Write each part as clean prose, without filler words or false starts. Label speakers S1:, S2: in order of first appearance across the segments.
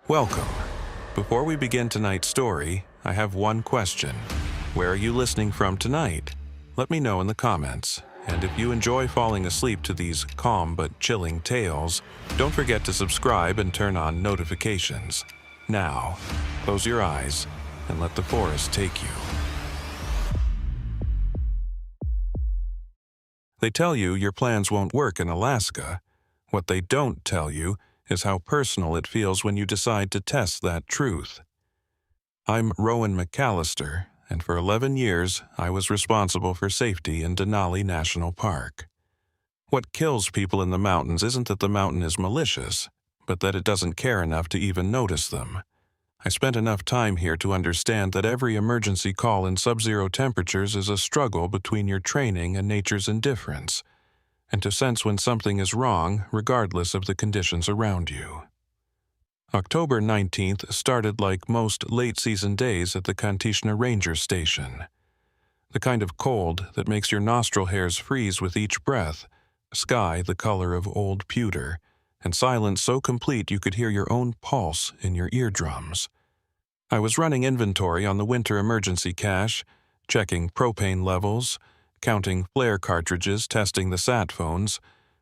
S1: Welcome. Before we begin tonight's story, I have one question. Where are you listening from tonight? Let me know in the comments. And if you enjoy falling asleep to these calm but chilling tales, don't forget to subscribe and turn on notifications. Now, close your eyes and let the forest take you. They tell you your plans won't work in Alaska. What they don't tell you is how personal it feels when you decide to test that truth. I'm Rowan McAllister, and for 11 years I was responsible for safety in Denali National Park. What kills people in the mountains isn't that the mountain is malicious, but that it doesn't care enough to even notice them. I spent enough time here to understand that every emergency call in sub-zero temperatures is a struggle between your training and nature's indifference, and to sense when something is wrong regardless of the conditions around you. October 19th started like most late-season days at the Kantishna Ranger Station. The kind of cold that makes your nostril hairs freeze with each breath, sky the color of old pewter, and silence so complete you could hear your own pulse in your eardrums. I was running inventory on the winter emergency cache, checking propane levels, counting flare cartridges, testing the sat phones,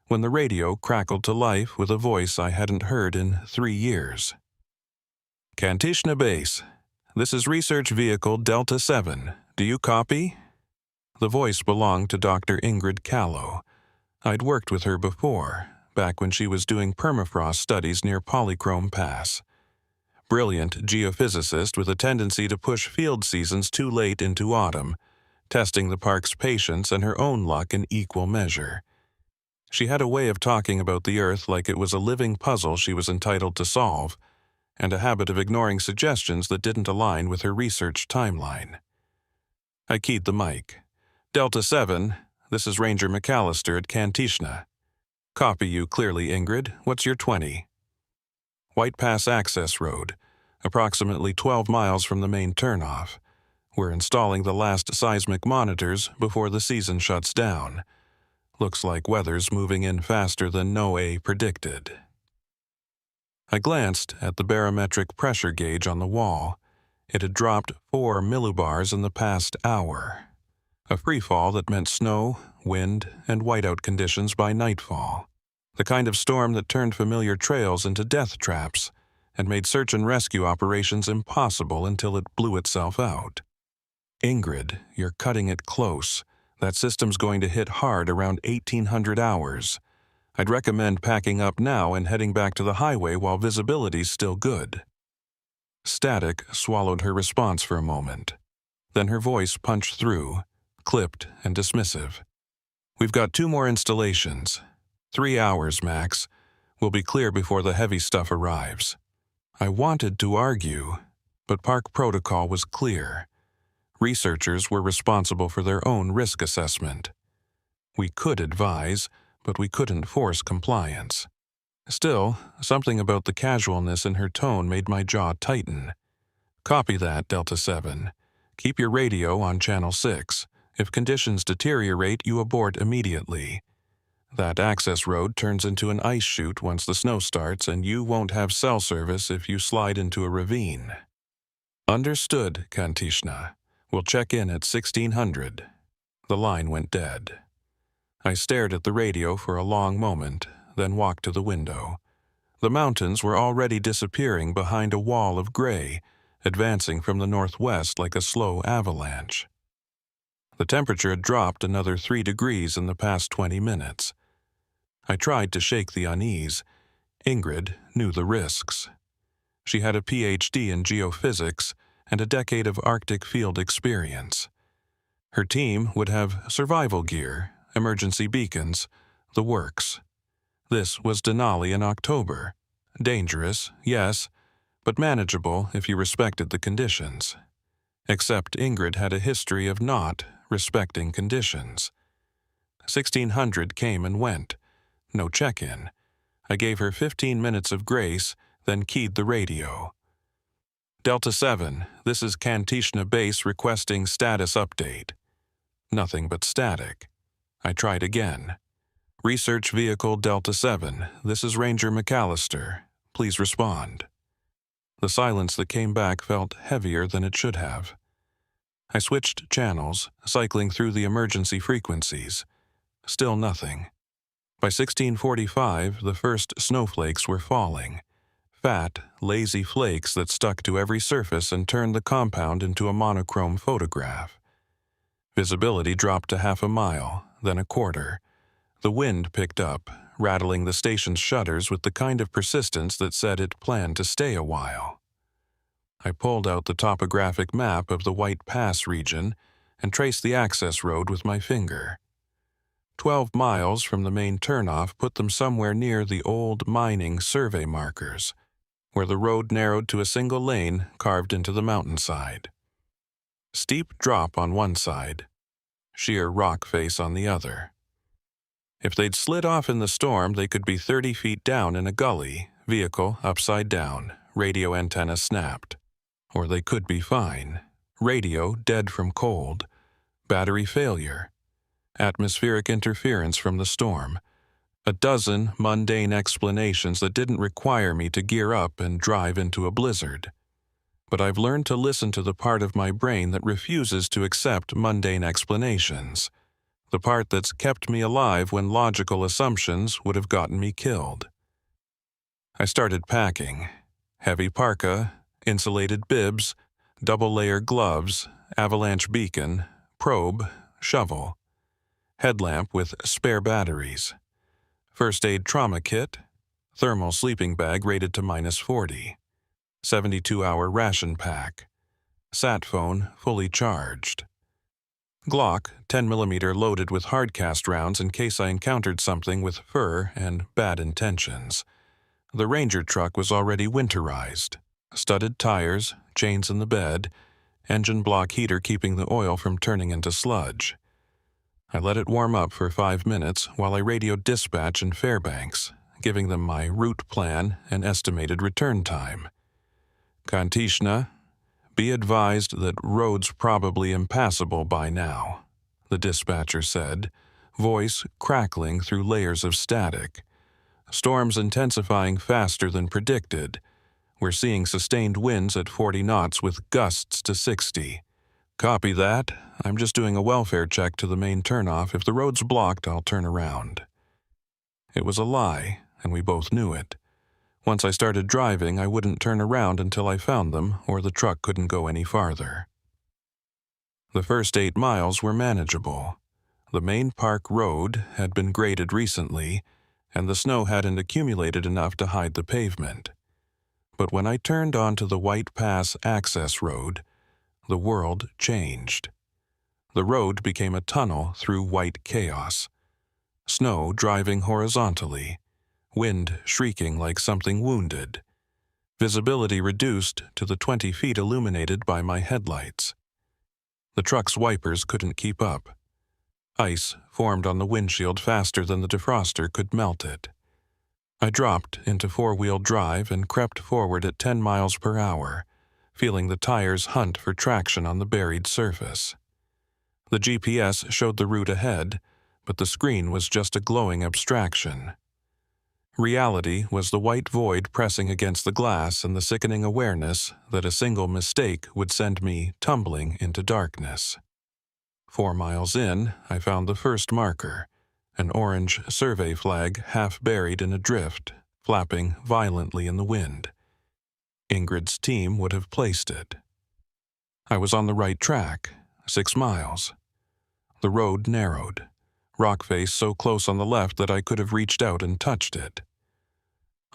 S1: when the radio crackled to life with a voice I hadn't heard in 3 years. Kantishna Base, this is Research Vehicle Delta 7. Do you copy? The voice belonged to Dr. Ingrid Callow. I'd worked with her before, back when she was doing permafrost studies near Polychrome Pass. Brilliant geophysicist with a tendency to push field seasons too late into autumn, testing the park's patience and her own luck in equal measure. She had a way of talking about the Earth like it was a living puzzle she was entitled to solve, and a habit of ignoring suggestions that didn't align with her research timeline. I keyed the mic. Delta 7, this is Ranger McAllister at Kantishna. Copy you clearly, Ingrid. What's your 20? White Pass Access Road, approximately 12 miles from the main turnoff. We're installing the last seismic monitors before the season shuts down. Looks like weather's moving in faster than NOAA predicted. I glanced at the barometric pressure gauge on the wall. It had dropped 4 millibars in the past hour. A freefall that meant snow, wind, and whiteout conditions by nightfall. The kind of storm that turned familiar trails into death traps and made search and rescue operations impossible until it blew itself out. Ingrid, you're cutting it close. That system's going to hit hard around 1800 hours. I'd recommend packing up now and heading back to the highway while visibility's still good. Static swallowed her response for a moment. Then her voice punched through, clipped and dismissive. We've got 2 more installations. 3 hours, max. We'll be clear before the heavy stuff arrives. I wanted to argue, but park protocol was clear. Researchers were responsible for their own risk assessment. We could advise, but we couldn't force compliance. Still, something about the casualness in her tone made my jaw tighten. Copy that, Delta 7. Keep your radio on Channel 6. If conditions deteriorate, you abort immediately. That access road turns into an ice chute once the snow starts, and you won't have cell service if you slide into a ravine. Understood, Kantishna. We'll check in at 1600. The line went dead. I stared at the radio for a long moment, then walked to the window. The mountains were already disappearing behind a wall of gray, advancing from the northwest like a slow avalanche. The temperature had dropped another 3 degrees in the past 20 minutes. I tried to shake the unease. Ingrid knew the risks. She had a PhD in geophysics and a decade of Arctic field experience. Her team would have survival gear, emergency beacons, the works. This was Denali in October. Dangerous, yes, but manageable if you respected the conditions. Except Ingrid had a history of not respecting conditions. 1600 came and went. No check-in. I gave her 15 minutes of grace, then keyed the radio. Delta 7, this is Kantishna Base requesting status update. Nothing but static. I tried again. Research Vehicle Delta 7, this is Ranger McAllister. Please respond. The silence that came back felt heavier than it should have. I switched channels, cycling through the emergency frequencies. Still nothing. By 1645, the first snowflakes were falling. Fat, lazy flakes that stuck to every surface and turned the compound into a monochrome photograph. Visibility dropped to half a mile, then a quarter. The wind picked up, rattling the station's shutters with the kind of persistence that said it planned to stay a while. I pulled out the topographic map of the White Pass region and traced the access road with my finger. 12 miles from the main turnoff put them somewhere near the old mining survey markers, where the road narrowed to a single lane carved into the mountainside. Steep drop on one side, sheer rock face on the other. If they'd slid off in the storm, they could be 30 feet down in a gully, vehicle upside down, radio antenna snapped. Or they could be fine. Radio dead from cold, battery failure, atmospheric interference from the storm. A dozen mundane explanations that didn't require me to gear up and drive into a blizzard. But I've learned to listen to the part of my brain that refuses to accept mundane explanations. The part that's kept me alive when logical assumptions would have gotten me killed. I started packing. Heavy parka, insulated bibs, double-layer gloves, avalanche beacon, probe, shovel. Headlamp with spare batteries. First aid trauma kit, thermal sleeping bag rated to -40. 72-hour ration pack. Sat phone fully charged. Glock 10mm loaded with hardcast rounds in case I encountered something with fur and bad intentions. The Ranger truck was already winterized. Studded tires, chains in the bed, engine block heater keeping the oil from turning into sludge. I let it warm up for 5 minutes while I radioed dispatch in Fairbanks, giving them my route plan and estimated return time. Kantishna, be advised that road's probably impassable by now, the dispatcher said, voice crackling through layers of static. Storms intensifying faster than predicted. We're seeing sustained winds at 40 knots with gusts to 60. Copy that. I'm just doing a welfare check to the main turnoff. If the road's blocked, I'll turn around. It was a lie, and we both knew it. Once I started driving, I wouldn't turn around until I found them, or the truck couldn't go any farther. The first 8 miles were manageable. The main park road had been graded recently, and the snow hadn't accumulated enough to hide the pavement. But when I turned onto the White Pass access road, the world changed. The road became a tunnel through white chaos. Snow driving horizontally, wind shrieking like something wounded. Visibility reduced to the 20 feet illuminated by my headlights. The truck's wipers couldn't keep up. Ice formed on the windshield faster than the defroster could melt it. I dropped into 4-wheel drive and crept forward at 10 miles per hour, feeling the tires hunt for traction on the buried surface. The GPS showed the route ahead, but the screen was just a glowing abstraction. Reality was the white void pressing against the glass and the sickening awareness that a single mistake would send me tumbling into darkness. 4 miles in, I found the first marker, an orange survey flag half buried in a drift, flapping violently in the wind. Ingrid's team would have placed it. I was on the right track, 6 miles. The road narrowed, rock face so close on the left that I could have reached out and touched it.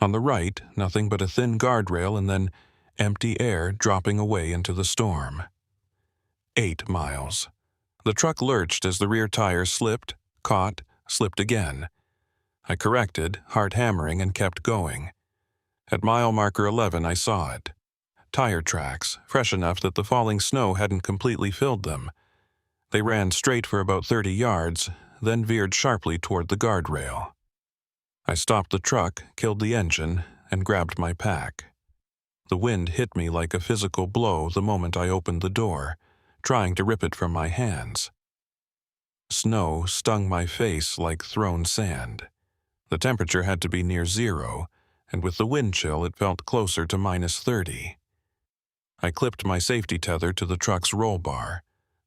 S1: On the right, nothing but a thin guardrail and then empty air dropping away into the storm. 8 miles. The truck lurched as the rear tire slipped, caught, slipped again. I corrected, heart hammering, and kept going. At mile marker 11, I saw it. Tire tracks, fresh enough that the falling snow hadn't completely filled them. They ran straight for about 30 yards, then veered sharply toward the guardrail. I stopped the truck, killed the engine, and grabbed my pack. The wind hit me like a physical blow the moment I opened the door, trying to rip it from my hands. Snow stung my face like thrown sand. The temperature had to be near 0, and with the wind chill it felt closer to -30. I clipped my safety tether to the truck's roll bar,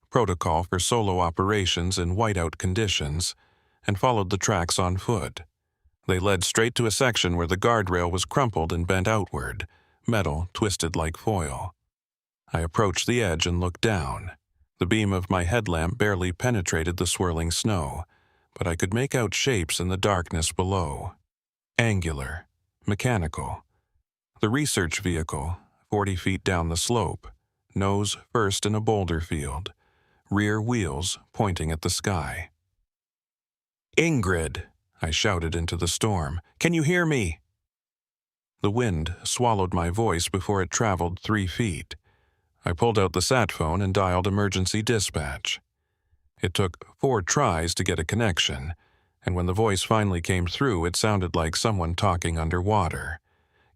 S1: protocol for solo operations in whiteout conditions, and followed the tracks on foot. They led straight to a section where the guardrail was crumpled and bent outward, metal twisted like foil. I approached the edge and looked down. The beam of my headlamp barely penetrated the swirling snow, but I could make out shapes in the darkness below. Angular, mechanical. The research vehicle, 40 feet down the slope, nose first in a boulder field, rear wheels pointing at the sky. "Ingrid!" I shouted into the storm. "Can you hear me?" The wind swallowed my voice before it traveled 3 feet. I pulled out the sat phone and dialed emergency dispatch. It took 4 tries to get a connection, and when the voice finally came through, it sounded like someone talking underwater.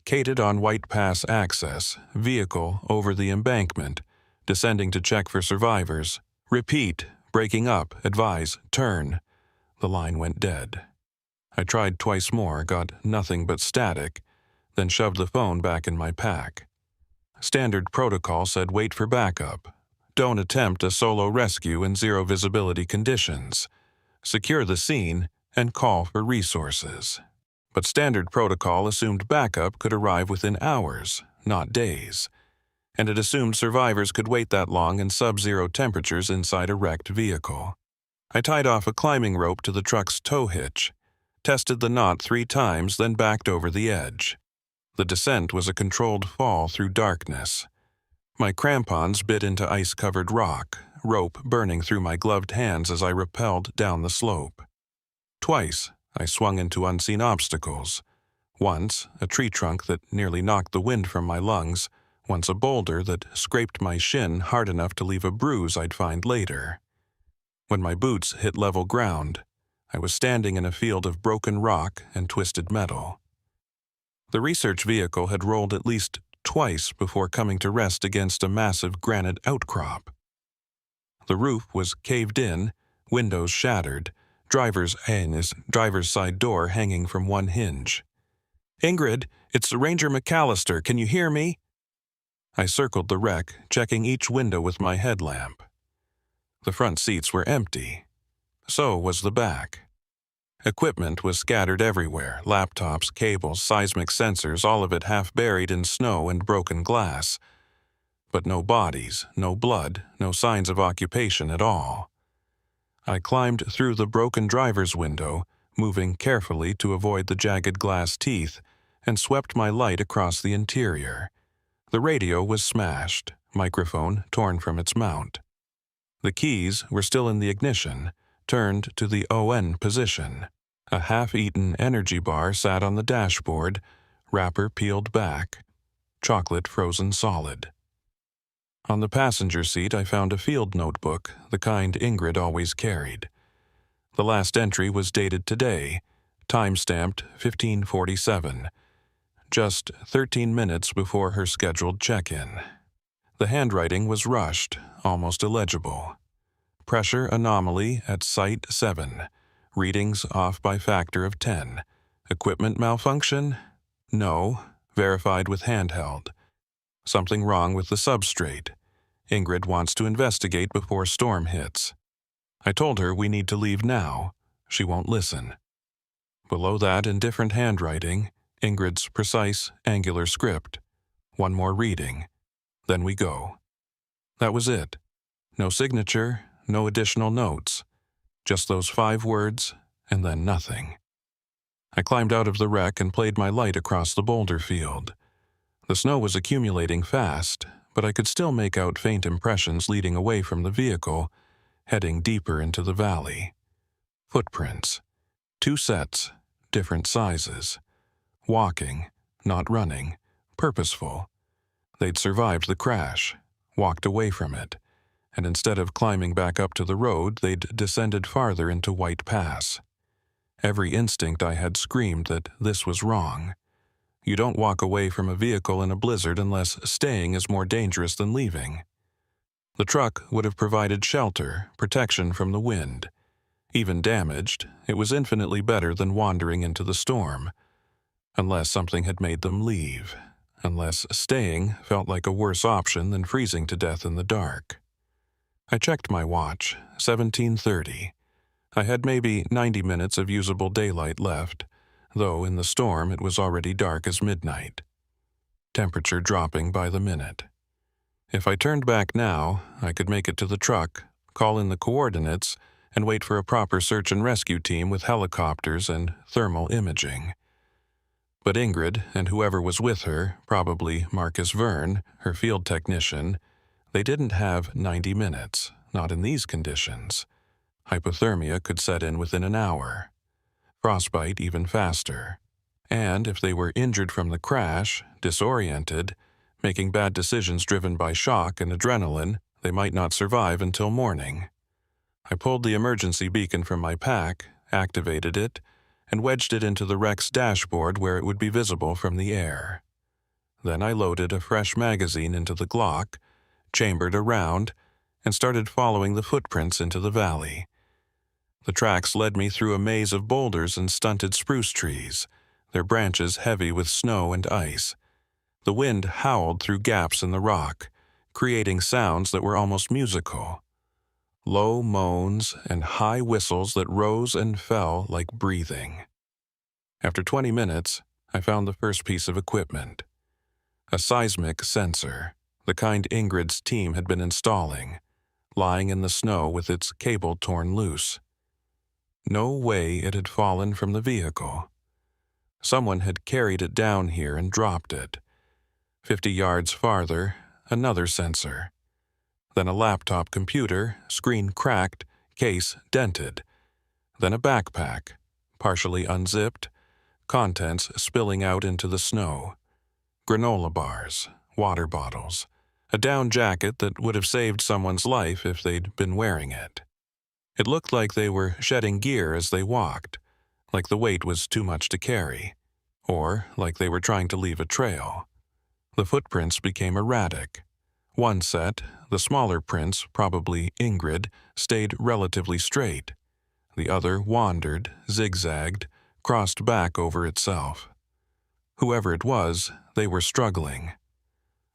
S1: Cated on White Pass access, vehicle over the embankment, descending to check for survivors. Repeat, breaking up, advise, turn. The line went dead. I tried twice more, got nothing but static, then shoved the phone back in my pack. Standard protocol said wait for backup. Don't attempt a solo rescue in zero visibility conditions. Secure the scene and call for resources. But standard protocol assumed backup could arrive within hours, not days. And it assumed survivors could wait that long in sub-zero temperatures inside a wrecked vehicle. I tied off a climbing rope to the truck's tow hitch, tested the knot 3 times, then backed over the edge. The descent was a controlled fall through darkness. My crampons bit into ice-covered rock, rope burning through my gloved hands as I rappelled down the slope. Twice, I swung into unseen obstacles. Once, a tree trunk that nearly knocked the wind from my lungs, once a boulder that scraped my shin hard enough to leave a bruise I'd find later. When my boots hit level ground, I was standing in a field of broken rock and twisted metal. The research vehicle had rolled at least twice before coming to rest against a massive granite outcrop. The roof was caved in, windows shattered, driver's side door hanging from one hinge. "Ingrid, it's Ranger McAllister. Can you hear me?" I circled the wreck, checking each window with my headlamp. The front seats were empty. So was the back. Equipment was scattered everywhere, laptops, cables, seismic sensors, all of it half buried in snow and broken glass. But no bodies, no blood, no signs of occupation at all. I climbed through the broken driver's window, moving carefully to avoid the jagged glass teeth, and swept my light across the interior. The radio was smashed, microphone torn from its mount. The keys were still in the ignition, turned to the ON position. A half-eaten energy bar sat on the dashboard, wrapper peeled back, chocolate frozen solid. On the passenger seat, I found a field notebook, the kind Ingrid always carried. The last entry was dated today, time-stamped 1547, just 13 minutes before her scheduled check-in. The handwriting was rushed, almost illegible. Pressure anomaly at Site 7. Readings off by factor of 10. Equipment malfunction? No. Verified with handheld. Something wrong with the substrate. Ingrid wants to investigate before storm hits. I told her we need to leave now. She won't listen. Below that, in different handwriting, Ingrid's precise, angular script. One more reading. Then we go. That was it. No signature, no additional notes. Just those 5 words, and then nothing. I climbed out of the wreck and played my light across the boulder field. The snow was accumulating fast, but I could still make out faint impressions leading away from the vehicle, heading deeper into the valley. Footprints. 2 sets, different sizes. Walking, not running, purposeful. They'd survived the crash, walked away from it, and instead of climbing back up to the road, they'd descended farther into White Pass. Every instinct I had screamed that this was wrong. You don't walk away from a vehicle in a blizzard unless staying is more dangerous than leaving. The truck would have provided shelter, protection from the wind. Even damaged, it was infinitely better than wandering into the storm. Unless something had made them leave. unless staying felt like a worse option than freezing to death in the dark. I checked my watch, 17:30. I had maybe 90 minutes of usable daylight left, though in the storm it was already dark as midnight. Temperature dropping by the minute. If I turned back now, I could make it to the truck, call in the coordinates, and wait for a proper search and rescue team with helicopters and thermal imaging. But Ingrid and whoever was with her, probably Marcus Verne, her field technician, they didn't have 90 minutes, not in these conditions. Hypothermia could set in within an hour. Frostbite even faster. And if they were injured from the crash, disoriented, making bad decisions driven by shock and adrenaline, they might not survive until morning. I pulled the emergency beacon from my pack, activated it, and wedged it into the wreck's dashboard where it would be visible from the air. Then I loaded a fresh magazine into the Glock, chambered around, and started following the footprints into the valley. The tracks led me through a maze of boulders and stunted spruce trees, their branches heavy with snow and ice. The wind howled through gaps in the rock, creating sounds that were almost musical. Low moans and high whistles that rose and fell like breathing. After 20 minutes, I found the first piece of equipment. A seismic sensor, the kind Ingrid's team had been installing, lying in the snow with its cable torn loose. No way it had fallen from the vehicle. Someone had carried it down here and dropped it. 50 yards farther, another sensor. Then a laptop computer, screen cracked, case dented. Then a backpack, partially unzipped, contents spilling out into the snow. Granola bars, water bottles, a down jacket that would have saved someone's life if they'd been wearing it. It looked like they were shedding gear as they walked, like the weight was too much to carry, or like they were trying to leave a trail. The footprints became erratic. One set, the smaller prints, probably Ingrid, stayed relatively straight. The other wandered, zigzagged, crossed back over itself. Whoever it was, they were struggling.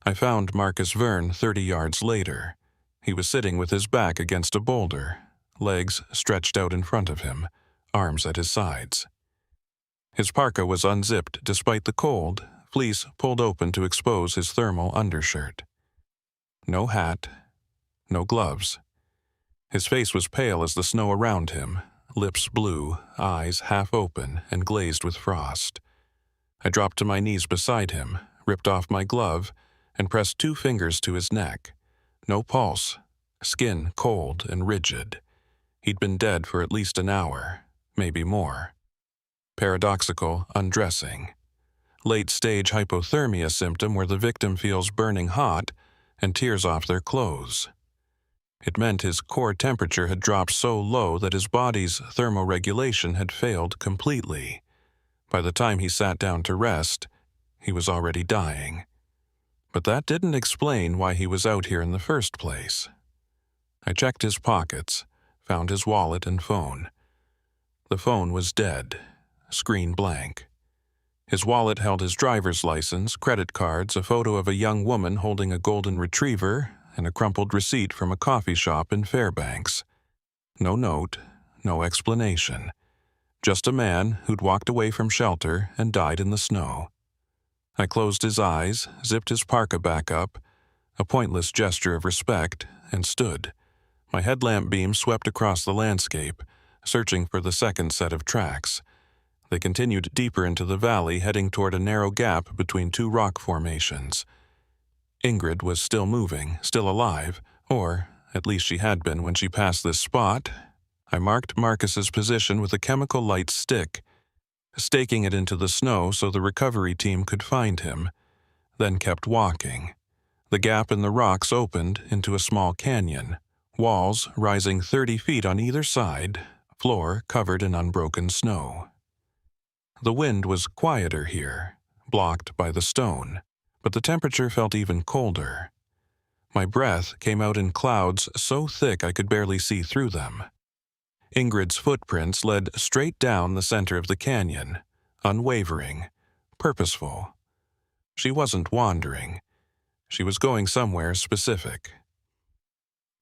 S1: I found Marcus Verne 30 yards later. He was sitting with his back against a boulder, legs stretched out in front of him, arms at his sides. His parka was unzipped despite the cold, fleece pulled open to expose his thermal undershirt. No hat, no gloves. His face was pale as the snow around him, lips blue, eyes half open and glazed with frost. I dropped to my knees beside him, ripped off my glove, and pressed 2 fingers to his neck. No pulse, skin cold and rigid. He'd been dead for at least an hour, maybe more. Paradoxical undressing. Late-stage hypothermia symptom where the victim feels burning hot and tears off their clothes. It meant his core temperature had dropped so low that his body's thermoregulation had failed completely. By the time he sat down to rest, he was already dying. But that didn't explain why he was out here in the first place. I checked his pockets, found his wallet and phone. The phone was dead, screen blank. His wallet held his driver's license, credit cards, a photo of a young woman holding a golden retriever, and a crumpled receipt from a coffee shop in Fairbanks. No note, no explanation. Just a man who'd walked away from shelter and died in the snow. I closed his eyes, zipped his parka back up, a pointless gesture of respect, and stood. My headlamp beam swept across the landscape, searching for the second set of tracks. They continued deeper into the valley, heading toward a narrow gap between 2 rock formations. Ingrid was still moving, still alive, or at least she had been when she passed this spot. I marked Marcus's position with a chemical light stick, staking it into the snow so the recovery team could find him, then kept walking. The gap in the rocks opened into a small canyon, walls rising 30 feet on either side, floor covered in unbroken snow. The wind was quieter here, blocked by the stone, but the temperature felt even colder. My breath came out in clouds so thick I could barely see through them. Ingrid's footprints led straight down the center of the canyon, unwavering, purposeful. She wasn't wandering. She was going somewhere specific.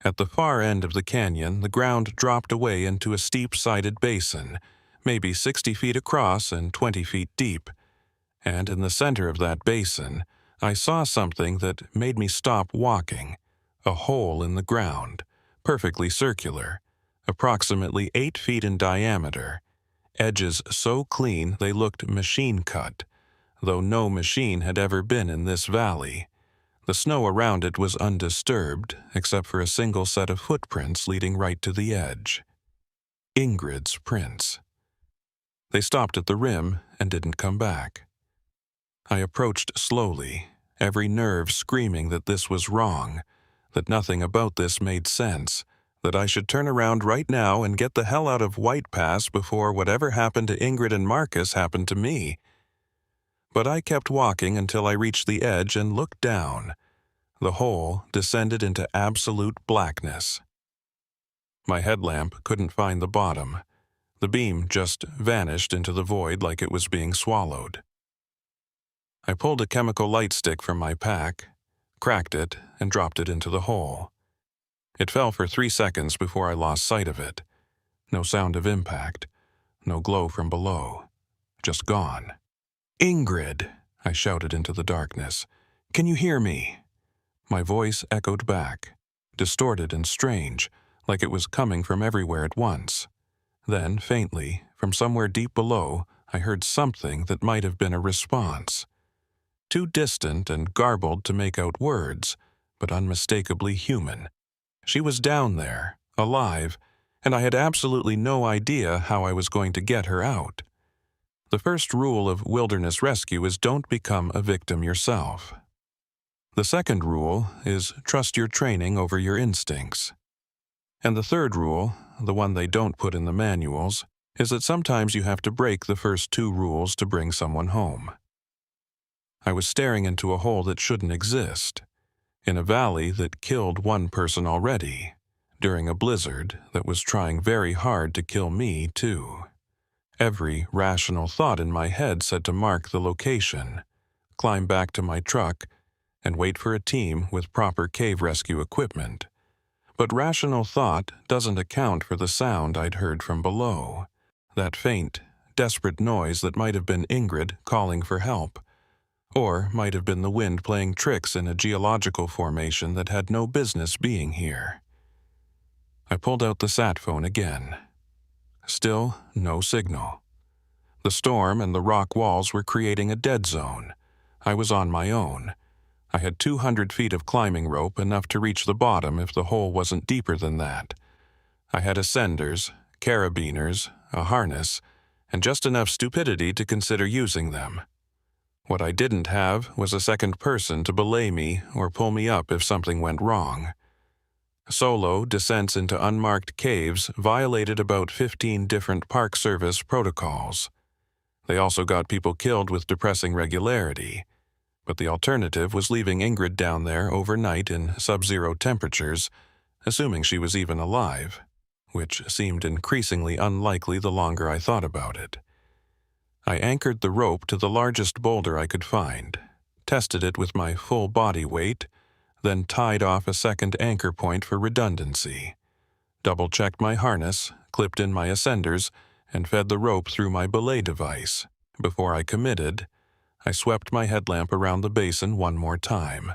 S1: At the far end of the canyon, the ground dropped away into a steep-sided basin, maybe 60 feet across and 20 feet deep, and in the center of that basin, I saw something that made me stop walking, a hole in the ground, perfectly circular, approximately 8 feet in diameter, edges so clean they looked machine-cut, though no machine had ever been in this valley. The snow around it was undisturbed, except for a single set of footprints leading right to the edge. Ingrid's prints. They stopped at the rim and didn't come back. I approached slowly, every nerve screaming that this was wrong, that nothing about this made sense, that I should turn around right now and get the hell out of White Pass before whatever happened to Ingrid and Marcus happened to me. But I kept walking until I reached the edge and looked down. The hole descended into absolute blackness. My headlamp couldn't find the bottom. The beam just vanished into the void like it was being swallowed. I pulled a chemical light stick from my pack, cracked it, and dropped it into the hole. It fell for 3 seconds before I lost sight of it. No sound of impact, no glow from below, just gone. "Ingrid!" I shouted into the darkness. "Can you hear me?" My voice echoed back, distorted and strange, like it was coming from everywhere at once. Then, faintly, from somewhere deep below, I heard something that might have been a response. Too distant and garbled to make out words, but unmistakably human. She was down there, alive, and I had absolutely no idea how I was going to get her out. The first rule of wilderness rescue is don't become a victim yourself. The second rule is trust your training over your instincts. And the third rule, the one they don't put in the manuals, is that sometimes you have to break the first 2 rules to bring someone home. I was staring into a hole that shouldn't exist, in a valley that killed 1 person already, during a blizzard that was trying very hard to kill me, too. Every rational thought in my head said to mark the location, climb back to my truck, and wait for a team with proper cave rescue equipment. But rational thought doesn't account for the sound I'd heard from below, that faint, desperate noise that might have been Ingrid calling for help, or might have been the wind playing tricks in a geological formation that had no business being here. I pulled out the sat phone again. Still no signal. The storm and the rock walls were creating a dead zone. I was on my own. I had 200 feet of climbing rope, enough to reach the bottom if the hole wasn't deeper than that. I had ascenders, carabiners, a harness, and just enough stupidity to consider using them. What I didn't have was a second person to belay me or pull me up if something went wrong. Solo descents into unmarked caves violated about 15 different Park Service protocols. They also got people killed with depressing regularity, but the alternative was leaving Ingrid down there overnight in sub-zero temperatures, assuming she was even alive, which seemed increasingly unlikely the longer I thought about it. I anchored the rope to the largest boulder I could find, tested it with my full body weight, then tied off a second anchor point for redundancy, double-checked my harness, clipped in my ascenders, and fed the rope through my belay device. Before I committed, I swept my headlamp around the basin 1 more time.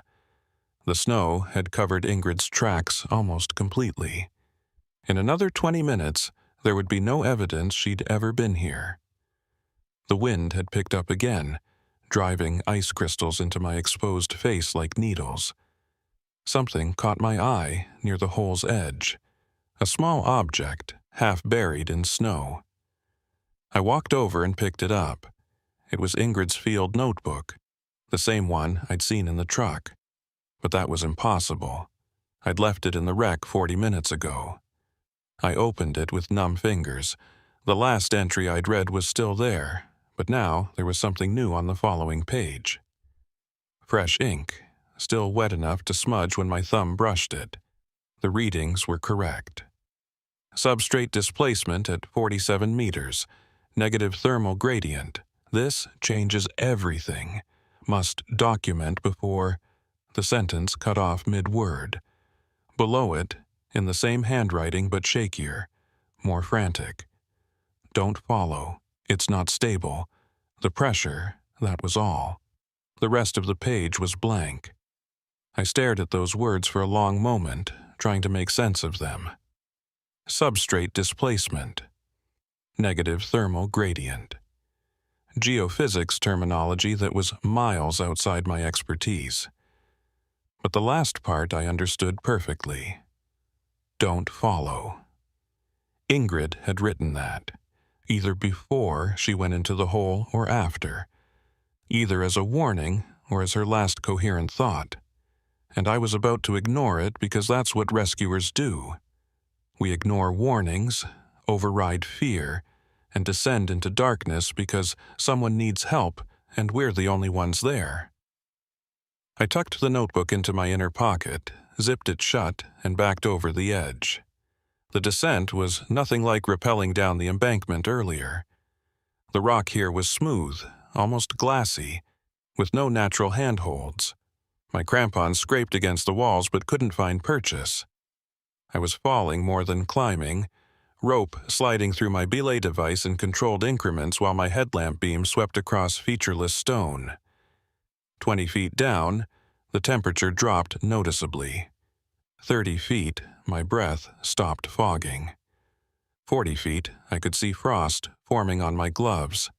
S1: The snow had covered Ingrid's tracks almost completely. In another 20 minutes, there would be no evidence she'd ever been here. The wind had picked up again, driving ice crystals into my exposed face like needles. Something caught my eye near the hole's edge, a small object half buried in snow. I walked over and picked it up. It was Ingrid's field notebook, the same one I'd seen in the truck. But that was impossible. I'd left it in the wreck 40 minutes ago. I opened it with numb fingers. The last entry I'd read was still there, but now there was something new on the following page. Fresh ink, still wet enough to smudge when my thumb brushed it. The readings were correct. Substrate displacement at 47 meters, negative thermal gradient. This changes everything. Must document before. The sentence cut off mid-word. Below it, in the same handwriting but shakier, more frantic. Don't follow. It's not stable. The pressure, that was all. The rest of the page was blank. I stared at those words for a long moment, trying to make sense of them. Substrate displacement. Negative thermal gradient. Geophysics terminology that was miles outside my expertise. But the last part I understood perfectly. Don't follow. Ingrid had written that, either before she went into the hole or after, either as a warning or as her last coherent thought. And I was about to ignore it because that's what rescuers do. We ignore warnings, override fear, and descend into darkness because someone needs help and we're the only ones there. I tucked the notebook into my inner pocket, zipped it shut, and backed over the edge. The descent was nothing like rappelling down the embankment earlier. The rock here was smooth, almost glassy, with no natural handholds. My crampons scraped against the walls but couldn't find purchase. I was falling more than climbing, rope sliding through my belay device in controlled increments while my headlamp beam swept across featureless stone. 20 feet down, the temperature dropped noticeably. 30 feet, my breath stopped fogging. 40 feet, I could see frost forming on my gloves.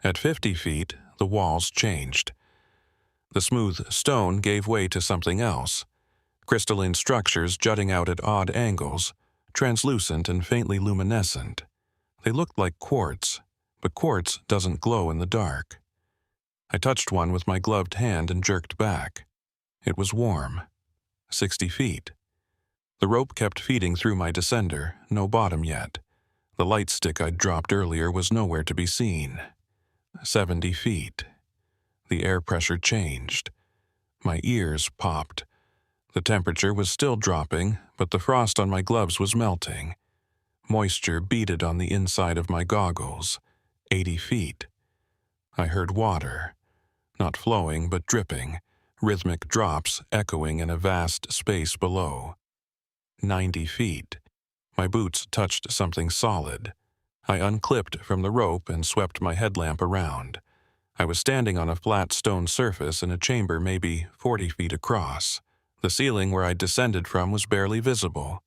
S1: At 50 feet, the walls changed. The smooth stone gave way to something else. Crystalline structures jutting out at odd angles, translucent and faintly luminescent. They looked like quartz, but quartz doesn't glow in the dark. I touched one with my gloved hand and jerked back. It was warm. 60 feet. The rope kept feeding through my descender, no bottom yet. The light stick I'd dropped earlier was nowhere to be seen. 70 feet. The air pressure changed. My ears popped. The temperature was still dropping, but the frost on my gloves was melting. Moisture beaded on the inside of my goggles. 80 feet. I heard water. Not flowing, but dripping. Rhythmic drops echoing in a vast space below. 90 feet. My boots touched something solid. I unclipped from the rope and swept my headlamp around. I was standing on a flat stone surface in a chamber maybe 40 feet across. The ceiling where I'd descended from was barely visible,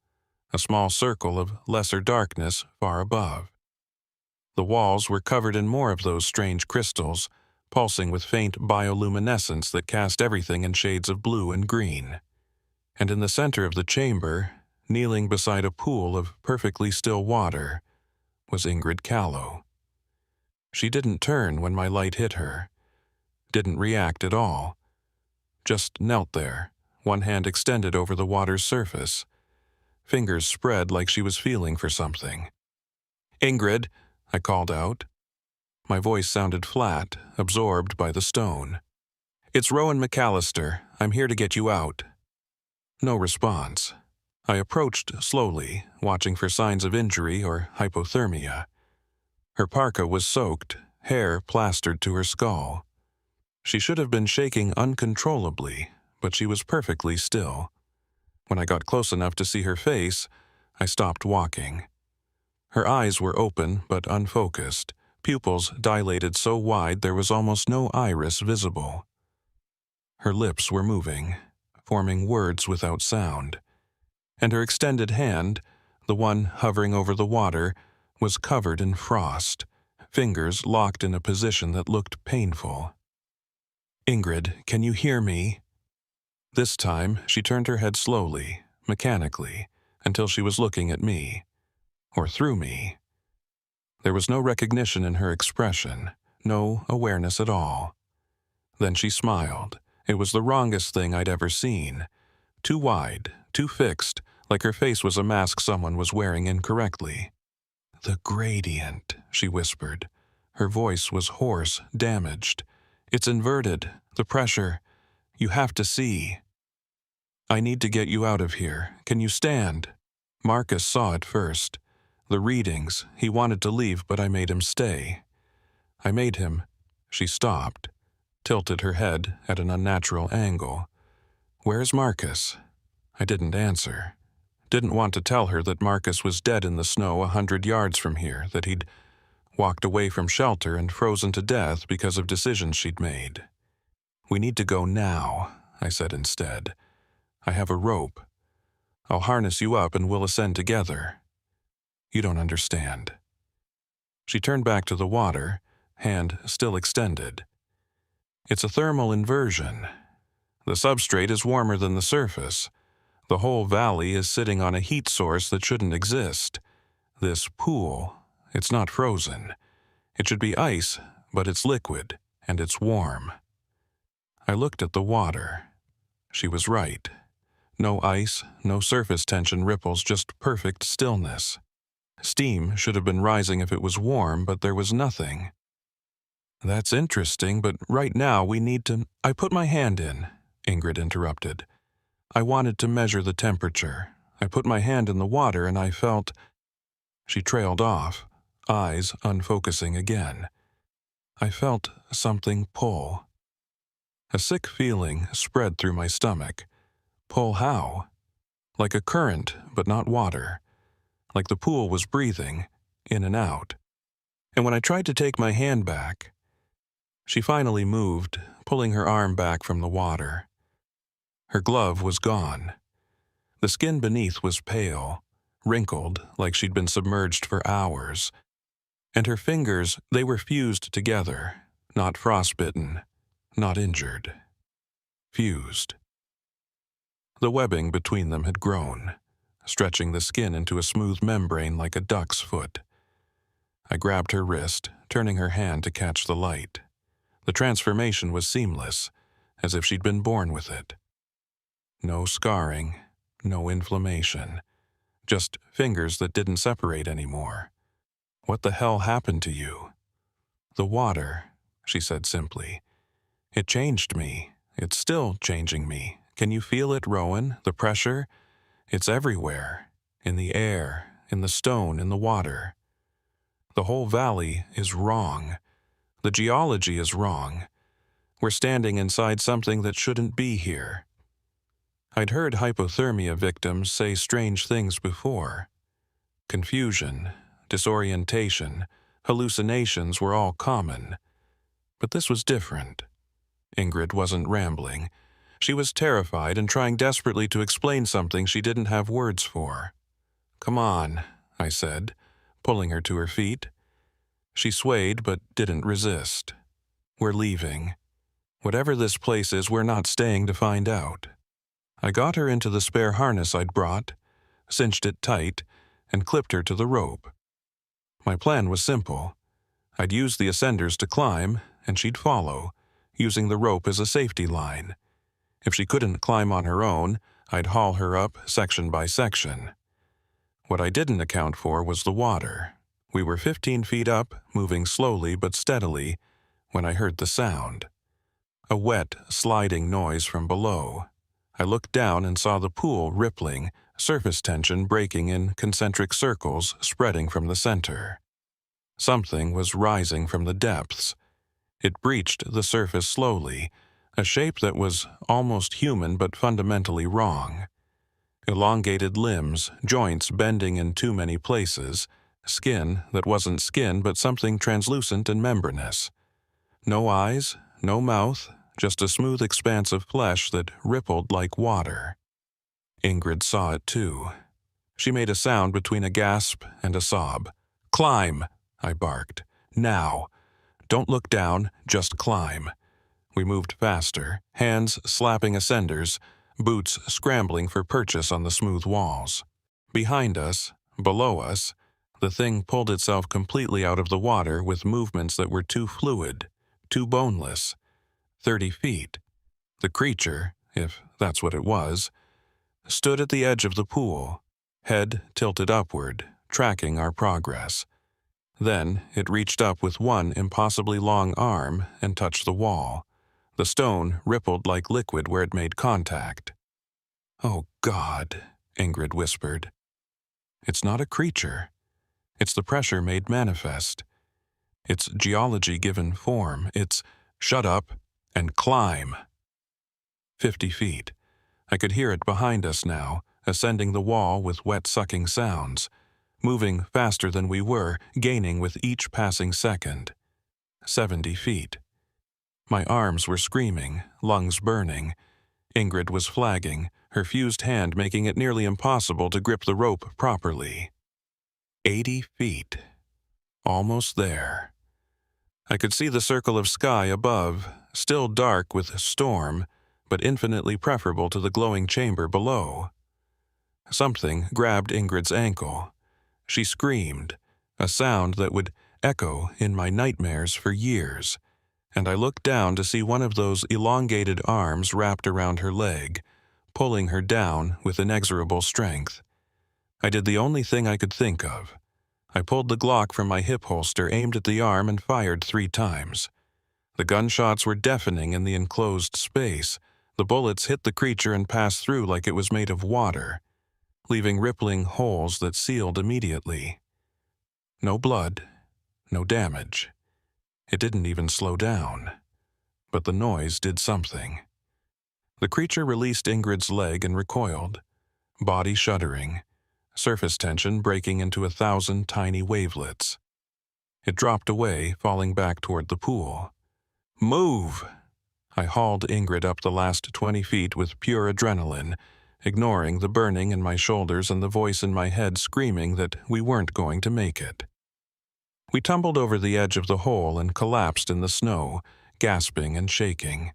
S1: a small circle of lesser darkness far above. The walls were covered in more of those strange crystals, pulsing with faint bioluminescence that cast everything in shades of blue and green. And in the center of the chamber, kneeling beside a pool of perfectly still water, was Ingrid Callow. She didn't turn when my light hit her, didn't react at all, just knelt there, one hand extended over the water's surface, fingers spread like she was feeling for something. "Ingrid," I called out. My voice sounded flat, absorbed by the stone. "It's Rowan McAllister. I'm here to get you out." No response. I approached slowly, watching for signs of injury or hypothermia. Her parka was soaked, hair plastered to her skull. She should have been shaking uncontrollably, but she was perfectly still. When I got close enough to see her face, I stopped walking. Her eyes were open but unfocused, pupils dilated so wide there was almost no iris visible. Her lips were moving, forming words without sound, and her extended hand, the one hovering over the water, was covered in frost, fingers locked in a position that looked painful. "Ingrid, can you hear me?" This time, she turned her head slowly, mechanically, until she was looking at me, or through me. There was no recognition in her expression, no awareness at all. Then she smiled. It was the wrongest thing I'd ever seen. Too wide, too fixed, like her face was a mask someone was wearing incorrectly. "The gradient," she whispered. Her voice was hoarse, damaged. "It's inverted. The pressure. You have to see." "I need to get you out of here. Can you stand?" Marcus saw it first. The readings. He wanted to leave, but I made him stay. I made him. She stopped. tilted her head at an unnatural angle. "Where's Marcus?" I didn't answer. Didn't want to tell her that Marcus was dead in the snow 100 yards from here, that he'd walked away from shelter and frozen to death because of decisions she'd made. "We need to go now," I said instead. "I have a rope. I'll harness you up and we'll ascend together." "You don't understand." She turned back to the water, hand still extended. "It's a thermal inversion. The substrate is warmer than the surface. The whole valley is sitting on a heat source that shouldn't exist. This pool, it's not frozen. It should be ice, but it's liquid, and it's warm." I looked at the water. She was right. No ice, no surface tension ripples, just perfect stillness. Steam should have been rising if it was warm, but there was nothing. "That's interesting, but right now we need to—" "I put my hand in," Ingrid interrupted. "I wanted to measure the temperature. I put my hand in the water and I felt—" She trailed off, eyes unfocusing again. "I felt something pull." A sick feeling spread through my stomach. Pull how? Like a current, but not water. Like the pool was breathing, in and out. And when I tried to take my hand back, she finally moved, pulling her arm back from the water. Her glove was gone. The skin beneath was pale, wrinkled like she'd been submerged for hours. And her fingers, they were fused together, not frostbitten, not injured. Fused. The webbing between them had grown, stretching the skin into a smooth membrane like a duck's foot. I grabbed her wrist, turning her hand to catch the light. The transformation was seamless, as if she'd been born with it. No scarring, no inflammation, just fingers that didn't separate anymore. "What the hell happened to you?" "The water," she said simply. "It changed me. It's still changing me. Can you feel it, Rowan? The pressure? It's everywhere. In the air, in the stone, in the water. The whole valley is wrong. The geology is wrong. We're standing inside something that shouldn't be here." I'd heard hypothermia victims say strange things before. Confusion, disorientation, hallucinations were all common. But this was different. Ingrid wasn't rambling. She was terrified and trying desperately to explain something she didn't have words for. "Come on," I said, pulling her to her feet. She swayed but didn't resist. "We're leaving. Whatever this place is, we're not staying to find out." I got her into the spare harness I'd brought, cinched it tight, and clipped her to the rope. My plan was simple. I'd use the ascenders to climb, and she'd follow, using the rope as a safety line. If she couldn't climb on her own, I'd haul her up section by section. What I didn't account for was the water. We were 15 feet up, moving slowly but steadily, when I heard the sound. A wet, sliding noise from below. I looked down and saw the pool rippling, surface tension breaking in concentric circles spreading from the center. Something was rising from the depths. It breached the surface slowly, a shape that was almost human but fundamentally wrong. Elongated limbs, joints bending in too many places, skin that wasn't skin but something translucent and membranous. No eyes, no mouth, just a smooth expanse of flesh that rippled like water. Ingrid saw it too. She made a sound between a gasp and a sob. "Climb!" I barked. "Now! Don't look down, just climb." We moved faster, hands slapping ascenders, boots scrambling for purchase on the smooth walls. Behind us, below us, the thing pulled itself completely out of the water with movements that were too fluid, too boneless. 30 feet. The creature, if that's what it was, stood at the edge of the pool, head tilted upward, tracking our progress. Then it reached up with one impossibly long arm and touched the wall. The stone rippled like liquid where it made contact. "Oh, God," Ingrid whispered. "It's not a creature. It's the pressure made manifest. It's geology given form. It's—" "Shut up," and climb. 50 feet. I could hear it behind us now, ascending the wall with wet sucking sounds, moving faster than we were, gaining with each passing second. 70 feet. My arms were screaming, lungs burning. Ingrid was flagging, her fused hand making it nearly impossible to grip the rope properly. 80 feet. Almost there. I could see the circle of sky above, still dark with storm, but infinitely preferable to the glowing chamber below. Something grabbed Ingrid's ankle. She screamed, a sound that would echo in my nightmares for years, and I looked down to see one of those elongated arms wrapped around her leg, pulling her down with inexorable strength. I did the only thing I could think of. I pulled the Glock from my hip holster, aimed at the arm, and fired 3 times. The gunshots were deafening in the enclosed space. The bullets hit the creature and passed through like it was made of water, leaving rippling holes that sealed immediately. No blood, no damage. It didn't even slow down. But the noise did something. The creature released Ingrid's leg and recoiled, body shuddering, surface tension breaking into 1,000 tiny wavelets. It dropped away, falling back toward the pool. "Move!" I hauled Ingrid up the last 20 feet with pure adrenaline, ignoring the burning in my shoulders and the voice in my head screaming that we weren't going to make it. We tumbled over the edge of the hole and collapsed in the snow, gasping and shaking.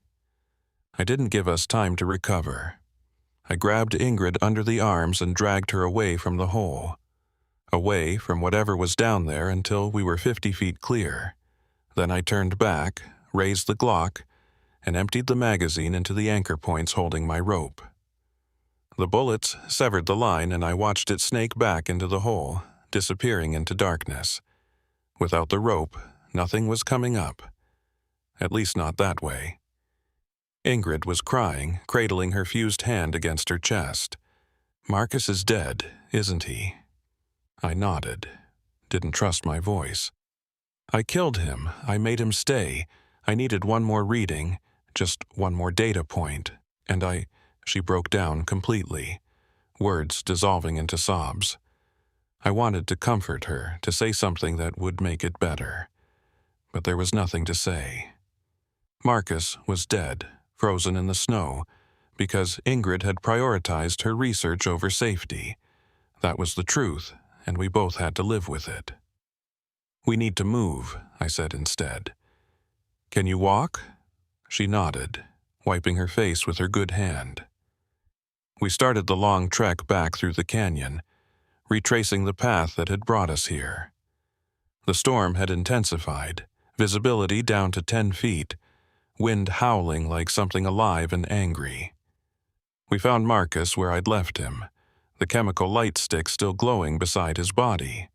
S1: I didn't give us time to recover. I grabbed Ingrid under the arms and dragged her away from the hole, away from whatever was down there until we were 50 feet clear. Then I turned back, raised the Glock, and emptied the magazine into the anchor points holding my rope. The bullets severed the line and I watched it snake back into the hole, disappearing into darkness. Without the rope, nothing was coming up. At least not that way. Ingrid was crying, cradling her fused hand against her chest. "Marcus is dead, isn't he?" I nodded. Didn't trust my voice. "I killed him. I made him stay. I needed one more reading, just one more data point, and She broke down completely, words dissolving into sobs. I wanted to comfort her, to say something that would make it better. But there was nothing to say. Marcus was dead, frozen in the snow, because Ingrid had prioritized her research over safety. That was the truth, and we both had to live with it. "We need to move," I said instead. "Can you walk?" She nodded, wiping her face with her good hand. We started the long trek back through the canyon, retracing the path that had brought us here. The storm had intensified, visibility down to 10 feet, wind howling like something alive and angry. We found Marcus where I'd left him, the chemical light stick still glowing beside his body.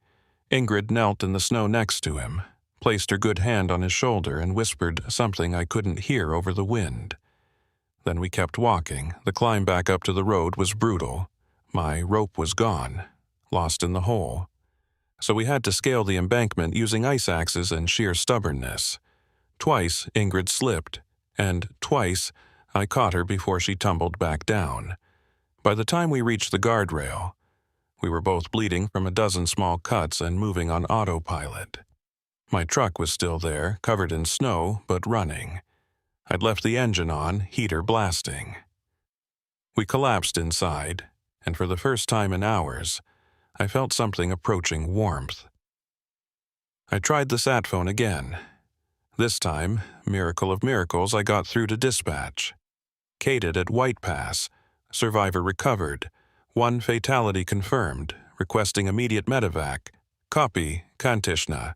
S1: Ingrid knelt in the snow next to him, placed her good hand on his shoulder and whispered something I couldn't hear over the wind. Then we kept walking. The climb back up to the road was brutal. My rope was gone, lost in the hole. So we had to scale the embankment using ice axes and sheer stubbornness. Twice Ingrid slipped, and twice I caught her before she tumbled back down. By the time we reached the guardrail, we were both bleeding from a dozen small cuts and moving on autopilot. My truck was still there, covered in snow, but running. I'd left the engine on, heater blasting. We collapsed inside, and for the first time in hours, I felt something approaching warmth. I tried the sat phone again. This time, miracle of miracles, I got through to dispatch. Cated at White Pass. Survivor recovered. 1 fatality confirmed, requesting immediate medevac. Copy, Kantishna.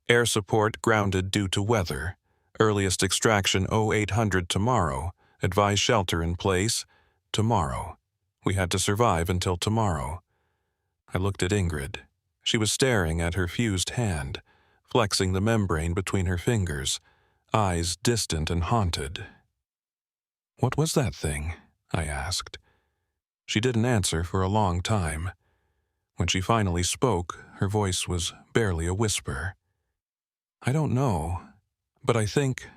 S1: Air support grounded due to weather. Earliest extraction 0800 tomorrow. Advise shelter in place. Tomorrow. We had to survive until tomorrow. I looked at Ingrid. She was staring at her fused hand, flexing the membrane between her fingers, eyes distant and haunted. "What was that thing?" I asked. She didn't answer for a long time. When she finally spoke, her voice was barely a whisper. "I don't know, but I think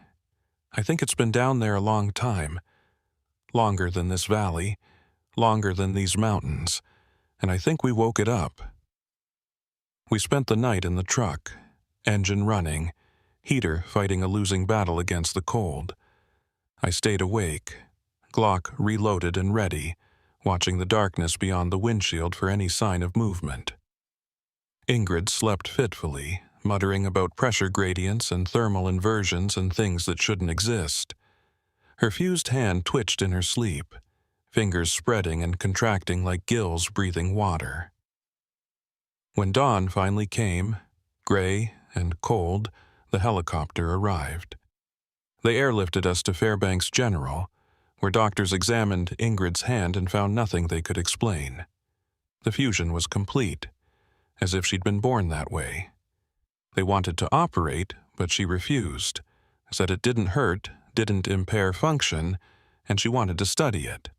S1: I think it's been down there a long time. Longer than this valley, longer than these mountains, and I think we woke it up. We spent the night in the truck, engine running, heater fighting a losing battle against the cold. I stayed awake, Glock reloaded and ready, watching the darkness beyond the windshield for any sign of movement. Ingrid slept fitfully, muttering about pressure gradients and thermal inversions and things that shouldn't exist. Her fused hand twitched in her sleep, fingers spreading and contracting like gills breathing water. When dawn finally came, gray and cold, the helicopter arrived. They airlifted us to Fairbanks General, where doctors examined Ingrid's hand and found nothing they could explain. The fusion was complete, as if she'd been born that way. They wanted to operate, but she refused, said it didn't hurt, didn't impair function, and she wanted to study it.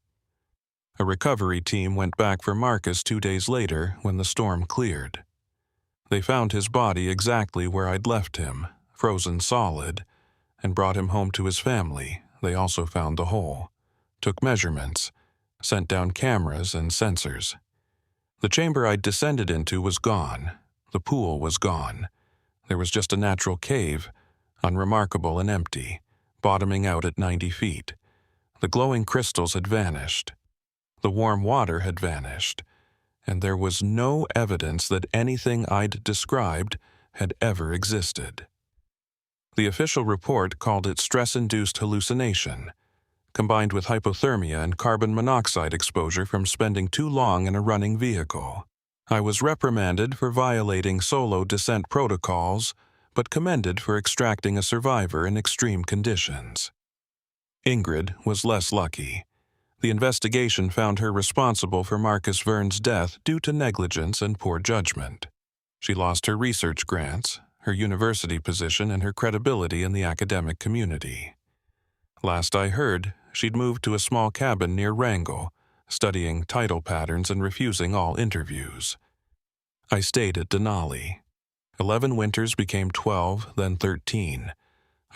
S1: A recovery team went back for Marcus 2 days later when the storm cleared. They found his body exactly where I'd left him, frozen solid, and brought him home to his family. They also found the hole, took measurements, sent down cameras and sensors. The chamber I'd descended into was gone. The pool was gone. There was just a natural cave, unremarkable and empty, bottoming out at 90 feet. The glowing crystals had vanished. The warm water had vanished, and there was no evidence that anything I'd described had ever existed. The official report called it stress-induced hallucination, combined with hypothermia and carbon monoxide exposure from spending too long in a running vehicle. I was reprimanded for violating solo descent protocols, but commended for extracting a survivor in extreme conditions. Ingrid was less lucky. The investigation found her responsible for Marcus Verne's death due to negligence and poor judgment. She lost her research grants, her university position, and her credibility in the academic community. Last I heard, she'd moved to a small cabin near Wrangell, studying tidal patterns and refusing all interviews. I stayed at Denali. 11 winters became 12, then 13.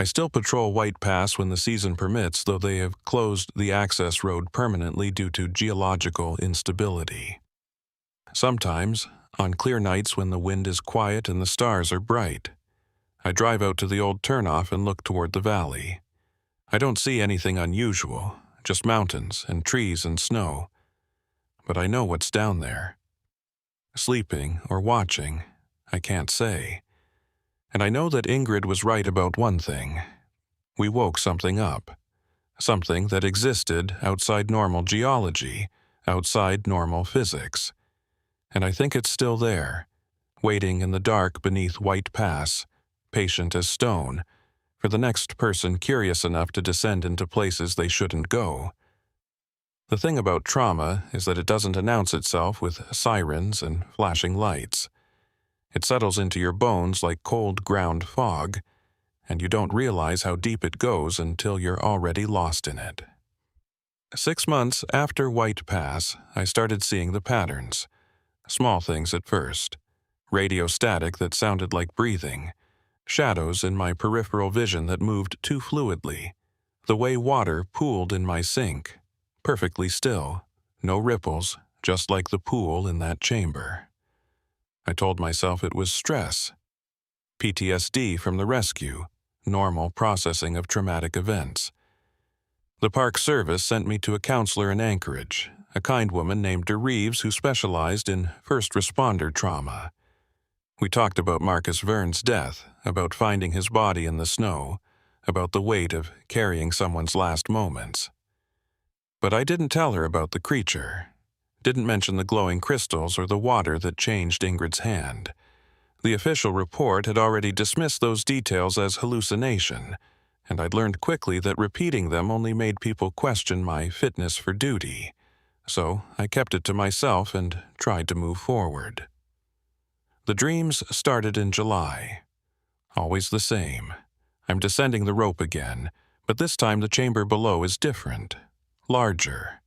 S1: I still patrol White Pass when the season permits, though they have closed the access road permanently due to geological instability. Sometimes, on clear nights when the wind is quiet and the stars are bright, I drive out to the old turnoff and look toward the valley. I don't see anything unusual, just mountains and trees and snow. But I know what's down there. Sleeping or watching, I can't say. And I know that Ingrid was right about one thing. We woke something up. Something that existed outside normal geology, outside normal physics. And I think it's still there, waiting in the dark beneath White Pass, patient as stone, for the next person curious enough to descend into places they shouldn't go. The thing about trauma is that it doesn't announce itself with sirens and flashing lights. It settles into your bones like cold ground fog, and you don't realize how deep it goes until you're already lost in it. 6 months after White Pass, I started seeing the patterns. Small things at first. Radio static that sounded like breathing. Shadows in my peripheral vision that moved too fluidly. The way water pooled in my sink. Perfectly still. No ripples, just like the pool in that chamber. I told myself it was stress. PTSD from the rescue. Normal processing of traumatic events. The Park Service sent me to a counselor in Anchorage, a kind woman named Reeves who specialized in first responder trauma. We talked about Marcus Verne's death, about finding his body in the snow, about the weight of carrying someone's last moments. But I didn't tell her about the creature, didn't mention the glowing crystals or the water that changed Ingrid's hand. The official report had already dismissed those details as hallucination, and I'd learned quickly that repeating them only made people question my fitness for duty. So I kept it to myself and tried to move forward. The dreams started in July. Always the same. I'm descending the rope again, but this time the chamber below is different, larger.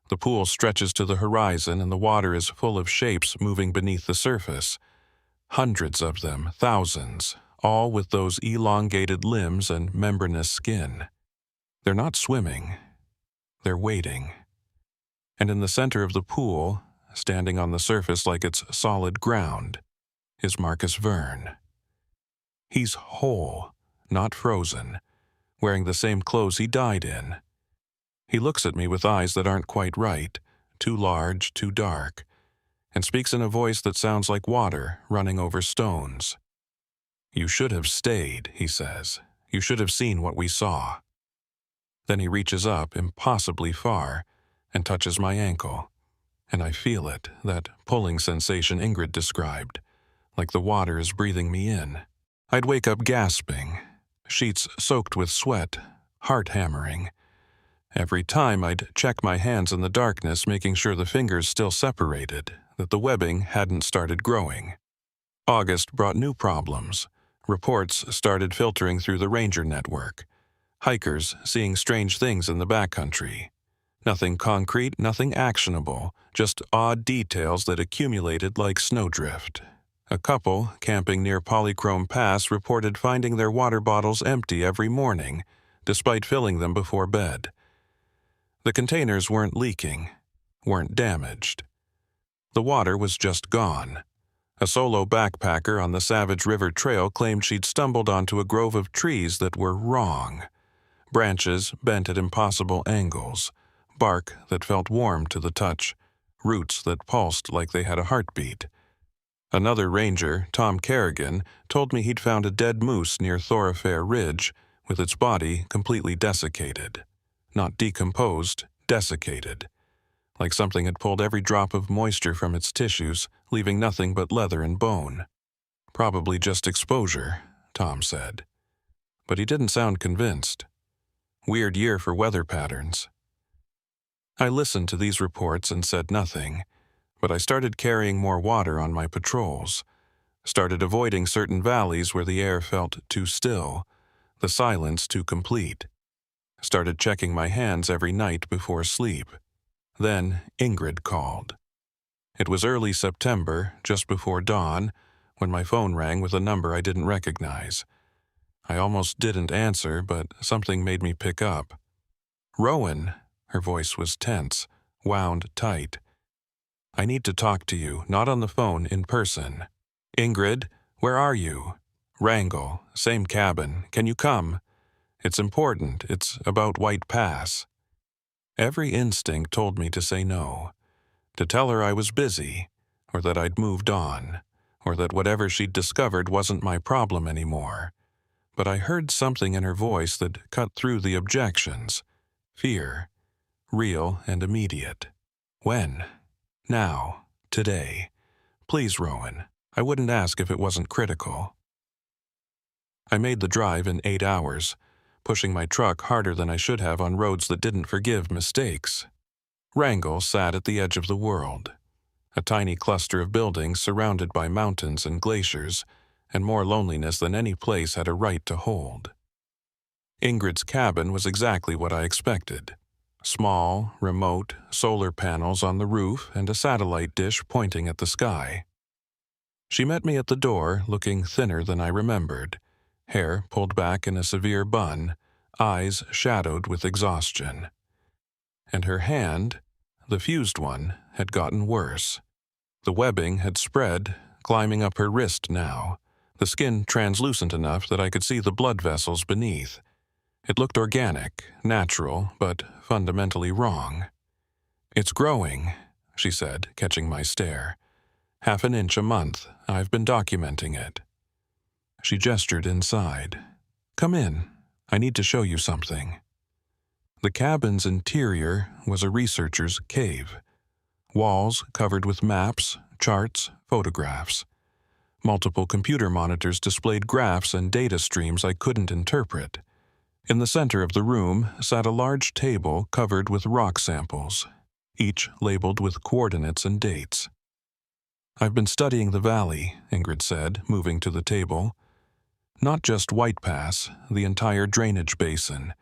S1: The pool stretches to the horizon and the water is full of shapes moving beneath the surface. Hundreds of them, thousands, all with those elongated limbs and membranous skin. They're not swimming, they're waiting. And in the center of the pool, standing on the surface like it's solid ground, is Marcus Verne. He's whole, not frozen, wearing the same clothes he died in. He looks at me with eyes that aren't quite right, too large, too dark, and speaks in a voice that sounds like water running over stones. "You should have stayed," he says. "You should have seen what we saw." Then he reaches up impossibly far and touches my ankle, and I feel it, that pulling sensation Ingrid described, like the water is breathing me in. I'd wake up gasping, sheets soaked with sweat, heart hammering. Every time I'd check my hands in the darkness, making sure the fingers still separated, that the webbing hadn't started growing. August brought new problems. Reports started filtering through the ranger network. Hikers seeing strange things in the backcountry. Nothing concrete, nothing actionable, just odd details that accumulated like snowdrift. A couple camping near Polychrome Pass reported finding their water bottles empty every morning, despite filling them before bed. The containers weren't leaking, weren't damaged. The water was just gone. A solo backpacker on the Savage River Trail claimed she'd stumbled onto a grove of trees that were wrong. Branches bent at impossible angles, bark that felt warm to the touch, roots that pulsed like they had a heartbeat. Another ranger, Tom Kerrigan, told me he'd found a dead moose near Thoroughfare Ridge, with its body completely desiccated. Not decomposed, desiccated. Like something had pulled every drop of moisture from its tissues, leaving nothing but leather and bone. Probably just exposure, Tom said. But he didn't sound convinced. Weird year for weather patterns. I listened to these reports and said nothing, but I started carrying more water on my patrols, started avoiding certain valleys where the air felt too still, the silence too complete, started checking my hands every night before sleep. Then Ingrid called. It was early September, just before dawn, when my phone rang with a number I didn't recognize. I almost didn't answer, but something made me pick up. "Rowan," her voice was tense, wound tight. "I need to talk to you, not on the phone, in person." "Ingrid, where are you?" "Wrangell, same cabin. Can you come? It's important. It's about White Pass." Every instinct told me to say no, to tell her I was busy, or that I'd moved on, or that whatever she'd discovered wasn't my problem anymore. But I heard something in her voice that cut through the objections. Fear, real and immediate. "When?" "Now. Today. Please, Rowan. I wouldn't ask if it wasn't critical." I made the drive in 8 hours, pushing my truck harder than I should have on roads that didn't forgive mistakes. Wrangell sat at the edge of the world, a tiny cluster of buildings surrounded by mountains and glaciers, and more loneliness than any place had a right to hold. Ingrid's cabin was exactly what I expected. Small, remote, solar panels on the roof and a satellite dish pointing at the sky. She met me at the door, looking thinner than I remembered, hair pulled back in a severe bun, eyes shadowed with exhaustion. And her hand, the fused one, had gotten worse. The webbing had spread, climbing up her wrist now, the skin translucent enough that I could see the blood vessels beneath. It looked organic, natural, but fundamentally wrong. "It's growing," she said, catching my stare. "Half an inch a month. I've been documenting it." She gestured inside. "Come in. I need to show you something." The cabin's interior was a researcher's cave. Walls covered with maps, charts, photographs. Multiple computer monitors displayed graphs and data streams I couldn't interpret. In the center of the room sat a large table covered with rock samples, each labeled with coordinates and dates. "I've been studying the valley," Ingrid said, moving to the table. "Not just White Pass, the entire drainage basin,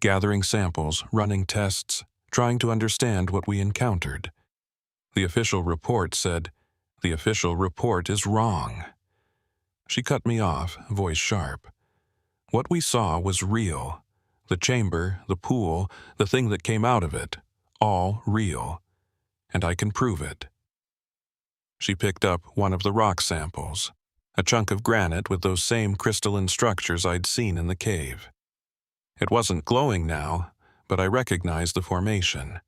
S1: gathering samples, running tests, trying to understand what we encountered. The official report said, 'The official report is wrong.'" She cut me off, voice sharp. What we saw was real. The chamber, the pool, the thing that came out of it, all real. And I can prove it. She picked up one of the rock samples, a chunk of granite with those same crystalline structures I'd seen in the cave. It wasn't glowing now, but I recognized the formation.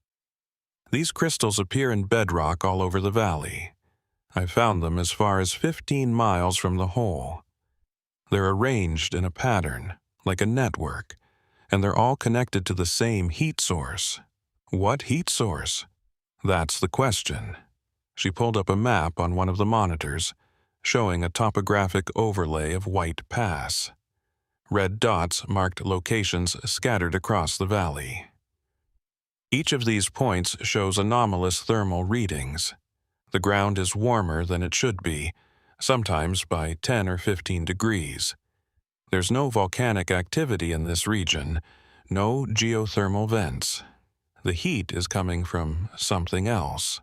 S1: These crystals appear in bedrock all over the valley. I've found them as far as 15 miles from the hole. They're arranged in a pattern, like a network, and they're all connected to the same heat source. What heat source? That's the question. She pulled up a map on one of the monitors, showing a topographic overlay of White Pass. Red dots marked locations scattered across the valley. Each of these points shows anomalous thermal readings. The ground is warmer than it should be, sometimes by 10 or 15 degrees. There's no volcanic activity in this region, no geothermal vents. The heat is coming from something else.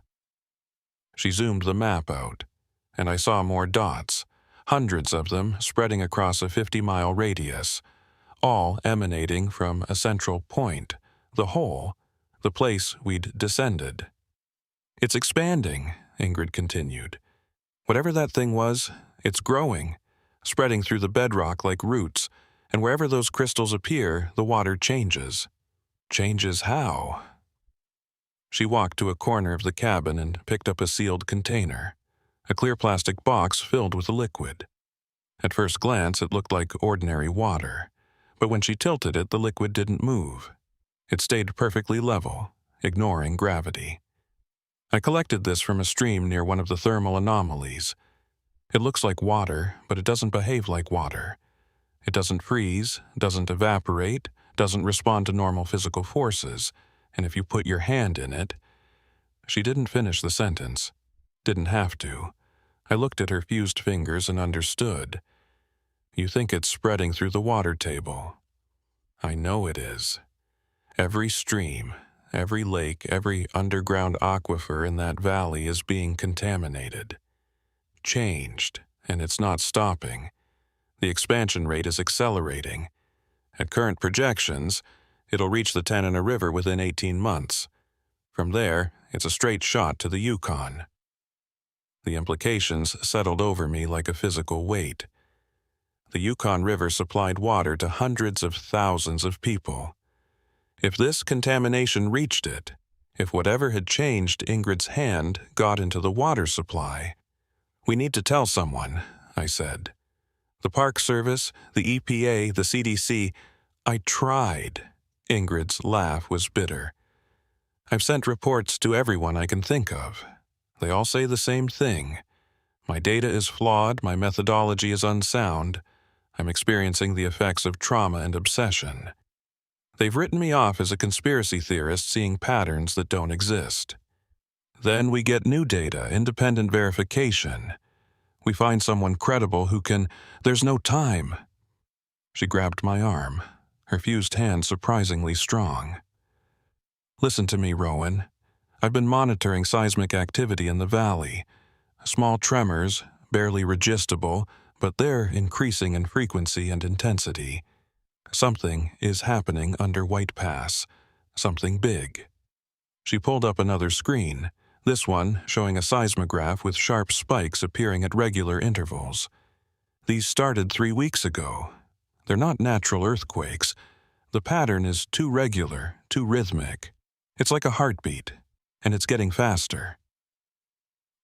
S1: She zoomed the map out, and I saw more dots, hundreds of them spreading across a 50-mile radius, all emanating from a central point, the hole, the place we'd descended. It's expanding, Ingrid continued. Whatever that thing was, it's growing, spreading through the bedrock like roots, and wherever those crystals appear, the water changes. Changes how? She walked to a corner of the cabin and picked up a sealed container, a clear plastic box filled with a liquid. At first glance, it looked like ordinary water, but when she tilted it, the liquid didn't move. It stayed perfectly level, ignoring gravity. I collected this from a stream near one of the thermal anomalies. It looks like water, but it doesn't behave like water. It doesn't freeze, doesn't evaporate, doesn't respond to normal physical forces, and if you put your hand in it... She didn't finish the sentence. Didn't have to. I looked at her fused fingers and understood. You think it's spreading through the water table. I know it is. Every stream, every lake, every underground aquifer in that valley is being contaminated. Changed, and it's not stopping. The expansion rate is accelerating. At current projections, it'll reach the Tanana River within 18 months. From there, it's a straight shot to the Yukon. The implications settled over me like a physical weight. The Yukon River supplied water to hundreds of thousands of people. If this contamination reached it, if whatever had changed Ingrid's hand got into the water supply, we need to tell someone, I said. The Park Service, the EPA, the CDC, I tried. Ingrid's laugh was bitter. I've sent reports to everyone I can think of. They all say the same thing. My data is flawed, my methodology is unsound. I'm experiencing the effects of trauma and obsession. They've written me off as a conspiracy theorist seeing patterns that don't exist. Then we get new data, independent verification. We find someone credible who can... There's no time. She grabbed my arm, her fused hand surprisingly strong. Listen to me, Rowan. I've been monitoring seismic activity in the valley. Small tremors, barely registible, but they're increasing in frequency and intensity. Something is happening under White Pass. Something big. She pulled up another screen, this one showing a seismograph with sharp spikes appearing at regular intervals. These started 3 weeks ago. They're not natural earthquakes. The pattern is too regular, too rhythmic. It's like a heartbeat, and it's getting faster.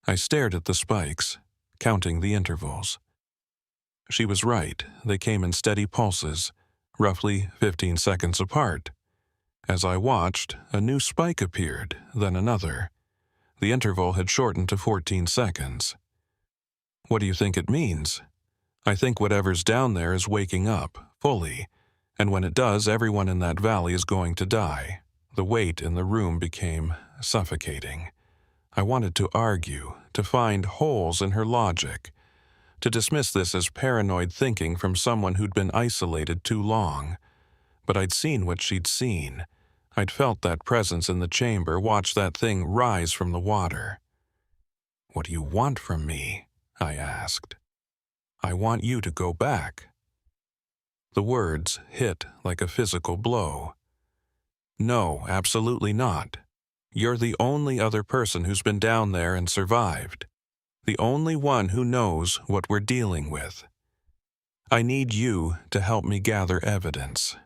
S1: I stared at the spikes, counting the intervals. She was right. They came in steady pulses, roughly 15 seconds apart. As I watched, a new spike appeared, then another. The interval had shortened to 14 seconds. What do you think it means? I think whatever's down there is waking up, fully, and when it does, everyone in that valley is going to die. The weight in the room became suffocating. I wanted to argue, to find holes in her logic, to dismiss this as paranoid thinking from someone who'd been isolated too long. But I'd seen what she'd seen. I'd felt that presence in the chamber, watched that thing rise from the water. What do you want from me? I asked. I want you to go back." The words hit like a physical blow. "No, absolutely not. You're the only other person who's been down there and survived. The only one who knows what we're dealing with. I need you to help me gather evidence.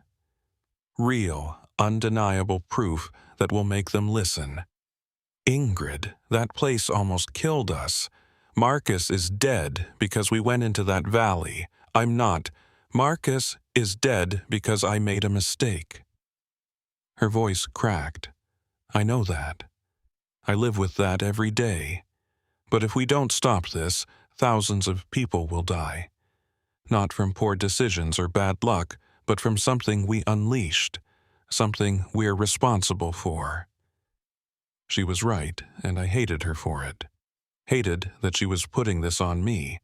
S1: Real, undeniable proof that will make them listen. Ingrid, that place almost killed us. Marcus is dead because we went into that valley. I'm not. Marcus is dead because I made a mistake." Her voice cracked. "I know that. I live with that every day. But if we don't stop this, thousands of people will die. Not from poor decisions or bad luck, but from something we unleashed, something we're responsible for." She was right, and I hated her for it. Hated that she was putting this on me.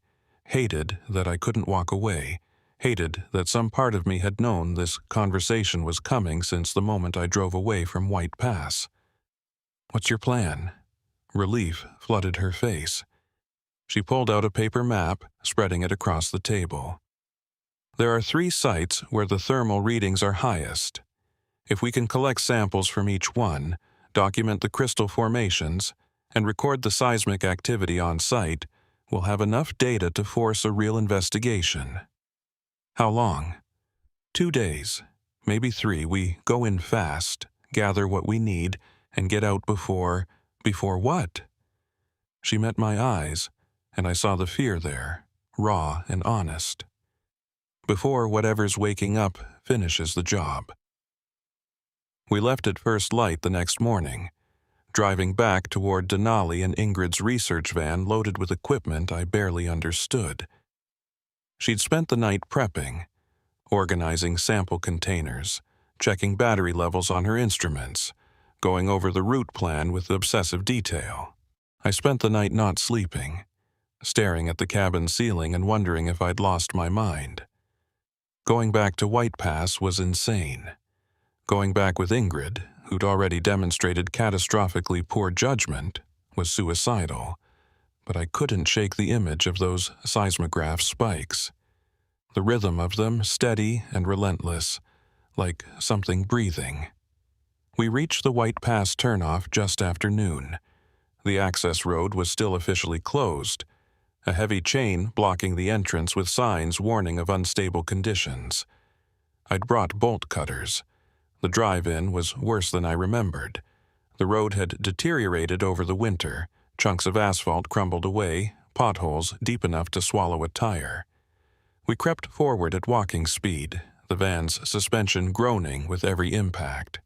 S1: Hated that I couldn't walk away. Hated that some part of me had known this conversation was coming since the moment I drove away from White Pass. "What's your plan?" Relief flooded her face. She pulled out a paper map, spreading it across the table. "There are 3 sites where the thermal readings are highest. If we can collect samples from each one, document the crystal formations, and record the seismic activity on site, we'll have enough data to force a real investigation." "How long?" 2 days, maybe 3. We go in fast, gather what we need, and get out before what? She met my eyes, and I saw the fear there, raw and honest. Before whatever's waking up finishes the job. We left at first light the next morning, driving back toward Denali in Ingrid's research van loaded with equipment I barely understood. She'd spent the night prepping, organizing sample containers, checking battery levels on her instruments, going over the route plan with obsessive detail. I spent the night not sleeping, staring at the cabin ceiling and wondering if I'd lost my mind. Going back to White Pass was insane. Going back with Ingrid, who'd already demonstrated catastrophically poor judgment, was suicidal. But I couldn't shake the image of those seismograph spikes. The rhythm of them steady and relentless, like something breathing. We reached the White Pass turnoff just after noon. The access road was still officially closed, a heavy chain blocking the entrance with signs warning of unstable conditions. I'd brought bolt cutters. The drive-in was worse than I remembered. The road had deteriorated over the winter, chunks of asphalt crumbled away, potholes deep enough to swallow a tire. We crept forward at walking speed, the van's suspension groaning with every impact.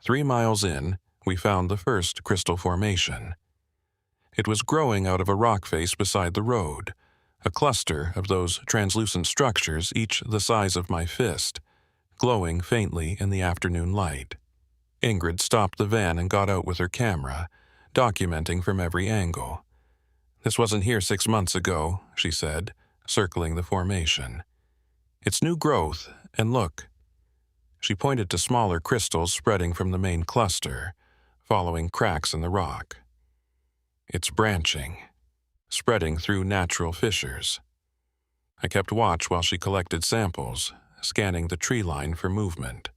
S1: 3 miles in, we found the first crystal formation. It was growing out of a rock face beside the road, a cluster of those translucent structures each the size of my fist, glowing faintly in the afternoon light. Ingrid stopped the van and got out with her camera, documenting from every angle. "This wasn't here 6 months ago," she said, circling the formation. "It's new growth, and look." She pointed to smaller crystals spreading from the main cluster, following cracks in the rock. "It's branching, spreading through natural fissures." I kept watch while she collected samples, scanning the tree line for movement.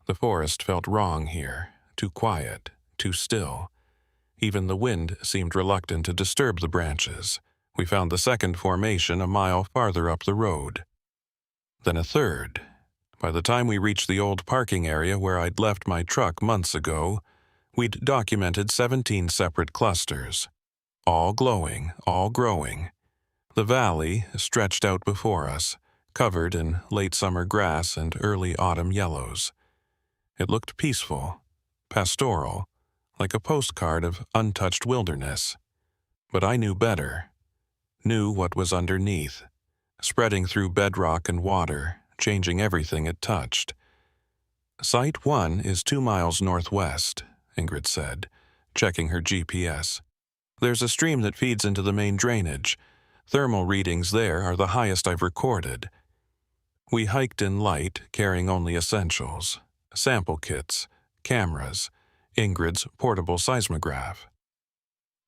S1: The forest felt wrong here, too quiet, too still. Even the wind seemed reluctant to disturb the branches. We found the second formation a mile farther up the road. Then a third. By the time we reached the old parking area where I'd left my truck months ago, we'd documented 17 separate clusters, all glowing, all growing. The valley stretched out before us, covered in late summer grass and early autumn yellows. It looked peaceful, pastoral, like a postcard of untouched wilderness. But I knew better, knew what was underneath, spreading through bedrock and water, changing everything it touched. "Site 1 is 2 miles northwest," Ingrid said, checking her GPS. "There's a stream that feeds into the main drainage. Thermal readings there are the highest I've recorded." We hiked in light, carrying only essentials: sample kits, cameras, Ingrid's portable seismograph.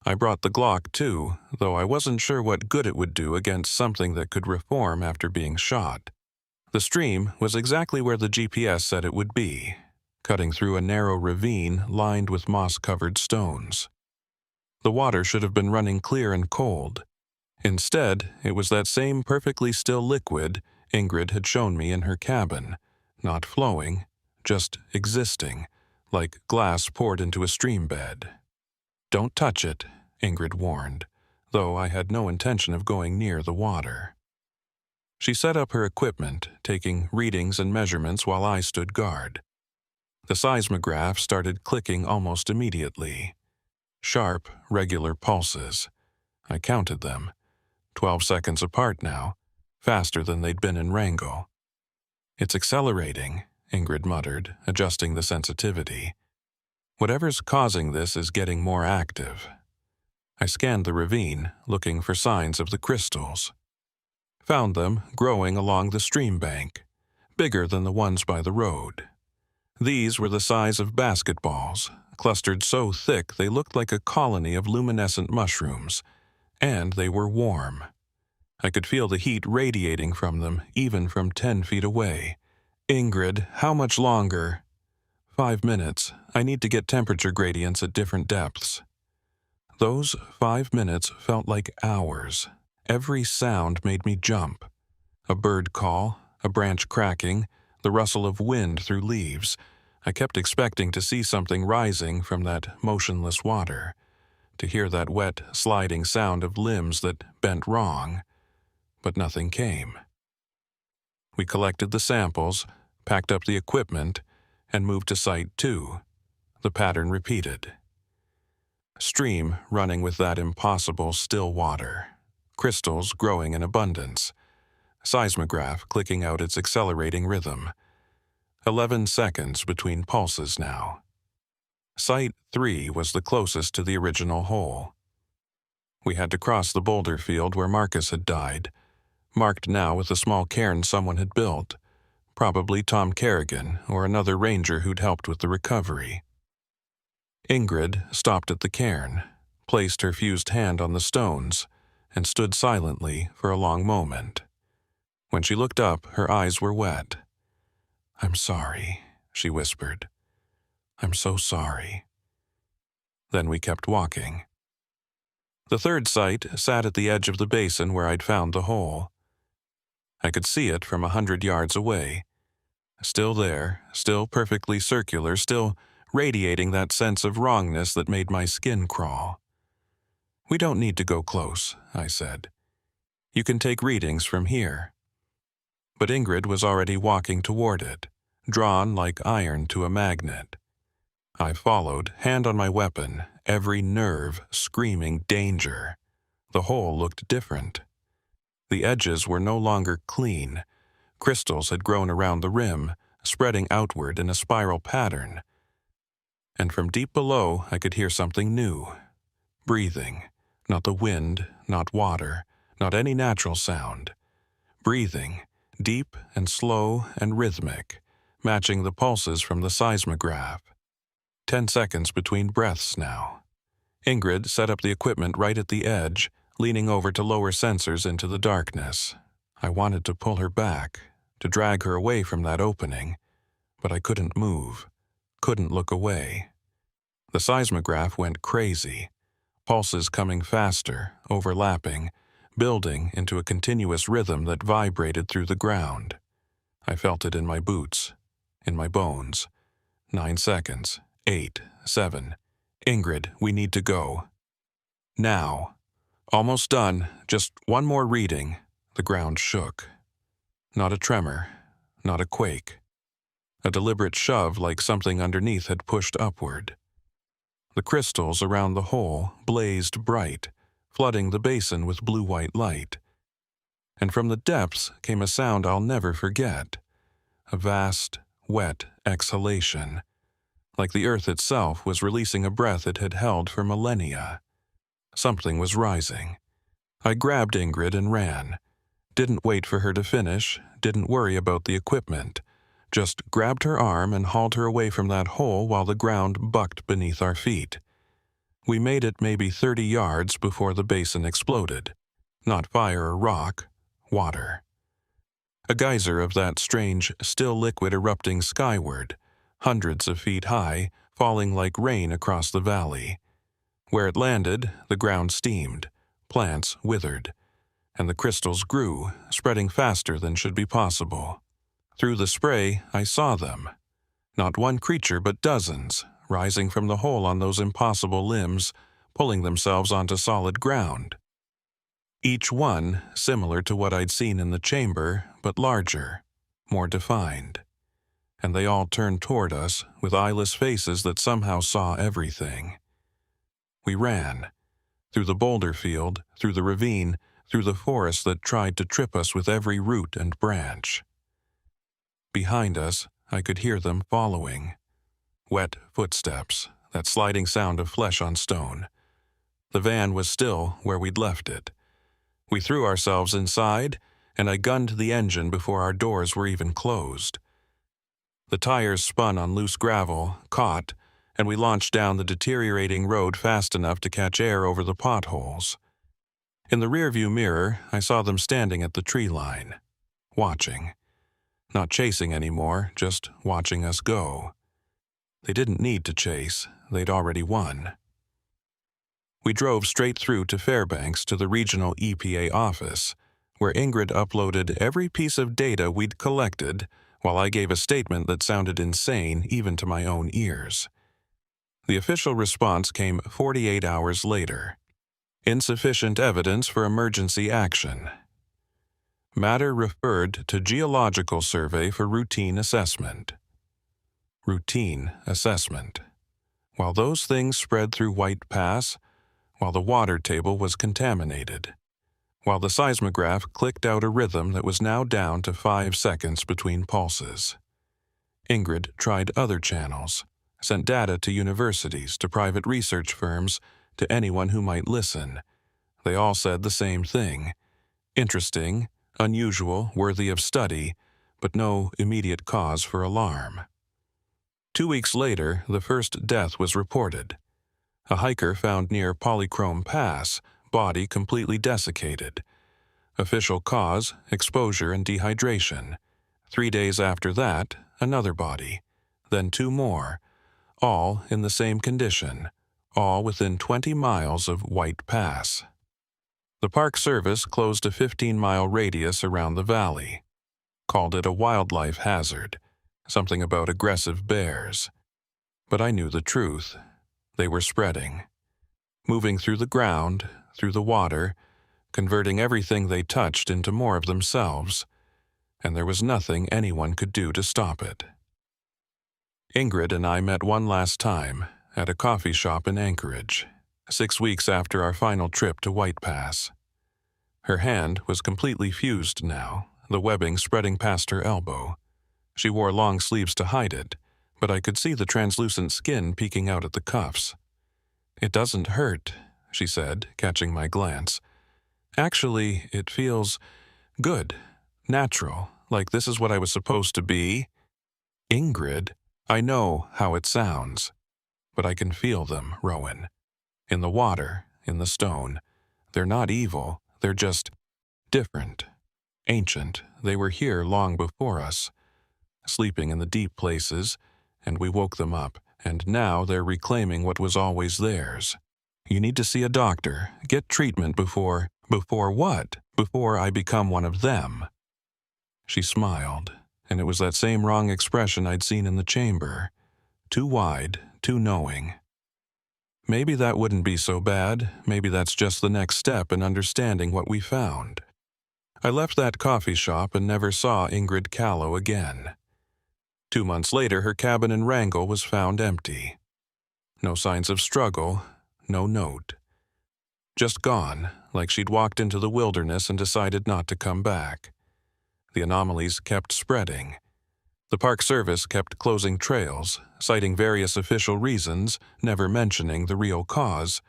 S1: I brought the Glock too, though I wasn't sure what good it would do against something that could reform after being shot. The stream was exactly where the GPS said it would be, cutting through a narrow ravine lined with moss-covered stones. The water should have been running clear and cold. Instead, it was that same perfectly still liquid Ingrid had shown me in her cabin, not flowing, just existing, like glass poured into a stream bed. "Don't touch it," Ingrid warned, though I had no intention of going near the water. She set up her equipment, taking readings and measurements while I stood guard. The seismograph started clicking almost immediately. Sharp, regular pulses. I counted them. 12 seconds apart now, faster than they'd been in Wrangell. "It's accelerating," Ingrid muttered, adjusting the sensitivity. "Whatever's causing this is getting more active." I scanned the ravine, looking for signs of the crystals. Found them growing along the stream bank, bigger than the ones by the road. These were the size of basketballs, clustered so thick they looked like a colony of luminescent mushrooms, and they were warm. I could feel the heat radiating from them, even from 10 feet away. "Ingrid, how much longer?" 5 minutes. I need to get temperature gradients at different depths." Those 5 minutes felt like hours. Every sound made me jump. A bird call, a branch cracking, the rustle of wind through leaves. I kept expecting to see something rising from that motionless water, to hear that wet, sliding sound of limbs that bent wrong, but nothing came. We collected the samples, packed up the equipment, and moved to Site 2. The pattern repeated. Stream running with that impossible still water. Crystals growing in abundance. Seismograph clicking out its accelerating rhythm. 11 seconds between pulses now. Site 3 was the closest to the original hole. We had to cross the boulder field where Marcus had died, marked now with a small cairn someone had built, probably Tom Kerrigan or another ranger who'd helped with the recovery. Ingrid stopped at the cairn, placed her fused hand on the stones, and stood silently for a long moment. When she looked up, her eyes were wet. "I'm sorry," she whispered. "I'm so sorry." Then we kept walking. The third site sat at the edge of the basin where I'd found the hole. I could see it from 100 yards away. Still there, still perfectly circular, still radiating that sense of wrongness that made my skin crawl. "We don't need to go close," I said. "You can take readings from here." But Ingrid was already walking toward it, drawn like iron to a magnet. I followed, hand on my weapon, every nerve screaming danger. The hole looked different. The edges were no longer clean. Crystals had grown around the rim, spreading outward in a spiral pattern. And from deep below, I could hear something new. Breathing. Not the wind, not water, not any natural sound. Breathing, deep and slow and rhythmic, matching the pulses from the seismograph. 10 seconds between breaths now. Ingrid set up the equipment right at the edge, leaning over to lower sensors into the darkness. I wanted to pull her back, to drag her away from that opening, but I couldn't move, couldn't look away. The seismograph went crazy, pulses coming faster, overlapping, building into a continuous rhythm that vibrated through the ground. I felt it in my boots, in my bones. 9 seconds, 8, 7. "Ingrid, we need to go." "Now." "Almost done, just one more reading." The ground shook. Not a tremor, not a quake. A deliberate shove like something underneath had pushed upward. The crystals around the hole blazed bright, flooding the basin with blue-white light. And from the depths came a sound I'll never forget. A vast, wet exhalation, like the earth itself was releasing a breath it had held for millennia. Something was rising. I grabbed Ingrid and ran. Didn't wait for her to finish, didn't worry about the equipment. Just grabbed her arm and hauled her away from that hole while the ground bucked beneath our feet. We made it maybe 30 yards before the basin exploded. Not fire or rock, water. A geyser of that strange, still liquid erupting skyward, hundreds of feet high, falling like rain across the valley. Where it landed, the ground steamed, plants withered, and the crystals grew, spreading faster than should be possible. Through the spray, I saw them. Not one creature, but dozens, rising from the hole on those impossible limbs, pulling themselves onto solid ground. Each one similar to what I'd seen in the chamber, but larger, more defined. And they all turned toward us with eyeless faces that somehow saw everything. We ran. Through the boulder field, through the ravine, through the forest that tried to trip us with every root and branch. Behind us, I could hear them following. Wet footsteps, that sliding sound of flesh on stone. The van was still where we'd left it. We threw ourselves inside, and I gunned the engine before our doors were even closed. The tires spun on loose gravel, caught, and we launched down the deteriorating road fast enough to catch air over the potholes. In the rearview mirror, I saw them standing at the tree line, watching. Not chasing anymore, just watching us go. They didn't need to chase, they'd already won. We drove straight through to Fairbanks to the regional EPA office, where Ingrid uploaded every piece of data we'd collected, while I gave a statement that sounded insane even to my own ears. The official response came 48 hours later. Insufficient evidence for emergency action. Matter referred to geological survey for routine assessment. Routine assessment. While those things spread through White Pass, while the water table was contaminated, while the seismograph clicked out a rhythm that was now down to 5 seconds between pulses. Ingrid tried other channels, sent data to universities, to private research firms, to anyone who might listen. They all said the same thing. Interesting, unusual, worthy of study, but no immediate cause for alarm. 2 weeks later, the first death was reported. A hiker found near Polychrome Pass, body completely desiccated. Official cause, exposure and dehydration. 3 days after that, another body. Then 2 more, all in the same condition, all within 20 miles of White Pass. The Park Service closed a 15-mile radius around the valley. Called it a wildlife hazard, something about aggressive bears. But I knew the truth. They were spreading. Moving through the ground, through the water, converting everything they touched into more of themselves, and there was nothing anyone could do to stop it. Ingrid and I met one last time at a coffee shop in Anchorage, 6 weeks after our final trip to White Pass. Her hand was completely fused now, the webbing spreading past her elbow. She wore long sleeves to hide it, but I could see the translucent skin peeking out at the cuffs. "It doesn't hurt," she said, catching my glance. "Actually, it feels good, natural, like this is what I was supposed to be." Ingrid, I know how it sounds, but I can feel them, Rowan. In the water, in the stone. They're not evil, they're just different. Ancient, they were here long before us, sleeping in the deep places, and we woke them up, and now they're reclaiming what was always theirs. You need to see a doctor, get treatment before what? Before I become one of them. She smiled, and it was that same wrong expression I'd seen in the chamber. Too wide, too knowing. Maybe that wouldn't be so bad, maybe that's just the next step in understanding what we found. I left that coffee shop and never saw Ingrid Callow again. 2 months later, her cabin in Wrangell was found empty. No signs of struggle, no note. Just gone, like she'd walked into the wilderness and decided not to come back. The anomalies kept spreading. The Park Service kept closing trails, citing various official reasons, never mentioning the real cause,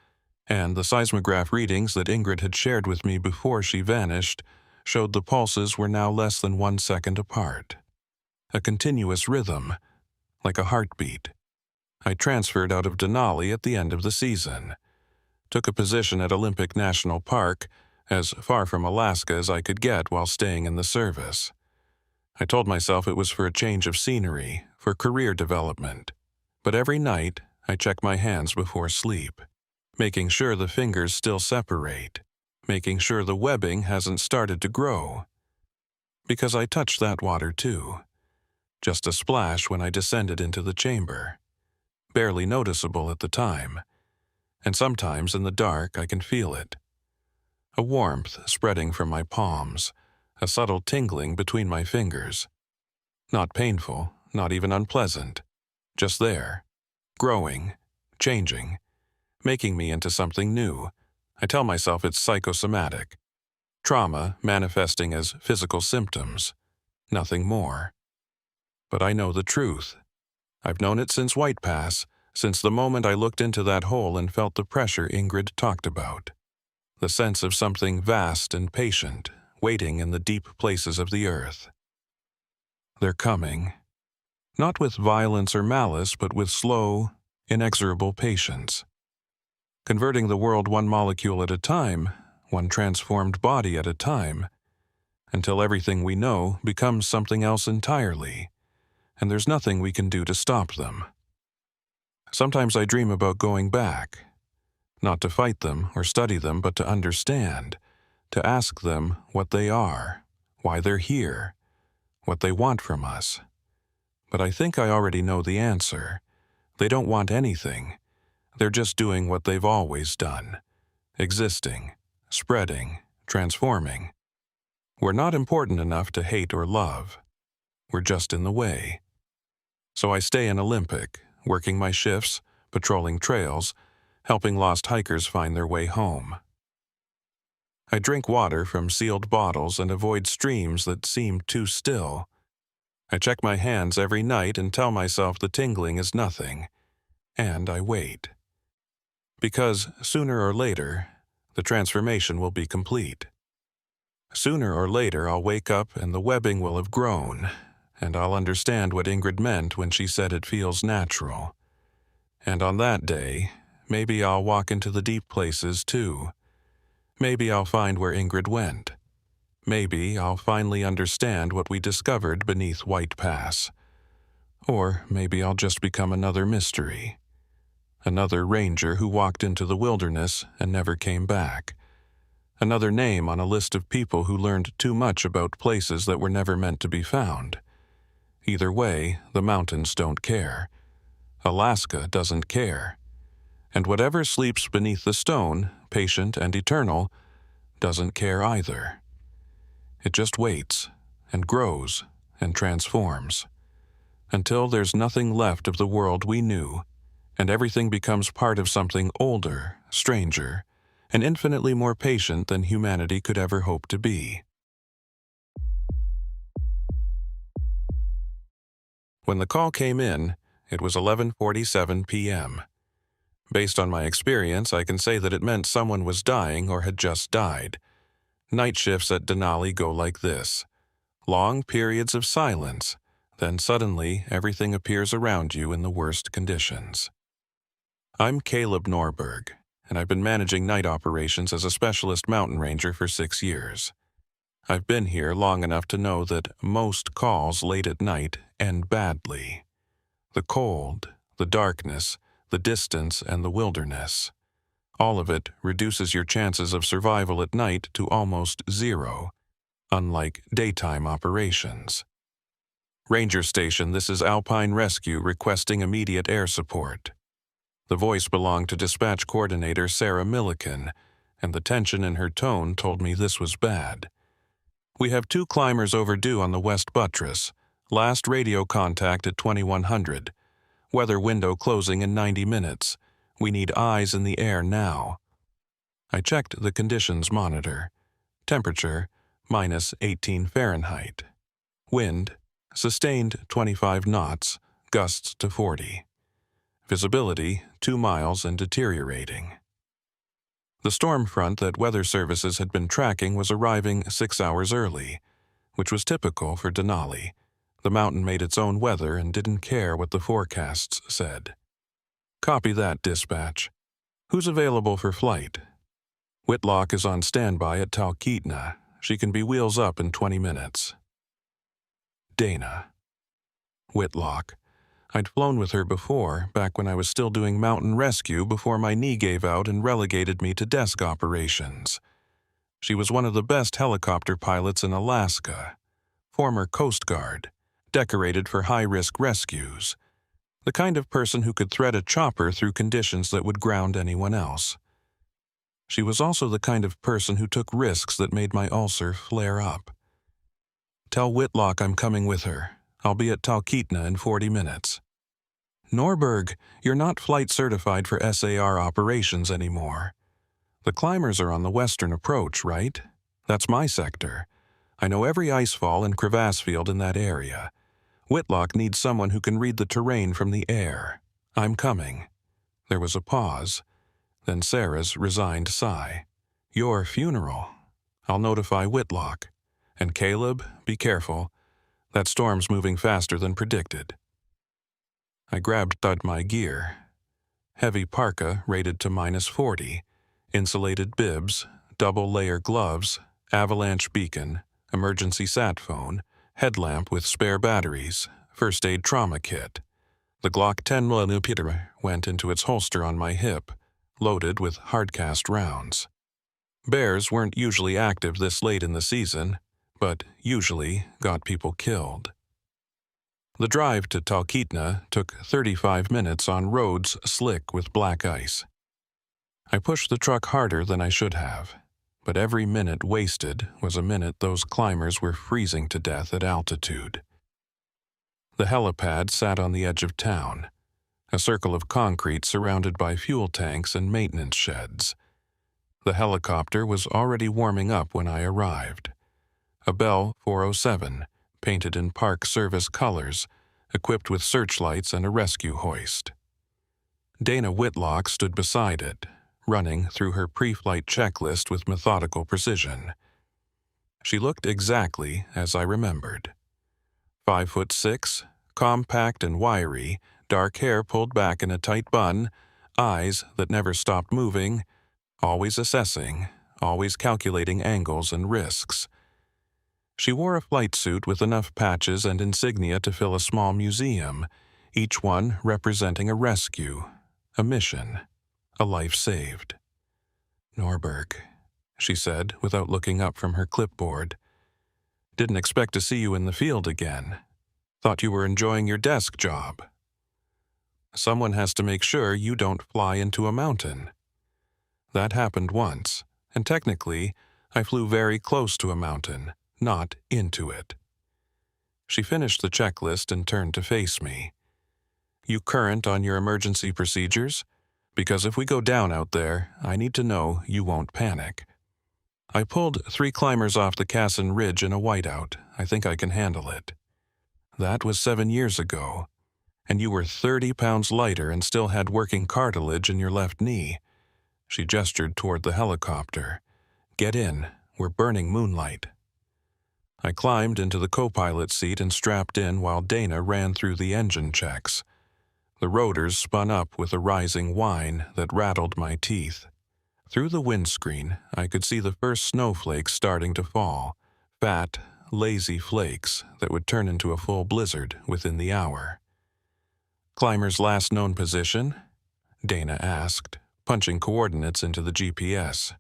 S1: and the seismograph readings that Ingrid had shared with me before she vanished showed the pulses were now less than 1 second apart. A continuous rhythm, like a heartbeat. I transferred out of Denali at the end of the season. Took a position at Olympic National Park, as far from Alaska as I could get while staying in the service. I told myself it was for a change of scenery, for career development. But every night, I check my hands before sleep, making sure the fingers still separate, making sure the webbing hasn't started to grow. Because I touched that water too. Just a splash when I descended into the chamber. Barely noticeable at the time. And sometimes in the dark I can feel it. A warmth spreading from my palms, a subtle tingling between my fingers. Not painful, not even unpleasant. Just there. Growing, changing, making me into something new. I tell myself it's psychosomatic. Trauma manifesting as physical symptoms. Nothing more. But I know the truth. I've known it since White Pass, since the moment I looked into that hole and felt the pressure Ingrid talked about. The sense of something vast and patient, waiting in the deep places of the earth. They're coming. Not with violence or malice, but with slow, inexorable patience. Converting the world one molecule at a time, one transformed body at a time, until everything we know becomes something else entirely, and there's nothing we can do to stop them. Sometimes I dream about going back, not to fight them or study them, but to understand, to ask them what they are, why they're here, what they want from us. But I think I already know the answer. They don't want anything. They're just doing what they've always done, existing, spreading, transforming. We're not important enough to hate or love. We're just in the way. So I stay in Olympic, working my shifts, patrolling trails, helping lost hikers find their way home. I drink water from sealed bottles and avoid streams that seem too still. I check my hands every night and tell myself the tingling is nothing, and I wait. Because sooner or later, the transformation will be complete. Sooner or later I'll wake up and the webbing will have grown, and I'll understand what Ingrid meant when she said it feels natural. And on that day, maybe I'll walk into the deep places too. Maybe I'll find where Ingrid went. Maybe I'll finally understand what we discovered beneath White Pass. Or maybe I'll just become another mystery. Another ranger who walked into the wilderness and never came back. Another name on a list of people who learned too much about places that were never meant to be found. Either way, the mountains don't care. Alaska doesn't care. And whatever sleeps beneath the stone, patient and eternal, doesn't care either. It just waits, and grows, and transforms, until there's nothing left of the world we knew, and everything becomes part of something older, stranger, and infinitely more patient than humanity could ever hope to be. When the call came in, it was 11:47 p.m. Based on my experience, I can say that it meant someone was dying or had just died. Night shifts at Denali go like this. Long periods of silence, then suddenly everything appears around you in the worst conditions. I'm Caleb Norberg, and I've been managing night operations as a specialist mountain ranger for 6 years. I've been here long enough to know that most calls late at night end badly. The cold, the darkness, the distance, and the wilderness. All of it reduces your chances of survival at night to almost zero, unlike daytime operations. Ranger Station, this is Alpine Rescue requesting immediate air support. The voice belonged to dispatch coordinator Sarah Milliken, and the tension in her tone told me this was bad. We have 2 climbers overdue on the west buttress. Last radio contact at 2100. Weather window closing in 90 minutes. We need eyes in the air now. I checked the conditions monitor. Temperature, -18 Fahrenheit. Wind, sustained 25 knots, gusts to 40. Visibility, 2 miles and deteriorating. The storm front that weather services had been tracking was arriving 6 hours early, which was typical for Denali. The mountain made its own weather and didn't care what the forecasts said. Copy that, dispatch. Who's available for flight? Whitlock is on standby at Talkeetna. She can be wheels up in 20 minutes. Dana. Whitlock. I'd flown with her before, back when I was still doing mountain rescue before my knee gave out and relegated me to desk operations. She was one of the best helicopter pilots in Alaska. Former Coast Guard, decorated for high-risk rescues. The kind of person who could thread a chopper through conditions that would ground anyone else. She was also the kind of person who took risks that made my ulcer flare up. Tell Whitlock I'm coming with her. I'll be at Talkeetna in 40 minutes. Norberg, you're not flight certified for SAR operations anymore. The climbers are on the western approach, right? That's my sector. I know every icefall and crevasse field in that area. Whitlock needs someone who can read the terrain from the air. I'm coming. There was a pause, then Sarah's resigned sigh. Your funeral. I'll notify Whitlock. And Caleb, be careful. That storm's moving faster than predicted. I grabbed my gear. Heavy parka rated to -40, insulated bibs, double-layer gloves, avalanche beacon, emergency sat phone, headlamp with spare batteries, first aid trauma kit. The Glock 10mm went into its holster on my hip, loaded with hardcast rounds. Bears weren't usually active this late in the season, but usually got people killed. The drive to Talkeetna took 35 minutes on roads slick with black ice. I pushed the truck harder than I should have, but every minute wasted was a minute those climbers were freezing to death at altitude. The helipad sat on the edge of town, a circle of concrete surrounded by fuel tanks and maintenance sheds. The helicopter was already warming up when I arrived. A Bell 407, painted in Park Service colors, equipped with searchlights and a rescue hoist. Dana Whitlock stood beside it, running through her pre-flight checklist with methodical precision. She looked exactly as I remembered. 5'6", compact and wiry, dark hair pulled back in a tight bun, eyes that never stopped moving, always assessing, always calculating angles and risks. She wore a flight suit with enough patches and insignia to fill a small museum, each one representing a rescue, a mission, a life saved. Norberg, she said without looking up from her clipboard. Didn't expect to see you in the field again. Thought you were enjoying your desk job. Someone has to make sure you don't fly into a mountain. That happened once, and technically, I flew very close to a mountain, not into it. She finished the checklist and turned to face me. You current on your emergency procedures? Because if we go down out there, I need to know you won't panic. I pulled 3 climbers off the Cassin Ridge in a whiteout. I think I can handle it. That was 7 years ago. And you were 30 pounds lighter and still had working cartilage in your left knee. She gestured toward the helicopter. Get in. We're burning moonlight. I climbed into the co-pilot seat and strapped in while Dana ran through the engine checks. The rotors spun up with a rising whine that rattled my teeth. Through the windscreen, I could see the first snowflakes starting to fall, fat, lazy flakes that would turn into a full blizzard within the hour. Climber's last known position? Dana asked, punching coordinates into the GPS.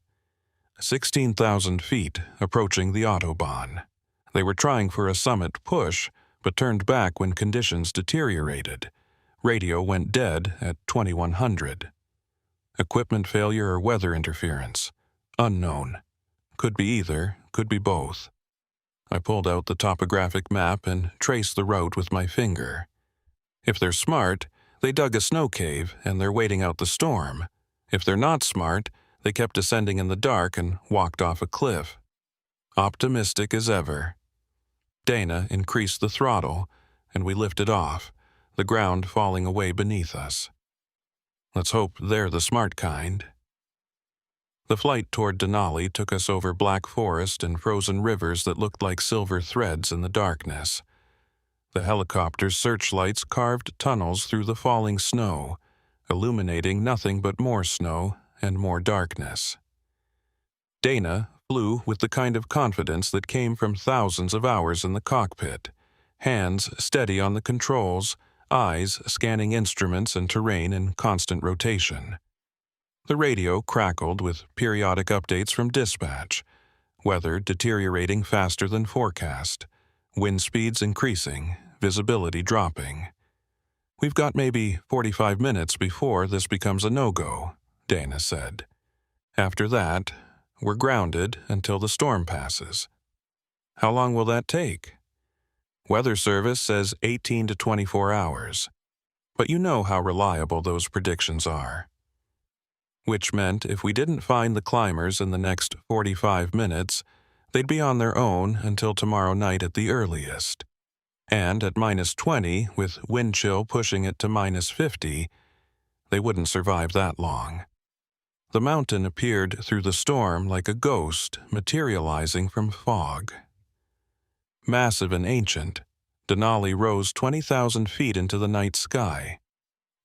S1: 16,000 feet, approaching the Autobahn. They were trying for a summit push, but turned back when conditions deteriorated. Radio went dead at 2100. Equipment failure or weather interference? Unknown. Could be either, could be both. I pulled out the topographic map and traced the route with my finger. If they're smart, they dug a snow cave and they're waiting out the storm. If they're not smart, they kept descending in the dark and walked off a cliff. Optimistic as ever. Dana increased the throttle, and we lifted off, the ground falling away beneath us. Let's hope they're the smart kind. The flight toward Denali took us over black forest and frozen rivers that looked like silver threads in the darkness. The helicopter's searchlights carved tunnels through the falling snow, illuminating nothing but more snow and more darkness. Dana flew with the kind of confidence that came from thousands of hours in the cockpit, hands steady on the controls, eyes scanning instruments and terrain in constant rotation. The radio crackled with periodic updates from dispatch, weather deteriorating faster than forecast, wind speeds increasing, visibility dropping. "We've got maybe 45 minutes before this becomes a no-go," Dana said. "After that, we're grounded until the storm passes." "How long will that take?" "Weather Service says 18 to 24 hours. But you know how reliable those predictions are." Which meant if we didn't find the climbers in the next 45 minutes, they'd be on their own until tomorrow night at the earliest. And at -20, with wind chill pushing it to -50, they wouldn't survive that long. The mountain appeared through the storm like a ghost materializing from fog. Massive and ancient, Denali rose 20,000 feet into the night sky,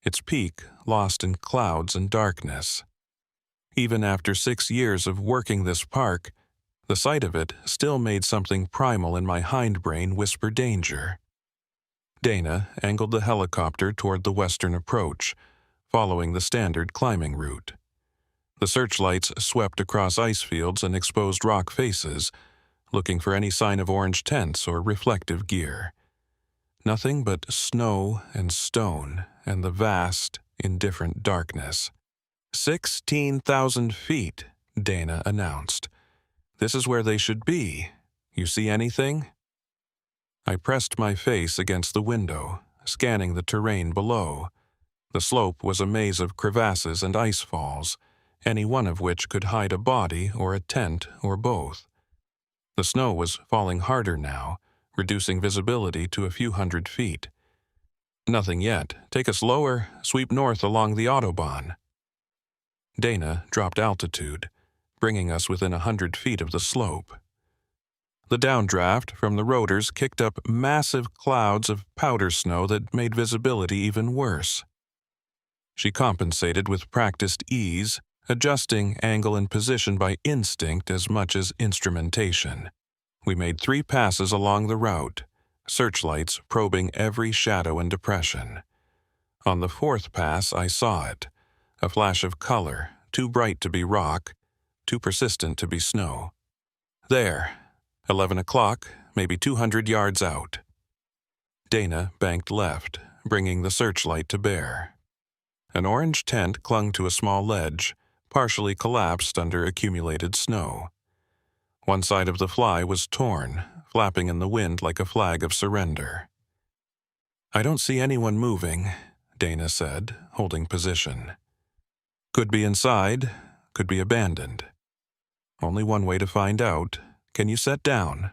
S1: its peak lost in clouds and darkness. Even after 6 years of working this park, the sight of it still made something primal in my hindbrain whisper danger. Dana angled the helicopter toward the western approach, following the standard climbing route. The searchlights swept across ice fields and exposed rock faces, looking for any sign of orange tents or reflective gear. Nothing but snow and stone and the vast, indifferent darkness. 16,000 feet, Dana announced. "This is where they should be. You see anything?" I pressed my face against the window, scanning the terrain below. The slope was a maze of crevasses and ice falls, any one of which could hide a body or a tent or both. The snow was falling harder now, reducing visibility to a few hundred feet. "Nothing yet. Take us lower, sweep north along the Autobahn." Dana dropped altitude, bringing us within 100 feet of the slope. The downdraft from the rotors kicked up massive clouds of powder snow that made visibility even worse. She compensated with practiced ease, adjusting angle and position by instinct as much as instrumentation. We made 3 passes along the route, searchlights probing every shadow and depression. On the 4th pass, I saw it, a flash of color, too bright to be rock, too persistent to be snow. There, 11 o'clock, maybe 200 yards out. Dana banked left, bringing the searchlight to bear. An orange tent clung to a small ledge, partially collapsed under accumulated snow. One side of the fly was torn, flapping in the wind like a flag of surrender. "I don't see anyone moving," Dana said, holding position. "Could be inside, could be abandoned. Only one way to find out. Can you set down?"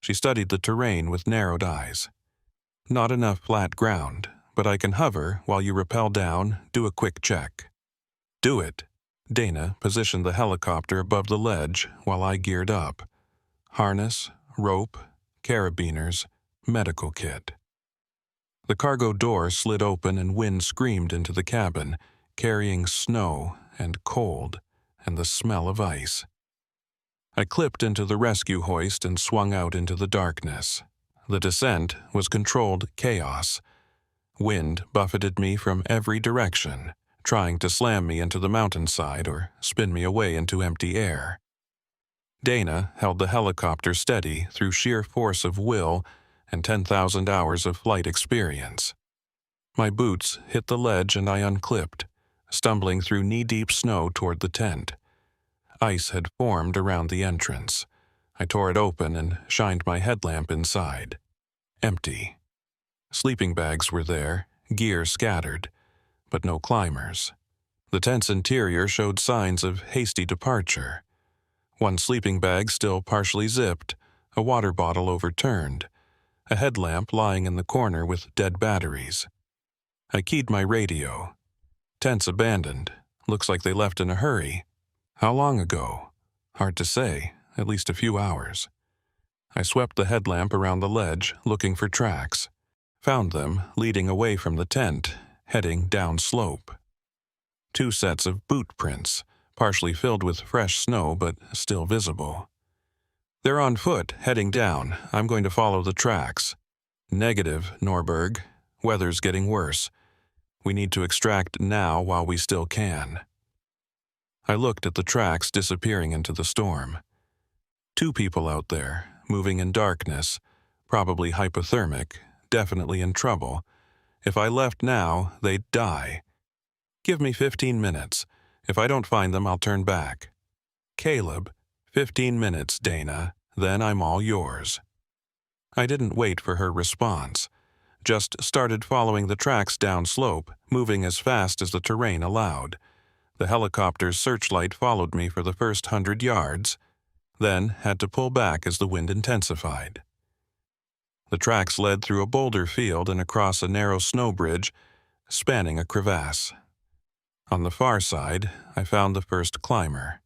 S1: She studied the terrain with narrowed eyes. "Not enough flat ground, but I can hover while you rappel down, do a quick check." "Do it." Dana positioned the helicopter above the ledge while I geared up. Harness, rope, carabiners, medical kit. The cargo door slid open and wind screamed into the cabin, carrying snow and cold and the smell of ice. I clipped into the rescue hoist and swung out into the darkness. The descent was controlled chaos. Wind buffeted me from every direction, trying to slam me into the mountainside or spin me away into empty air. Dana held the helicopter steady through sheer force of will and 10,000 hours of flight experience. My boots hit the ledge and I unclipped, stumbling through knee-deep snow toward the tent. Ice had formed around the entrance. I tore it open and shined my headlamp inside. Empty. Sleeping bags were there, gear scattered, but no climbers. The tent's interior showed signs of hasty departure. One sleeping bag still partially zipped, a water bottle overturned, a headlamp lying in the corner with dead batteries. I keyed my radio. "Tents abandoned. Looks like they left in a hurry." "How long ago?" "Hard to say. At least a few hours." I swept the headlamp around the ledge, looking for tracks. Found them, leading away from the tent, heading downslope. 2 sets of boot prints, partially filled with fresh snow but still visible. They're on foot, heading down. I'm going to follow the tracks. Negative, Norberg. Weather's getting worse. We need to extract now while we still can. I looked at the tracks disappearing into the storm. 2 people out there, moving in darkness, probably hypothermic, definitely in trouble. If I left now, they'd die. Give me 15 minutes. If I don't find them, I'll turn back. Caleb, 15 minutes, Dana, then I'm all yours. I didn't wait for her response, just started following the tracks downslope, moving as fast as the terrain allowed. The helicopter's searchlight followed me for the first 100 yards, then had to pull back as the wind intensified. The tracks led through a boulder field and across a narrow snow bridge, spanning a crevasse. On the far side, I found the first climber.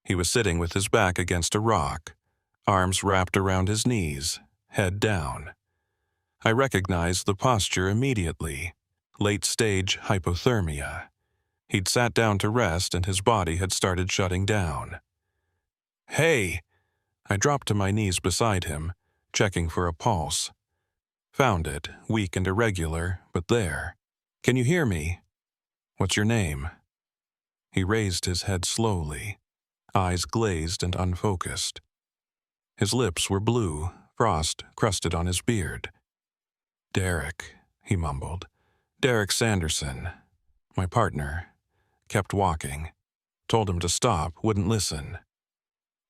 S1: He was sitting with his back against a rock, arms wrapped around his knees, head down. I recognized the posture immediately. Late-stage hypothermia. He'd sat down to rest and his body had started shutting down. "Hey!" I dropped to my knees beside him, checking for a pulse. Found it, weak and irregular, but there. "Can you hear me? What's your name?" He raised his head slowly, eyes glazed and unfocused. His lips were blue, frost crusted on his beard. "Derek," he mumbled. "Derek Sanderson. My partner." Kept walking. Told him to stop, wouldn't listen.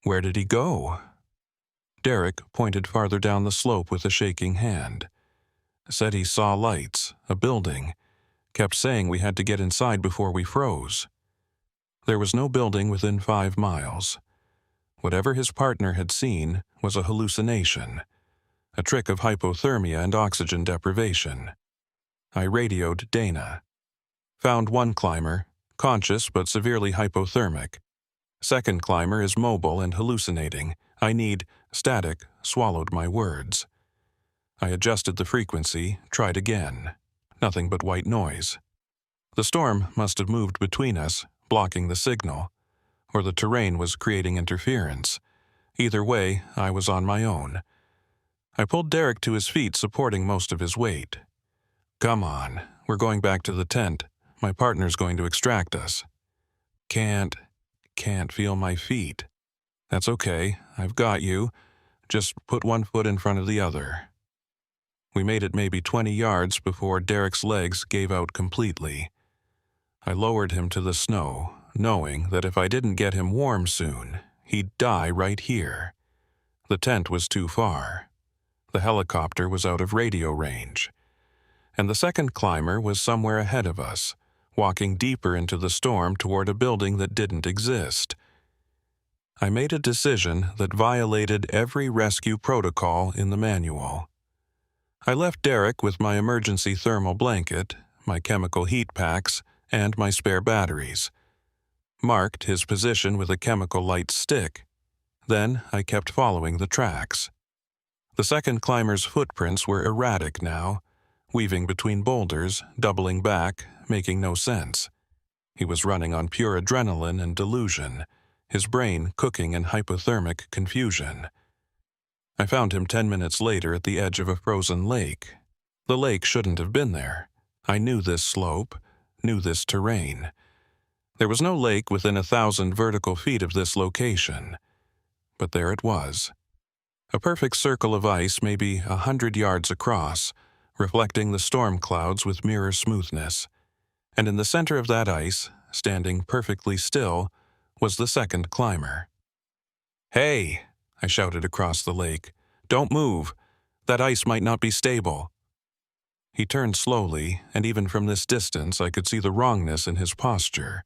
S1: "Where did he go?" Derek pointed farther down the slope with a shaking hand. Said he saw lights, a building. Kept saying we had to get inside before we froze. There was no building within 5 miles. Whatever his partner had seen was a hallucination, a trick of hypothermia and oxygen deprivation. I radioed Dana. Found 1 climber, conscious but severely hypothermic. 2nd climber is mobile and hallucinating. I need static, swallowed my words. I adjusted the frequency, tried again. Nothing but white noise. The storm must have moved between us, blocking the signal, or the terrain was creating interference. Either way, I was on my own. I pulled Derek to his feet, supporting most of his weight. "Come on, we're going back to the tent. My partner's going to extract us." Can't feel my feet." "That's okay, I've got you. Just put 1 foot in front of the other." We made it maybe 20 yards before Derek's legs gave out completely. I lowered him to the snow, knowing that if I didn't get him warm soon, he'd die right here. The tent was too far. The helicopter was out of radio range. And the 2nd climber was somewhere ahead of us, walking deeper into the storm toward a building that didn't exist. I made a decision that violated every rescue protocol in the manual. I left Derek with my emergency thermal blanket, my chemical heat packs, and my spare batteries. Marked his position with a chemical light stick. Then I kept following the tracks. The 2nd climber's footprints were erratic now, weaving between boulders, doubling back, making no sense. He was running on pure adrenaline and delusion, his brain cooking in hypothermic confusion. I found him 10 minutes later at the edge of a frozen lake. The lake shouldn't have been there. I knew this slope, knew this terrain. There was no lake within 1,000 vertical feet of this location. But there it was. A perfect circle of ice maybe 100 yards across, reflecting the storm clouds with mirror smoothness. And in the center of that ice, standing perfectly still, was the 2nd climber. "Hey!" I shouted across the lake. "Don't move. That ice might not be stable." He turned slowly, and even from this distance I could see the wrongness in his posture.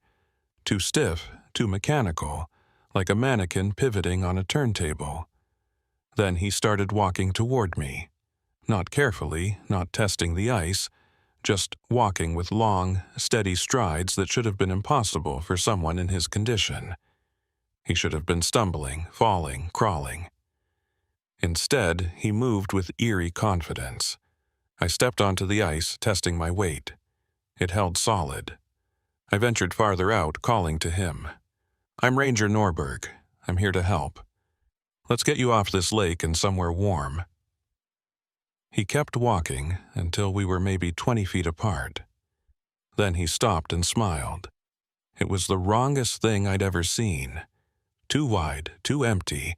S1: Too stiff, too mechanical, like a mannequin pivoting on a turntable. Then he started walking toward me. Not carefully, not testing the ice, just walking with long, steady strides that should have been impossible for someone in his condition. He should have been stumbling, falling, crawling. Instead, he moved with eerie confidence. I stepped onto the ice, testing my weight. It held solid. I ventured farther out, calling to him. "I'm Ranger Norberg. I'm here to help. Let's get you off this lake and somewhere warm." He kept walking until we were maybe 20 feet apart. Then he stopped and smiled. It was the wrongest thing I'd ever seen. Too wide, too empty,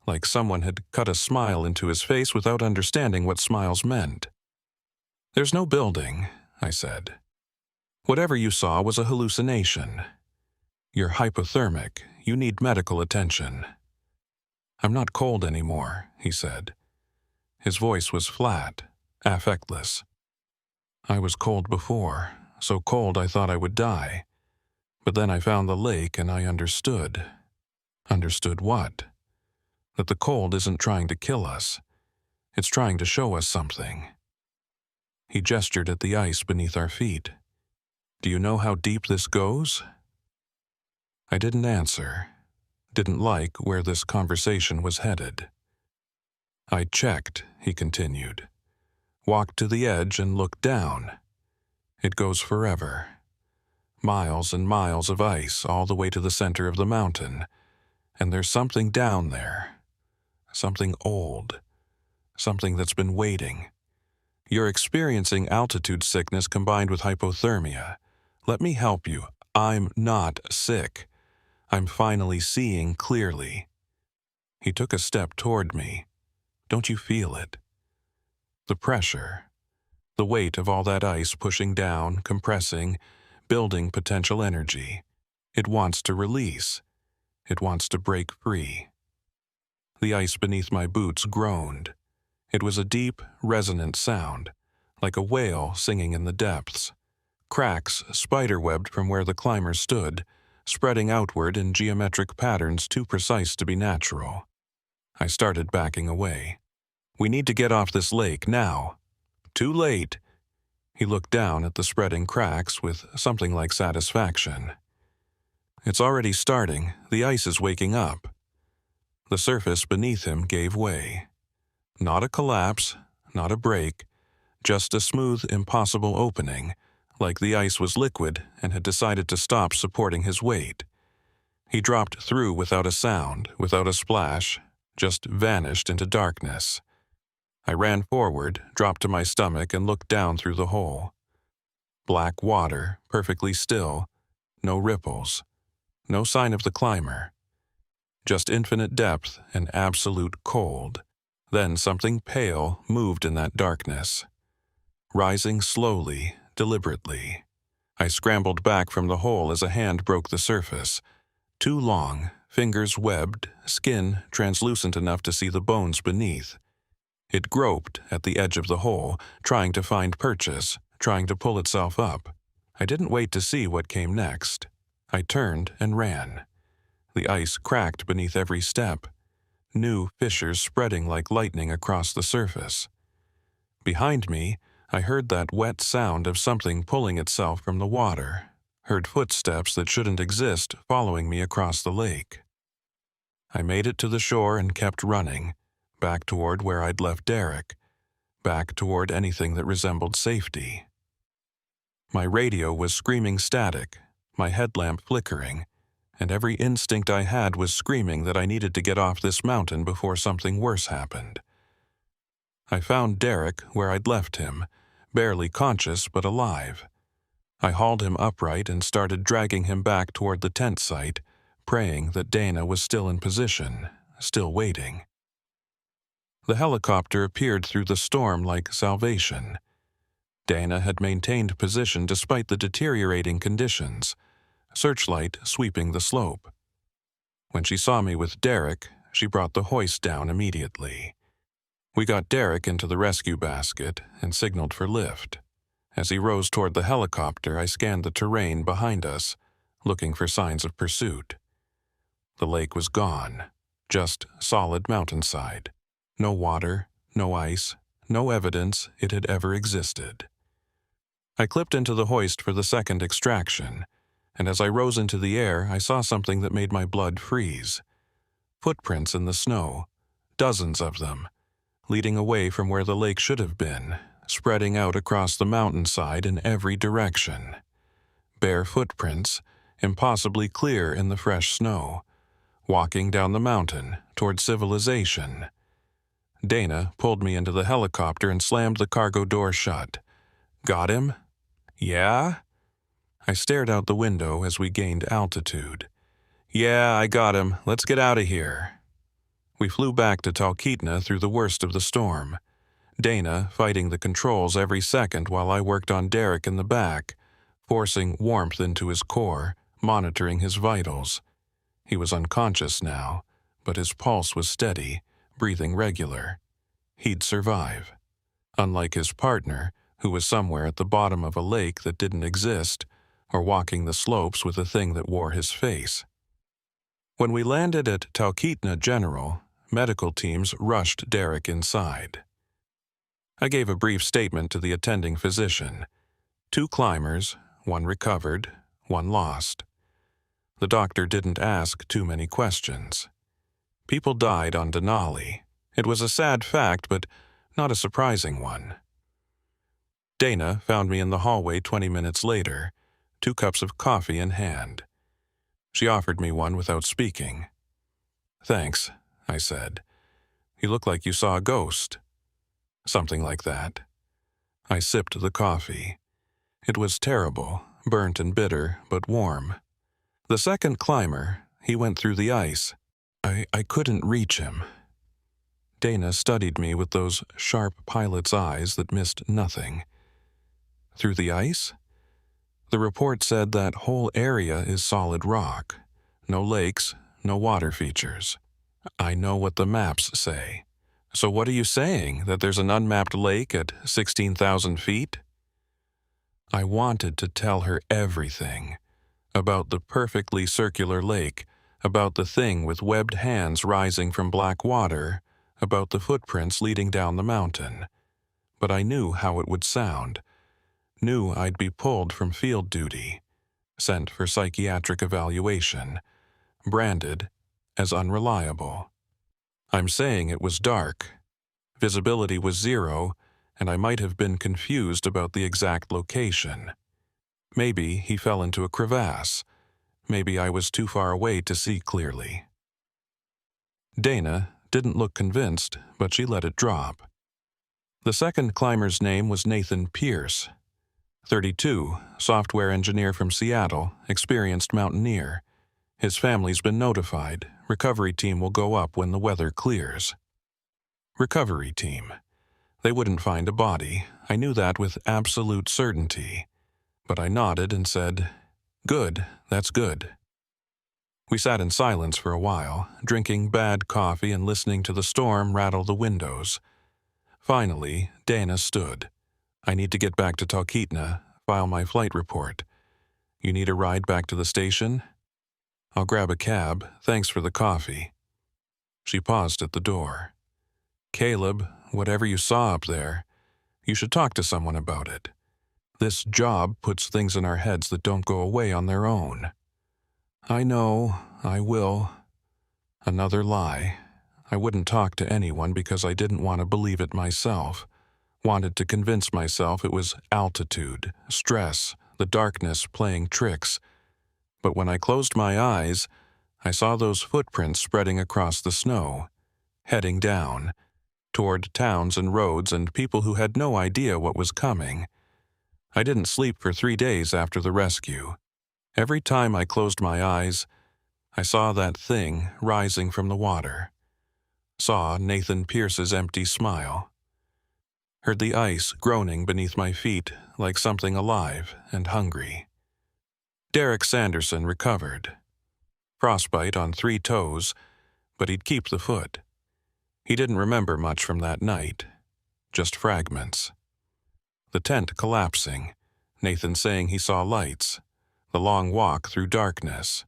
S1: like someone had cut a smile into his face without understanding what smiles meant. "There's no building," I said. "Whatever you saw was a hallucination. You're hypothermic. You need medical attention." "I'm not cold anymore," he said. His voice was flat, affectless. "I was cold before, so cold I thought I would die. But then I found the lake and I understood." "Understood what?" "That the cold isn't trying to kill us. It's trying to show us something." He gestured at the ice beneath our feet. "Do you know how deep this goes?" I didn't answer. Didn't like where this conversation was headed. "I checked," he continued. "Walked to the edge and looked down. It goes forever. Miles and miles of ice all the way to the center of the mountain. And there's something down there. Something old. Something that's been waiting. You're experiencing altitude sickness combined with hypothermia. Let me help you. I'm not sick. I'm finally seeing clearly." He took a step toward me. "Don't you feel it? The pressure. The weight of all that ice pushing down, compressing, building potential energy. It wants to release. It wants to break free." The ice beneath my boots groaned. It was a deep, resonant sound, like a whale singing in the depths. Cracks spiderwebbed from where the climber stood, spreading outward in geometric patterns too precise to be natural. I started backing away. "We need to get off this lake now." "Too late." He looked down at the spreading cracks with something like satisfaction. "It's already starting. The ice is waking up." The surface beneath him gave way. Not a collapse, not a break, just a smooth, impossible opening, like the ice was liquid and had decided to stop supporting his weight. He dropped through without a sound, without a splash, just vanished into darkness. I ran forward, dropped to my stomach, and looked down through the hole. Black water, perfectly still, no ripples, no sign of the climber. Just infinite depth and absolute cold. Then something pale moved in that darkness. Rising slowly, deliberately. I scrambled back from the hole as a hand broke the surface. Too long, fingers webbed, skin translucent enough to see the bones beneath. It groped at the edge of the hole, trying to find purchase, trying to pull itself up. I didn't wait to see what came next. I turned and ran. The ice cracked beneath every step. New fissures spreading like lightning across the surface. Behind me, I heard that wet sound of something pulling itself from the water, heard footsteps that shouldn't exist following me across the lake. I made it to the shore and kept running, back toward where I'd left Derek, back toward anything that resembled safety. My radio was screaming static, my headlamp flickering, and every instinct I had was screaming that I needed to get off this mountain before something worse happened. I found Derek where I'd left him, barely conscious but alive. I hauled him upright and started dragging him back toward the tent site, praying that Dana was still in position, still waiting. The helicopter appeared through the storm like salvation. Dana had maintained position despite the deteriorating conditions, searchlight sweeping the slope. When she saw me with Derek, she brought the hoist down immediately. We got Derek into the rescue basket and signaled for lift. As he rose toward the helicopter, I scanned the terrain behind us, looking for signs of pursuit. The lake was gone, just solid mountainside. No water, no ice, no evidence it had ever existed. I clipped into the hoist for the second extraction, and as I rose into the air, I saw something that made my blood freeze. Footprints in the snow, dozens of them, leading away from where the lake should have been, spreading out across the mountainside in every direction. Bare footprints, impossibly clear in the fresh snow, walking down the mountain toward civilization. Dana pulled me into the helicopter and slammed the cargo door shut. Got him? Yeah? I stared out the window as we gained altitude. Yeah, I got him. Let's get out of here. We flew back to Talkeetna through the worst of the storm. Dana fighting the controls every second while I worked on Derek in the back, forcing warmth into his core, monitoring his vitals. He was unconscious now, but his pulse was steady, breathing regular. He'd survive. Unlike his partner, who was somewhere at the bottom of a lake that didn't exist, or walking the slopes with a thing that wore his face. When we landed at Talkeetna General, medical teams rushed Derek inside. I gave a brief statement to the attending physician. 2 climbers, 1 recovered, 1 lost. The doctor didn't ask too many questions. People died on Denali. It was a sad fact, but not a surprising one. Dana found me in the hallway 20 minutes later, 2 cups of coffee in hand. She offered me one without speaking. Thanks, I said. You look like you saw a ghost. Something like that. I sipped the coffee. It was terrible, burnt and bitter, but warm. The second climber, he went through the ice. I couldn't reach him. Dana studied me with those sharp pilot's eyes that missed nothing. Through the ice? The report said that whole area is solid rock. No lakes, no water features. I know what the maps say. So what are you saying, that there's an unmapped lake at 16,000 feet? I wanted to tell her everything. About the perfectly circular lake, about the thing with webbed hands rising from black water, about the footprints leading down the mountain. But I knew how it would sound. Knew I'd be pulled from field duty, sent for psychiatric evaluation, branded as unreliable. I'm saying it was dark. Visibility was 0, and I might have been confused about the exact location. Maybe he fell into a crevasse. Maybe I was too far away to see clearly. Dana didn't look convinced, but she let it drop. The second climber's name was Nathan Pierce. 32, software engineer from Seattle, experienced mountaineer. His family's been notified. Recovery team will go up when the weather clears. Recovery team. They wouldn't find a body. I knew that with absolute certainty. But I nodded and said, "Good, that's good." We sat in silence for a while, drinking bad coffee and listening to the storm rattle the windows. Finally, Dana stood. "I need to get back to Talkeetna, file my flight report. You need a ride back to the station?" "I'll grab a cab, thanks for the coffee." She paused at the door. "Caleb, whatever you saw up there, you should talk to someone about it. This job puts things in our heads that don't go away on their own." "I know, I will." Another lie. I wouldn't talk to anyone because I didn't want to believe it myself. Wanted to convince myself it was altitude, stress, the darkness playing tricks. But when I closed my eyes, I saw those footprints spreading across the snow, heading down, toward towns and roads and people who had no idea what was coming. I didn't sleep for 3 days after the rescue. Every time I closed my eyes, I saw that thing rising from the water. Saw Nathan Pierce's empty smile. Heard the ice groaning beneath my feet like something alive and hungry. Derek Sanderson recovered. Frostbite on 3 toes, but he'd keep the foot. He didn't remember much from that night, just fragments. The tent collapsing, Nathan saying he saw lights, the long walk through darkness.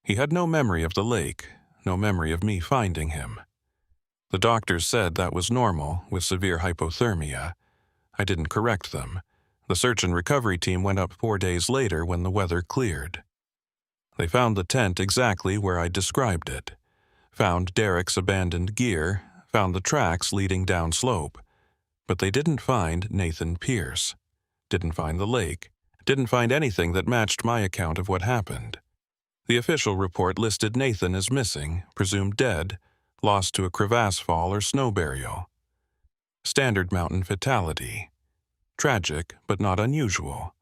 S1: He had no memory of the lake, no memory of me finding him. The doctors said that was normal with severe hypothermia. I didn't correct them. The search and recovery team went up 4 days later when the weather cleared. They found the tent exactly where I described it. Found Derek's abandoned gear, found the tracks leading down slope. But they didn't find Nathan Pierce, didn't find the lake, didn't find anything that matched my account of what happened. The official report listed Nathan as missing, presumed dead, lost to a crevasse fall or snow burial. Standard mountain fatality. Tragic, but not unusual.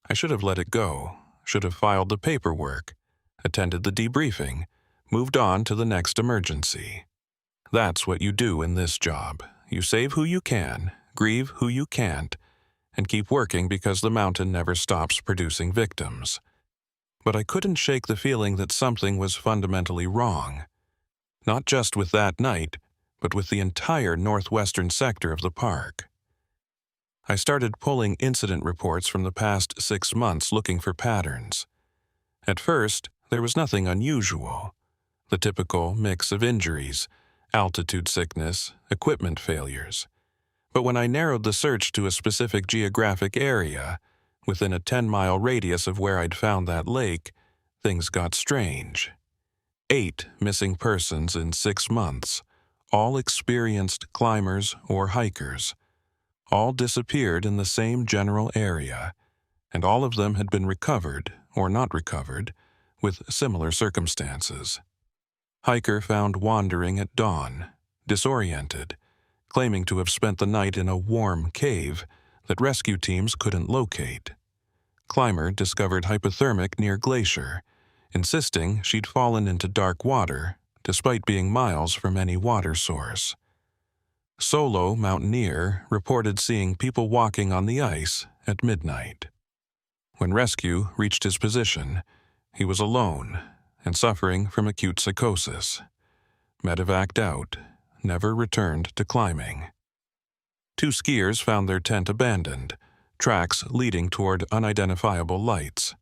S1: I should have let it go, should have filed the paperwork, attended the debriefing, moved on to the next emergency. That's what you do in this job. You save who you can, grieve who you can't, and keep working because the mountain never stops producing victims. But I couldn't shake the feeling that something was fundamentally wrong. Not just with that night, but with the entire northwestern sector of the park. I started pulling incident reports from the past 6 months looking for patterns. At first, there was nothing unusual. The typical mix of injuries, altitude sickness, equipment failures. But when I narrowed the search to a specific geographic area, within a 10-mile radius of where I'd found that lake, things got strange. 8 missing persons in 6 months, all experienced climbers or hikers. All disappeared in the same general area, and all of them had been recovered, or not recovered, with similar circumstances. Hiker found wandering at dawn, disoriented, claiming to have spent the night in a warm cave that rescue teams couldn't locate. Climber discovered hypothermic near glacier, insisting she'd fallen into dark water despite being miles from any water source. Solo mountaineer reported seeing people walking on the ice at midnight. When rescue reached his position, he was alone and suffering from acute psychosis. Medevaced out, never returned to climbing. 2 skiers found their tent abandoned, tracks leading toward unidentifiable lights.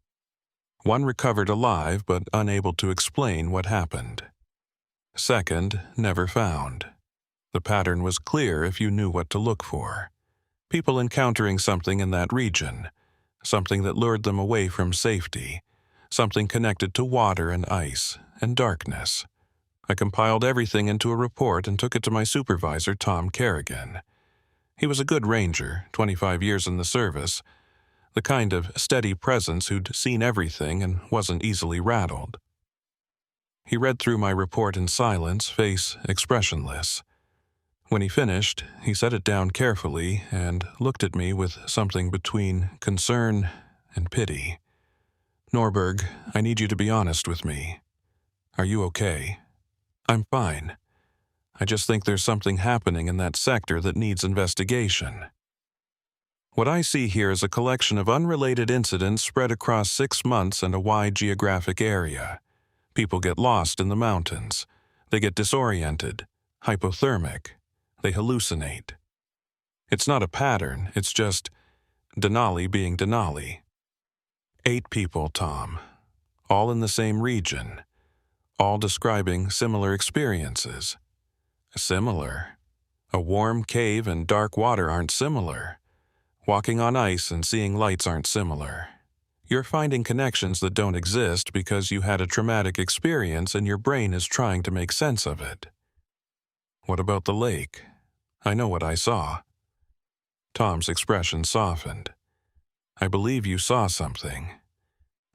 S1: One recovered alive but unable to explain what happened. Second, never found. The pattern was clear if you knew what to look for. People encountering something in that region, something that lured them away from safety, something connected to water and ice and darkness. I compiled everything into a report and took it to my supervisor, Tom Kerrigan. He was a good ranger, 25 years in the service, the kind of steady presence who'd seen everything and wasn't easily rattled. He read through my report in silence, face expressionless. When he finished, he set it down carefully and looked at me with something between concern and pity. "Norberg, I need you to be honest with me. Are you okay?" "I'm fine. I just think there's something happening in that sector that needs investigation." What I see here is a collection of unrelated incidents spread across 6 months and a wide geographic area. People get lost in the mountains. They get disoriented, hypothermic. They hallucinate. It's not a pattern, it's just Denali being Denali. 8 people, Tom. All in the same region. All describing similar experiences. Similar? A warm cave and dark water aren't similar. Walking on ice and seeing lights aren't similar. You're finding connections that don't exist because you had a traumatic experience and your brain is trying to make sense of it. What about the lake? I know what I saw. Tom's expression softened. I believe you saw something.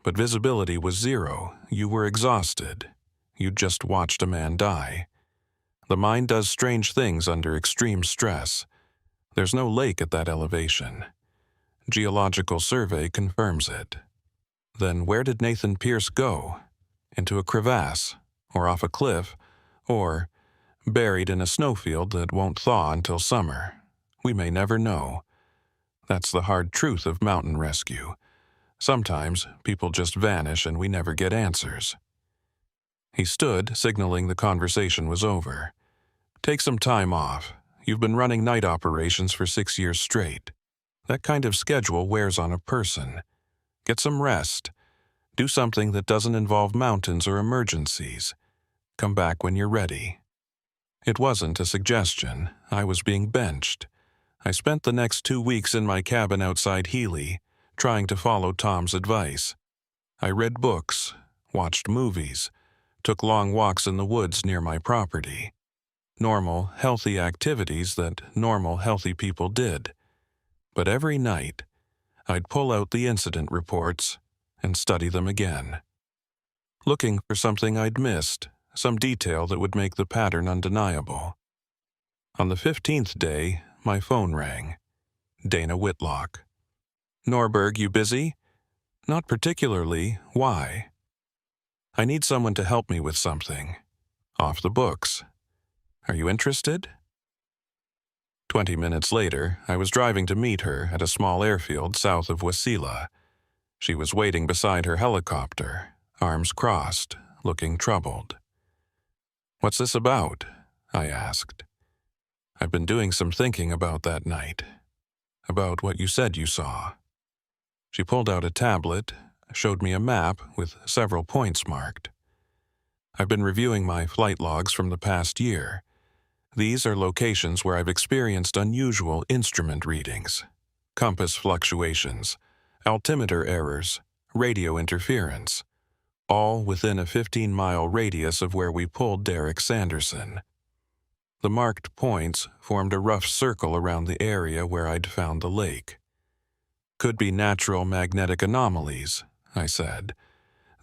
S1: But visibility was 0. You were exhausted. You'd just watched a man die. The mind does strange things under extreme stress. There's no lake at that elevation. Geological survey confirms it. Then where did Nathan Pierce go? Into a crevasse, or off a cliff, or buried in a snowfield that won't thaw until summer? We may never know. That's the hard truth of mountain rescue. Sometimes people just vanish and we never get answers. He stood, signaling the conversation was over. Take some time off. You've been running night operations for 6 years straight. That kind of schedule wears on a person. Get some rest. Do something that doesn't involve mountains or emergencies. Come back when you're ready. It wasn't a suggestion. I was being benched. I spent the next 2 weeks in my cabin outside Healy, trying to follow Tom's advice. I read books, watched movies, took long walks in the woods near my property. normal, healthy activities that normal, healthy people did. But every night, I'd pull out the incident reports and study them again, looking for something I'd missed, some detail that would make the pattern undeniable. On the 15th day, my phone rang. Dana Whitlock. "Norberg, you busy?" "Not particularly. Why?" "I need someone to help me with something. Off the books. Are you interested?" 20 minutes later, I was driving to meet her at a small airfield south of Wasilla. She was waiting beside her helicopter, arms crossed, looking troubled. "What's this about?" I asked. "I've been doing some thinking about that night, about what you said you saw." She pulled out a tablet, showed me a map with several points marked. "I've been reviewing my flight logs from the past year. These are locations where I've experienced unusual instrument readings, compass fluctuations, altimeter errors, radio interference, all within a 15-mile radius of where we pulled Derek Sanderson." The marked points formed a rough circle around the area where I'd found the lake. "Could be natural magnetic anomalies," I said.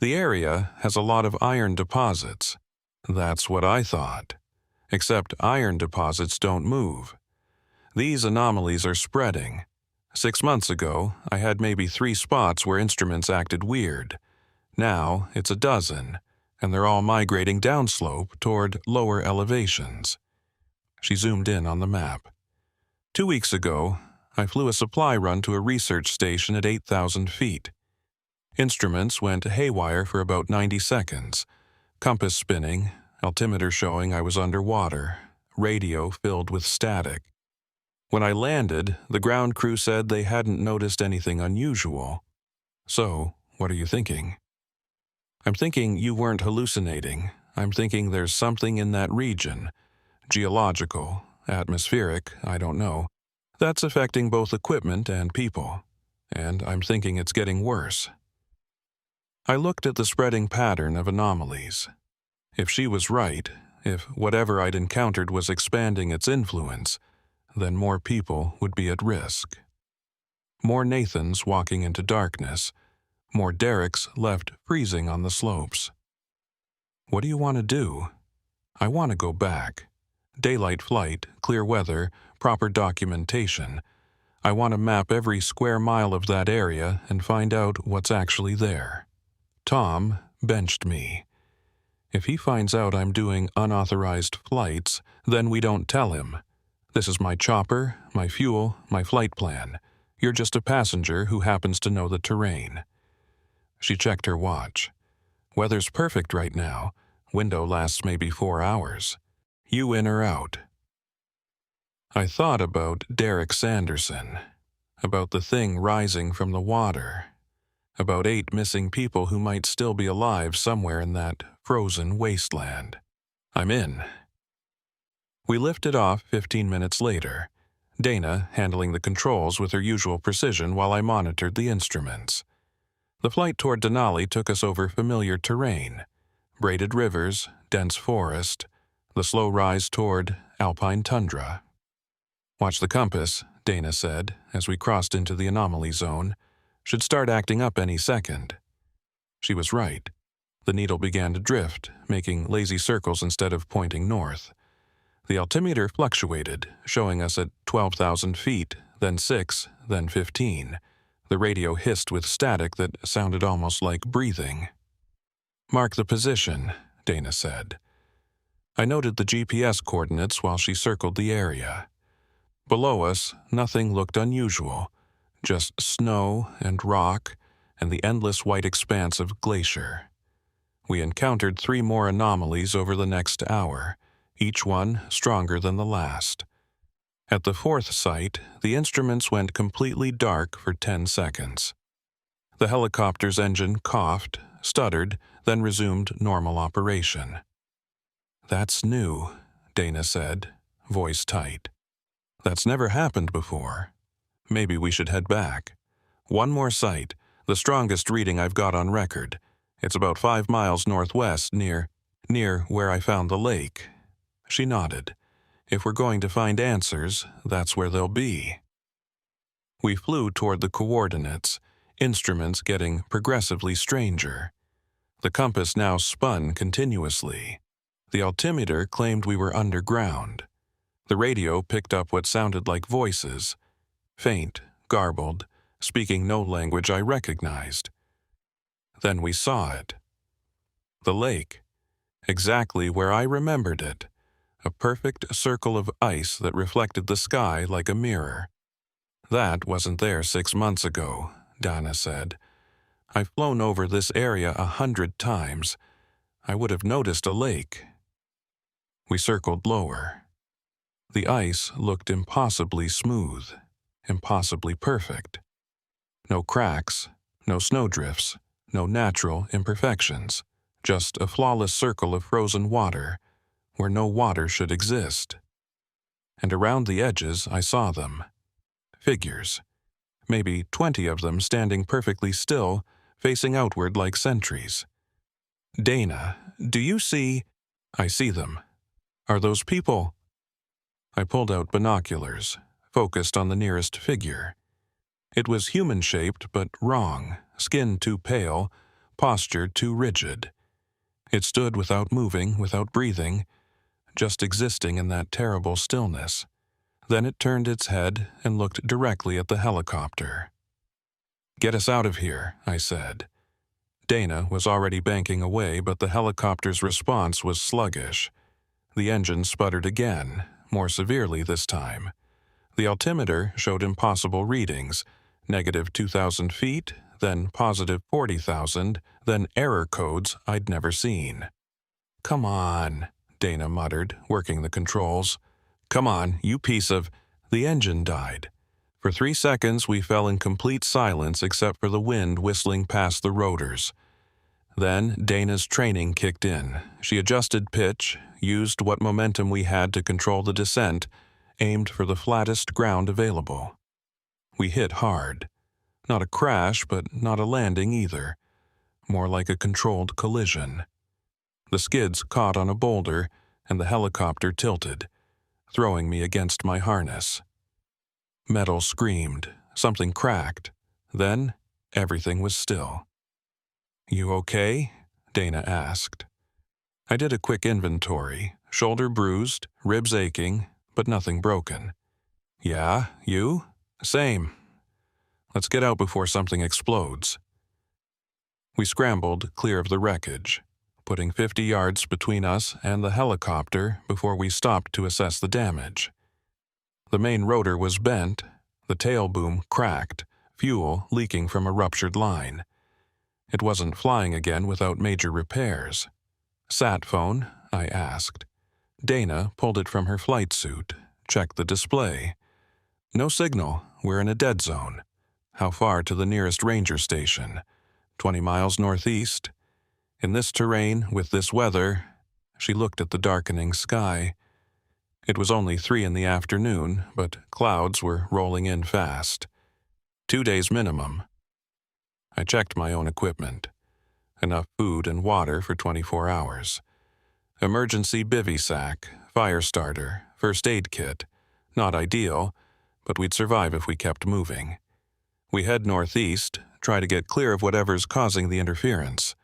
S1: "The area has a lot of iron deposits." That's what I thought. Except iron deposits don't move. These anomalies are spreading. 6 months ago, I had maybe 3 spots where instruments acted weird. Now, it's a dozen, and they're all migrating downslope toward lower elevations. She zoomed in on the map. 2 weeks ago, I flew a supply run to a research station at 8,000 feet. Instruments went haywire for about 90 seconds. Compass spinning, altimeter showing I was underwater, radio filled with static. When I landed, the ground crew said they hadn't noticed anything unusual. So, what are you thinking? I'm thinking you weren't hallucinating. I'm thinking there's something in that region, geological, atmospheric, I don't know, that's affecting both equipment and people. And I'm thinking it's getting worse. I looked at the spreading pattern of anomalies. If she was right, if whatever I'd encountered was expanding its influence, then more people would be at risk. More Nathans walking into darkness, more Dereks left freezing on the slopes. What do you want to do? I want to go back. Daylight flight, clear weather, proper documentation. I want to map every square mile of that area and find out what's actually there. Tom benched me. If he finds out I'm doing unauthorized flights, then we don't tell him. This is my chopper, my fuel, my flight plan. You're just a passenger who happens to know the terrain. She checked her watch. Weather's perfect right now. Window lasts maybe 4 hours. You in or out? I thought about Derek Sanderson, about the thing rising from the water, about 8 missing people who might still be alive somewhere in that frozen wasteland. I'm in. We lifted off 15 minutes later, Dana handling the controls with her usual precision while I monitored the instruments. The flight toward Denali took us over familiar terrain, braided rivers, dense forest, the slow rise toward alpine tundra. "Watch the compass," Dana said, as we crossed into the anomaly zone. "Should start acting up any second." She was right. The needle began to drift, making lazy circles instead of pointing north. The altimeter fluctuated, showing us at 12,000 feet, then 6, then 15. The radio hissed with static that sounded almost like breathing. "Mark the position," Dana said. I noted the GPS coordinates while she circled the area. Below us, nothing looked unusual, just snow and rock and the endless white expanse of glacier. We encountered 3 more anomalies over the next hour, each one stronger than the last. At the 4th site, the instruments went completely dark for 10 seconds. The helicopter's engine coughed, stuttered, then resumed normal operation. "That's new," Dana said, voice tight. "That's never happened before. Maybe we should head back. 1 more site, the strongest reading I've got on record. It's about 5 miles northwest near where I found the lake." She nodded. If we're going to find answers, that's where they'll be. We flew toward the coordinates, instruments getting progressively stranger. The compass now spun continuously. The altimeter claimed we were underground. The radio picked up what sounded like voices, faint, garbled, speaking no language I recognized. Then we saw it. The lake, exactly where I remembered it, a perfect circle of ice that reflected the sky like a mirror. That wasn't there 6 months ago, Donna said. I've flown over this area 100 times. I would have noticed a lake. We circled lower. The ice looked impossibly smooth, impossibly perfect. No cracks, no snowdrifts, no natural imperfections, just a flawless circle of frozen water where no water should exist. And around the edges I saw them. Figures. Maybe 20 of them standing perfectly still, facing outward like sentries. Dana, do you see? I see them. Are those people? I pulled out binoculars, focused on the nearest figure. It was human-shaped but wrong, skin too pale, posture too rigid. It stood without moving, without breathing, just existing in that terrible stillness. Then it turned its head and looked directly at the helicopter. "Get us out of here," I said. Dana was already banking away, but the helicopter's response was sluggish. The engine sputtered again, more severely this time. The altimeter showed impossible readings, negative 2,000 feet, then positive 40,000, then error codes I'd never seen. "Come on," Dana muttered, working the controls. "Come on, you piece of—" The engine died. For 3 seconds we fell in complete silence except for the wind whistling past the rotors. Then Dana's training kicked in. She adjusted pitch, used what momentum we had to control the descent, aimed for the flattest ground available. We hit hard. Not a crash, but not a landing either. More like a controlled collision. The skids caught on a boulder, and the helicopter tilted, throwing me against my harness. Metal screamed, something cracked. Then everything was still. "You okay?" Dana asked. I did a quick inventory, shoulder bruised, ribs aching, but nothing broken. "Yeah, you?" "Same. Let's get out before something explodes." We scrambled clear of the wreckage, putting 50 yards between us and the helicopter before we stopped to assess the damage. The main rotor was bent, the tail boom cracked, fuel leaking from a ruptured line. It wasn't flying again without major repairs. "Sat phone?" I asked. Dana pulled it from her flight suit, checked the display. "No signal. We're in a dead zone. How far to the nearest ranger station? 20 miles northeast. In this terrain, with this weather—" She looked at the darkening sky. It was only 3 in the afternoon, but clouds were rolling in fast. 2 days minimum. I checked my own equipment. Enough food and water for 24 hours. Emergency bivy sack, fire starter, first aid kit. Not ideal, but we'd survive if we kept moving. We head northeast, try to get clear of whatever's causing the interference.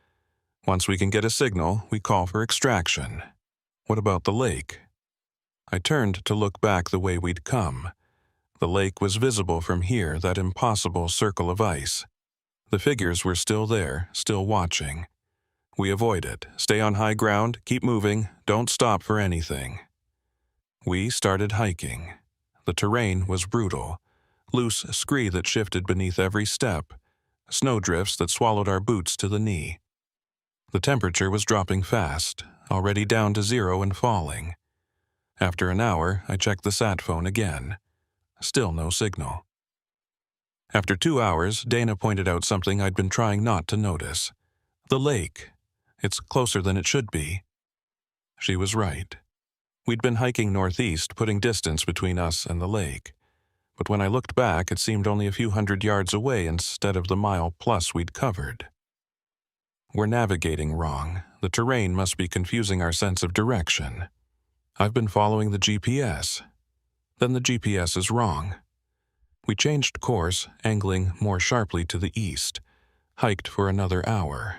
S1: Once we can get a signal, we call for extraction. What about the lake? I turned to look back the way we'd come. The lake was visible from here, that impossible circle of ice. The figures were still there, still watching. We avoid it, stay on high ground, keep moving, don't stop for anything. We started hiking. The terrain was brutal. Loose scree that shifted beneath every step. Snowdrifts that swallowed our boots to the knee. The temperature was dropping fast, already down to 0 and falling. After an hour, I checked the sat phone again. Still no signal. After 2 hours, Dana pointed out something I'd been trying not to notice. The lake. It's closer than it should be. She was right. We'd been hiking northeast, putting distance between us and the lake. But when I looked back, it seemed only a few hundred yards away instead of the mile plus we'd covered. We're navigating wrong. The terrain must be confusing our sense of direction. I've been following the GPS. Then the GPS is wrong. We changed course, angling more sharply to the east, hiked for another hour.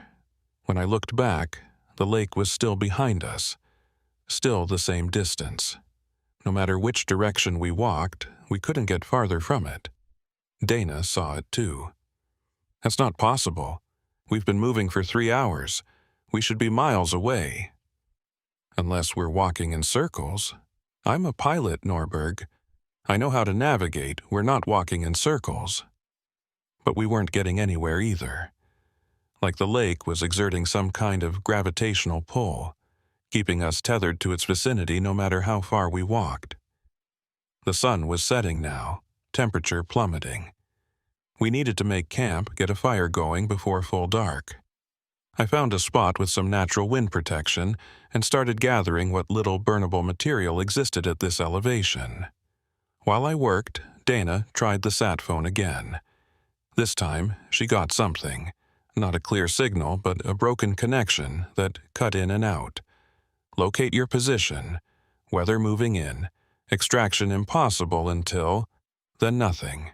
S1: When I looked back, the lake was still behind us, still the same distance. No matter which direction we walked, we couldn't get farther from it. Dana saw it too. That's not possible. We've been moving for 3 hours. We should be miles away. Unless we're walking in circles. I'm a pilot, Norberg. I know how to navigate. We're not walking in circles. But we weren't getting anywhere either. Like the lake was exerting some kind of gravitational pull, keeping us tethered to its vicinity no matter how far we walked. The sun was setting now, temperature plummeting. We needed to make camp, get a fire going before full dark. I found a spot with some natural wind protection and started gathering what little burnable material existed at this elevation. While I worked, Dana tried the sat phone again. This time, she got something. Not a clear signal, but a broken connection that cut in and out. Locate your position. Weather moving in. Extraction impossible until... Then nothing.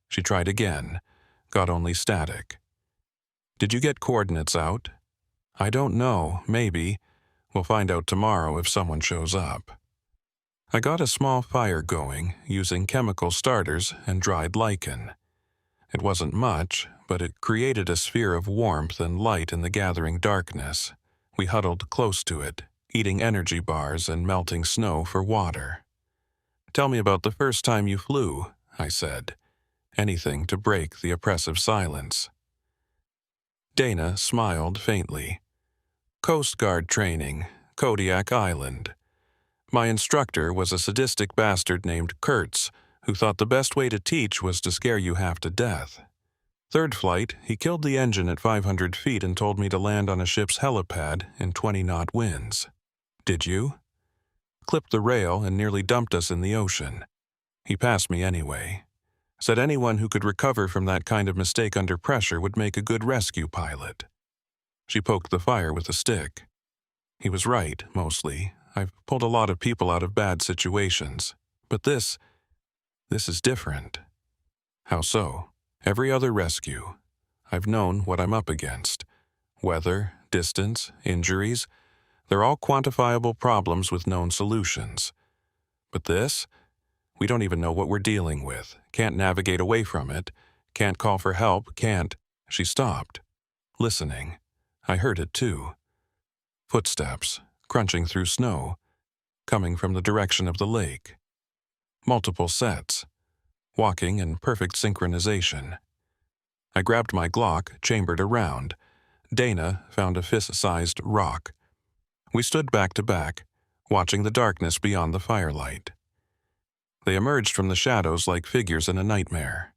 S1: She tried again. Got only static. Did you get coordinates out? I don't know, maybe. We'll find out tomorrow if someone shows up. I got a small fire going, using chemical starters and dried lichen. It wasn't much, but it created a sphere of warmth and light in the gathering darkness. We huddled close to it, eating energy bars and melting snow for water. Tell me about the first time you flew, I said. Anything to break the oppressive silence. Dana smiled faintly. Coast Guard training, Kodiak Island. My instructor was a sadistic bastard named Kurtz, who thought the best way to teach was to scare you half to death. Third flight, he killed the engine at 500 feet and told me to land on a ship's helipad in 20-knot winds. Did you? Clipped the rail and nearly dumped us in the ocean. He passed me anyway. Said anyone who could recover from that kind of mistake under pressure would make a good rescue pilot. She poked the fire with a stick. He was right, mostly. I've pulled a lot of people out of bad situations. But this is different. How so? Every other rescue. I've known what I'm up against. Weather, distance, injuries. They're all quantifiable problems with known solutions. But this? We don't even know what we're dealing with. Can't navigate away from it. Can't call for help. Can't... She stopped. Listening. I heard it too. Footsteps, crunching through snow, coming from the direction of the lake. Multiple sets, walking in perfect synchronization. I grabbed my Glock, chambered around. Dana found a fist-sized rock. We stood back to back, watching the darkness beyond the firelight. They emerged from the shadows like figures in a nightmare.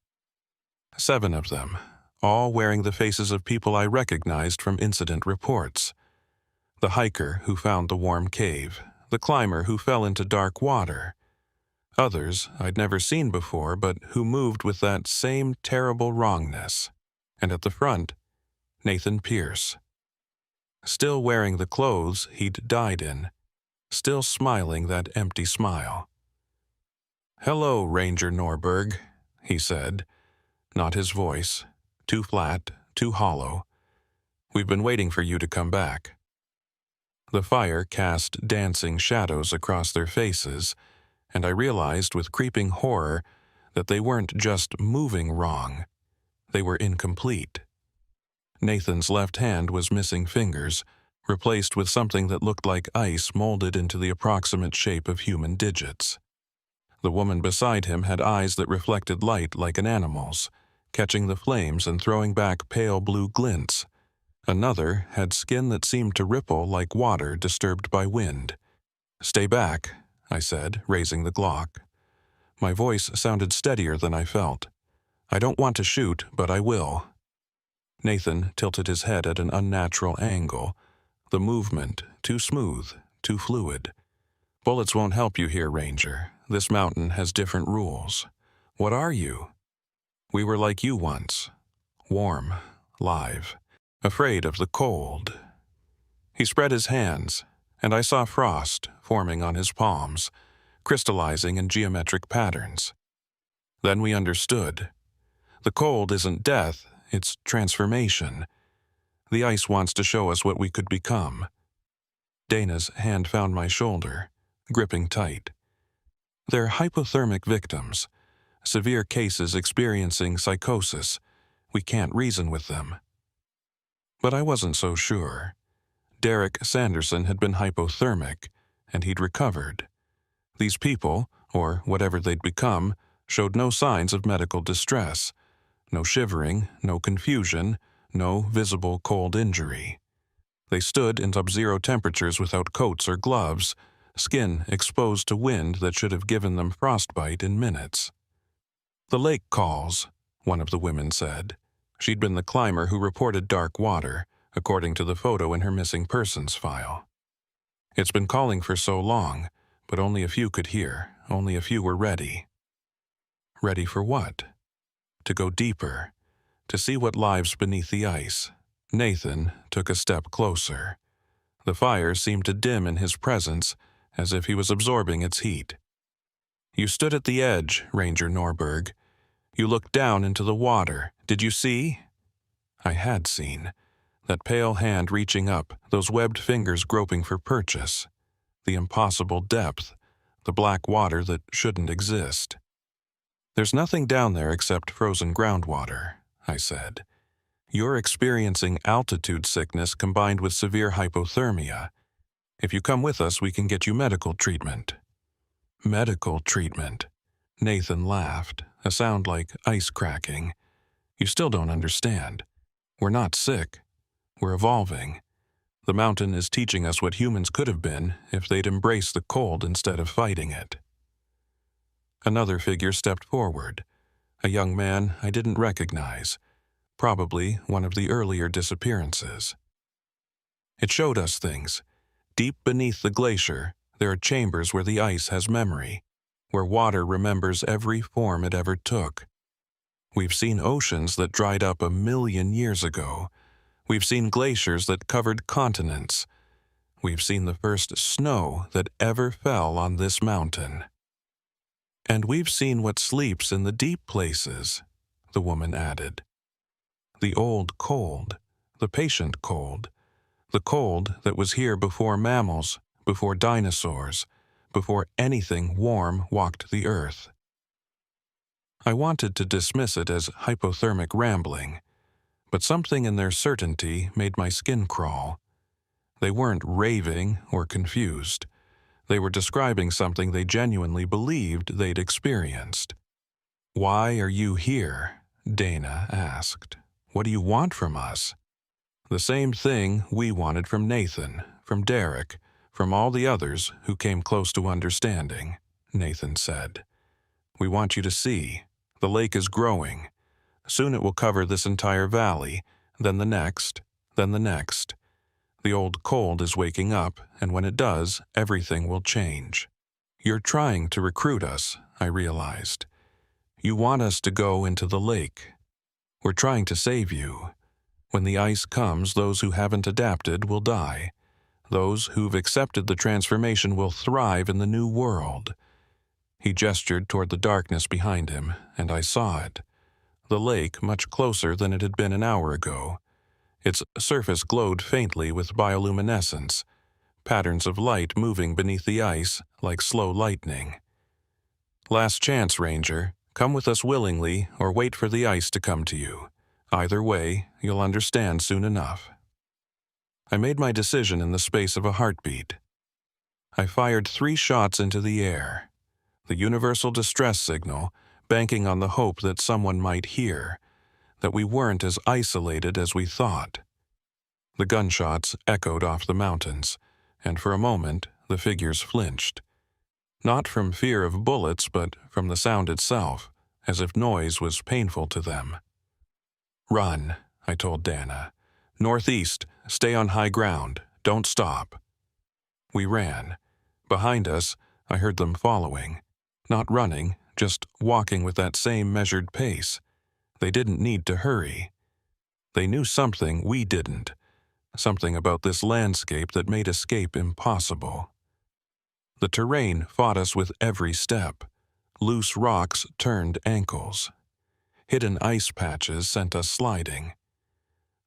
S1: 7 of them, all wearing the faces of people I recognized from incident reports. The hiker who found the warm cave, the climber who fell into dark water. Others I'd never seen before, but who moved with that same terrible wrongness. And at the front, Nathan Pierce. Still wearing the clothes he'd died in, still smiling that empty smile. "Hello, Ranger Norberg," he said. Not his voice. Too flat, too hollow. "We've been waiting for you to come back." The fire cast dancing shadows across their faces, and I realized with creeping horror that they weren't just moving wrong. They were incomplete. Nathan's left hand was missing fingers, replaced with something that looked like ice molded into the approximate shape of human digits. The woman beside him had eyes that reflected light like an animal's, catching the flames and throwing back pale blue glints. Another had skin that seemed to ripple like water disturbed by wind. "Stay back," I said, raising the Glock. My voice sounded steadier than I felt. "I don't want to shoot, but I will." Nathan tilted his head at an unnatural angle, the movement too smooth, too fluid. "Bullets won't help you here, Ranger. This mountain has different rules. What are you?" "We were like you once. Warm, live, afraid of the cold." He spread his hands, and I saw frost forming on his palms, crystallizing in geometric patterns. Then we understood. The cold isn't death, it's transformation. The ice wants to show us what we could become. Dana's hand found my shoulder, gripping tight. They're hypothermic victims, severe cases experiencing psychosis. We can't reason with them. But I wasn't so sure. Derek Sanderson had been hypothermic, and he'd recovered. These people, or whatever they'd become, showed no signs of medical distress. No shivering, no confusion, no visible cold injury. They stood in sub-zero temperatures without coats or gloves, skin exposed to wind that should have given them frostbite in minutes. "The lake calls," one of the women said. She'd been the climber who reported dark water, according to the photo in her missing persons file. "It's been calling for so long, but only a few could hear, only a few were ready." Ready for what? To go deeper, to see what lies beneath the ice. Nathan took a step closer. The fire seemed to dim in his presence, as if he was absorbing its heat. "You stood at the edge, Ranger Norberg. You looked down into the water. Did you see?" I had seen. That pale hand reaching up, those webbed fingers groping for purchase. The impossible depth, the black water that shouldn't exist. "There's nothing down there except frozen groundwater," I said. "You're experiencing altitude sickness combined with severe hypothermia. If you come with us, we can get you medical treatment." "Medical treatment?" Nathan laughed, a sound like ice cracking. "You still don't understand. We're not sick. We're evolving. The mountain is teaching us what humans could have been if they'd embraced the cold instead of fighting it." Another figure stepped forward, a young man I didn't recognize, probably one of the earlier disappearances. "It showed us things. Deep beneath the glacier, there are chambers where the ice has memory, where water remembers every form it ever took. We've seen oceans that dried up 1,000,000 years ago. We've seen glaciers that covered continents. We've seen the first snow that ever fell on this mountain. And we've seen what sleeps in the deep places," the woman added. "The old cold, the patient cold, the cold that was here before mammals, before dinosaurs, before anything warm walked the earth." I wanted to dismiss it as hypothermic rambling, but something in their certainty made my skin crawl. They weren't raving or confused. They were describing something they genuinely believed they'd experienced. "Why are you here?" Dana asked. "What do you want from us?" "The same thing we wanted from Nathan, from Derek, from all the others who came close to understanding," Nathan said. "We want you to see. The lake is growing. Soon it will cover this entire valley, then the next, then the next. The old cold is waking up, and when it does, everything will change. You're trying to recruit us," I realized. "You want us to go into the lake. We're trying to save you. When the ice comes, those who haven't adapted will die. Those who've accepted the transformation will thrive in the new world." He gestured toward the darkness behind him, and I saw it. The lake much closer than it had been an hour ago. Its surface glowed faintly with bioluminescence, patterns of light moving beneath the ice like slow lightning. "Last chance, Ranger. Come with us willingly or wait for the ice to come to you. Either way, you'll understand soon enough." I made my decision in the space of a heartbeat. I fired 3 shots into the air. The universal distress signal, banking on the hope that someone might hear, that we weren't as isolated as we thought. The gunshots echoed off the mountains, and for a moment the figures flinched. Not from fear of bullets, but from the sound itself, as if noise was painful to them. "Run," I told Dana. "Northeast, stay on high ground, don't stop." We ran. Behind us, I heard them following. Not running, just walking with that same measured pace. They didn't need to hurry. They knew something we didn't, something about this landscape that made escape impossible. The terrain fought us with every step. Loose rocks turned ankles. Hidden ice patches sent us sliding.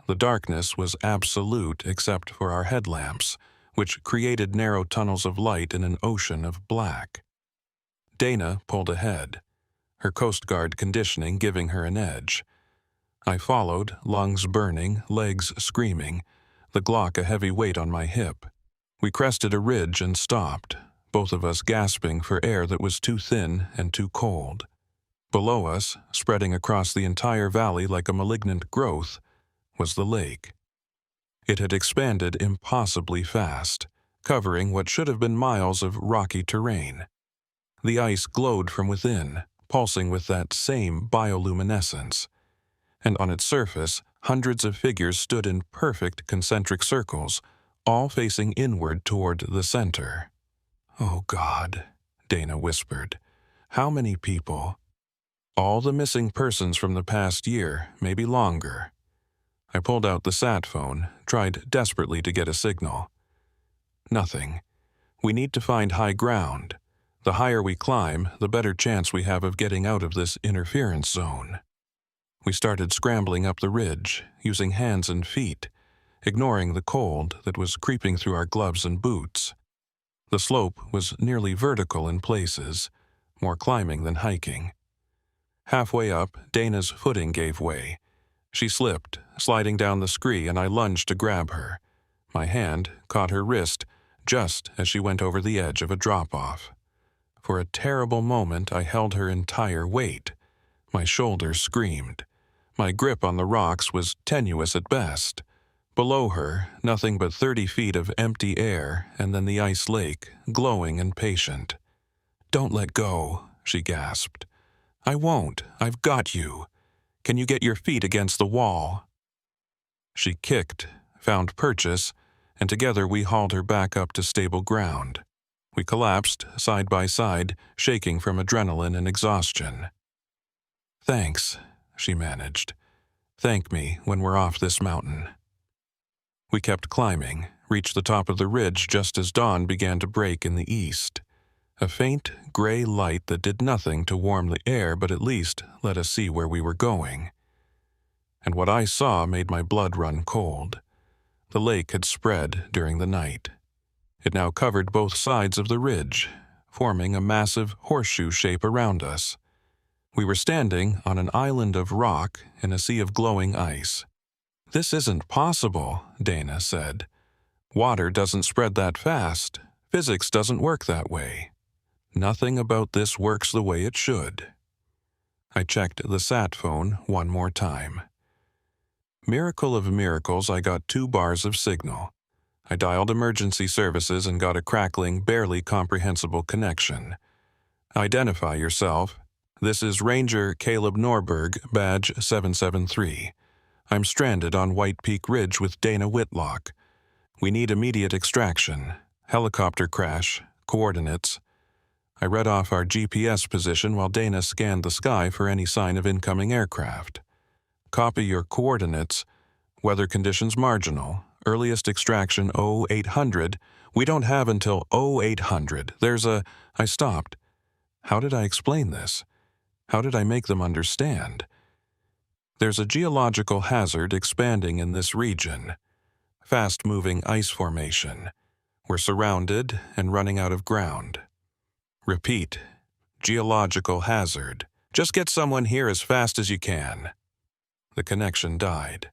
S1: The darkness was absolute except for our headlamps, which created narrow tunnels of light in an ocean of black. Dana pulled ahead, her Coast Guard conditioning giving her an edge. I followed, lungs burning, legs screaming, the Glock a heavy weight on my hip. We crested a ridge and stopped, both of us gasping for air that was too thin and too cold. Below us, spreading across the entire valley like a malignant growth, was the lake. It had expanded impossibly fast, covering what should have been miles of rocky terrain. The ice glowed from within, pulsing with that same bioluminescence. And on its surface, hundreds of figures stood in perfect concentric circles, all facing inward toward the center. "Oh God," Dana whispered. "How many people?" "All the missing persons from the past year, maybe longer." I pulled out the sat phone, tried desperately to get a signal. Nothing. We need to find high ground. The higher we climb, the better chance we have of getting out of this interference zone. We started scrambling up the ridge, using hands and feet, ignoring the cold that was creeping through our gloves and boots. The slope was nearly vertical in places, more climbing than hiking. Halfway up, Dana's footing gave way. She slipped, sliding down the scree, and I lunged to grab her. My hand caught her wrist just as she went over the edge of a drop-off. For a terrible moment, I held her entire weight. My shoulders screamed. My grip on the rocks was tenuous at best. Below her, nothing but 30 feet of empty air, and then the ice lake, glowing and patient. "Don't let go," she gasped. "I won't. I've got you. Can you get your feet against the wall?" She kicked, found purchase, and together we hauled her back up to stable ground. We collapsed, side by side, shaking from adrenaline and exhaustion. "Thanks," she managed. "Thank me when we're off this mountain." We kept climbing, reached the top of the ridge just as dawn began to break in the east. A faint, gray light that did nothing to warm the air but at least let us see where we were going. And what I saw made my blood run cold. The lake had spread during the night. It now covered both sides of the ridge, forming a massive horseshoe shape around us. We were standing on an island of rock in a sea of glowing ice. "This isn't possible," Dana said. "Water doesn't spread that fast. Physics doesn't work that way. Nothing about this works the way it should." I checked the sat phone one more time. Miracle of miracles, I got 2 bars of signal. I dialed emergency services and got a crackling, barely comprehensible connection. "Identify yourself. This is Ranger Caleb Norberg, badge 773. I'm stranded on White Peak Ridge with Dana Whitlock. We need immediate extraction. Helicopter crash. Coordinates." I read off our GPS position while Dana scanned the sky for any sign of incoming aircraft. "Copy your coordinates. Weather conditions marginal. Earliest extraction 0800. We don't have until 0800. There's a..." I stopped. How did I explain this? How did I make them understand? "There's a geological hazard expanding in this region. Fast-moving ice formation. We're surrounded and running out of ground. Repeat, geological hazard. Just get someone here as fast as you can." The connection died.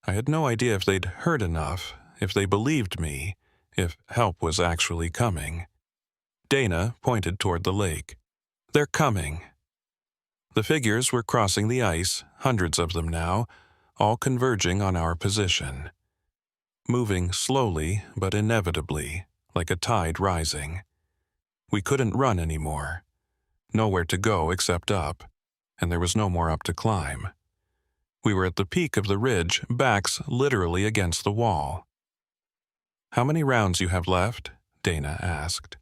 S1: I had no idea if they'd heard enough, if they believed me, if help was actually coming. Dana pointed toward the lake. "They're coming." The figures were crossing the ice, hundreds of them now, all converging on our position. Moving slowly but inevitably, like a tide rising. We couldn't run anymore. Nowhere to go except up, and there was no more up to climb. We were at the peak of the ridge, backs literally against the wall. "How many rounds you have left?" Dana asked.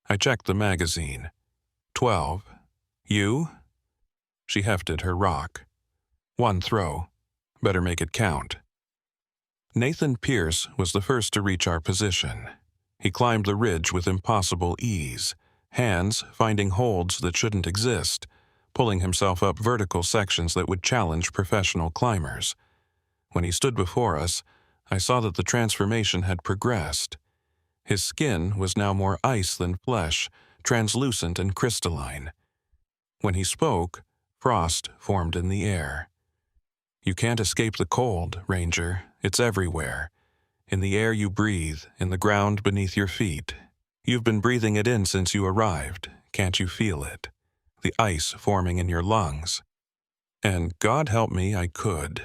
S1: I checked the magazine. 12. "You?" She hefted her rock. "1 throw. Better make it count." Nathan Pierce was the first to reach our position. He climbed the ridge with impossible ease, hands finding holds that shouldn't exist, pulling himself up vertical sections that would challenge professional climbers. When he stood before us, I saw that the transformation had progressed. His skin was now more ice than flesh, translucent and crystalline. When he spoke, frost formed in the air. "You can't escape the cold, Ranger. It's everywhere. In the air you breathe, in the ground beneath your feet. You've been breathing it in since you arrived. Can't you feel it? The ice forming in your lungs." And God help me, I could.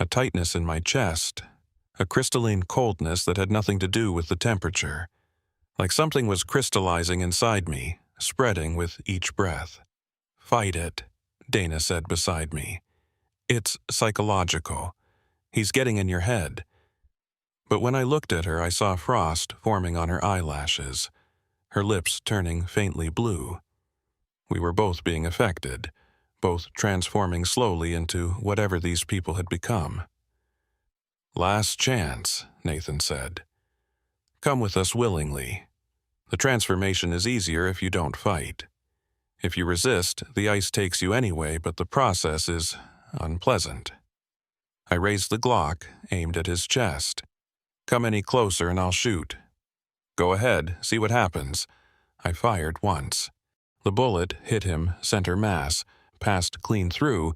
S1: A tightness in my chest, a crystalline coldness that had nothing to do with the temperature. Like something was crystallizing inside me, spreading with each breath. "Fight it," Dana said beside me. "It's psychological. He's getting in your head." But when I looked at her, I saw frost forming on her eyelashes, her lips turning faintly blue. We were both being affected, both transforming slowly into whatever these people had become. "Last chance," Nathan said. "Come with us willingly. The transformation is easier if you don't fight. If you resist, the ice takes you anyway, but the process is unpleasant." I raised the Glock, aimed at his chest. "Come any closer and I'll shoot." "Go ahead, see what happens." I fired once. The bullet hit him center mass, passed clean through,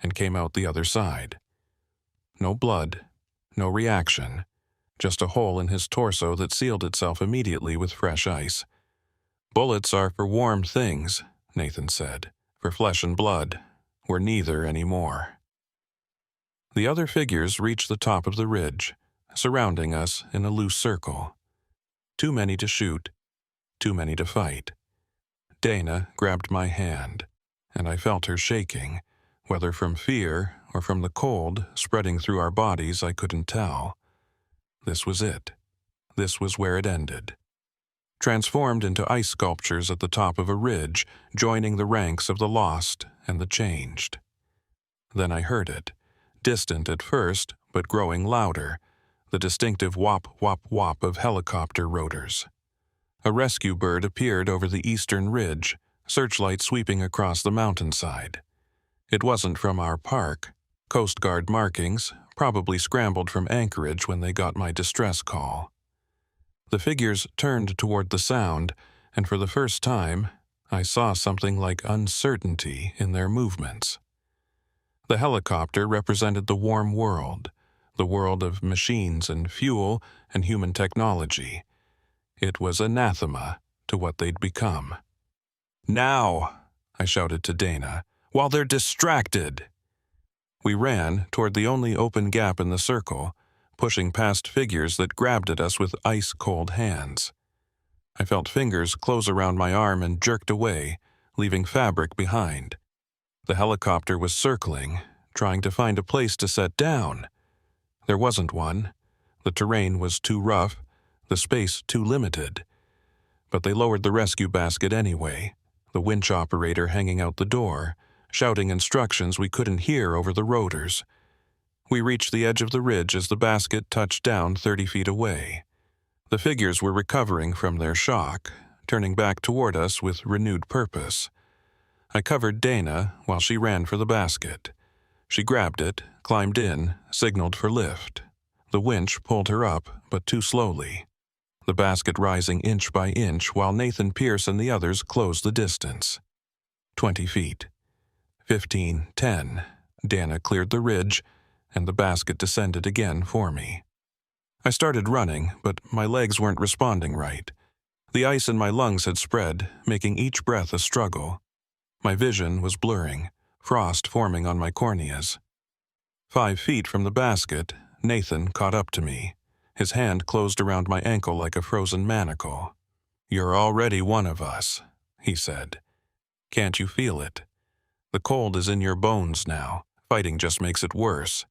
S1: and came out the other side. No blood, no reaction, just a hole in his torso that sealed itself immediately with fresh ice. "Bullets are for warm things," Nathan said. "For flesh and blood, we're neither anymore." The other figures reached the top of the ridge, surrounding us in a loose circle. Too many to shoot, too many to fight. Dana grabbed my hand, and I felt her shaking. Whether from fear or from the cold spreading through our bodies, I couldn't tell. This was it. This was where it ended. Transformed into ice sculptures at the top of a ridge, joining the ranks of the lost and the changed. Then I heard it, distant at first, but growing louder, the distinctive whop, whop, whop of helicopter rotors. A rescue bird appeared over the eastern ridge, searchlight sweeping across the mountainside. It wasn't from our park. Coast Guard markings, probably scrambled from Anchorage when they got my distress call. The figures turned toward the sound, and for the first time, I saw something like uncertainty in their movements. The helicopter represented the warm world, the world of machines and fuel and human technology. It was anathema to what they'd become. "Now!" I shouted to Dana, "while they're distracted!" We ran toward the only open gap in the circle, pushing past figures that grabbed at us with ice-cold hands. I felt fingers close around my arm and jerked away, leaving fabric behind. The helicopter was circling, trying to find a place to set down. There wasn't one. The terrain was too rough, the space too limited. But they lowered the rescue basket anyway, the winch operator hanging out the door, shouting instructions we couldn't hear over the rotors. We reached the edge of the ridge as the basket touched down 30 feet away. The figures were recovering from their shock, turning back toward us with renewed purpose. I covered Dana while she ran for the basket. She grabbed it, climbed in, signaled for lift. The winch pulled her up, but too slowly. The basket rising inch by inch while Nathan Pierce and the others closed the distance. 20 feet. 15, 10. Dana cleared the ridge, and the basket descended again for me. I started running, but my legs weren't responding right. The ice in my lungs had spread, making each breath a struggle. My vision was blurring, frost forming on my corneas. 5 feet from the basket, Nathan caught up to me. His hand closed around my ankle like a frozen manacle. "You're already one of us," he said. "Can't you feel it? The cold is in your bones now. Fighting just makes it worse."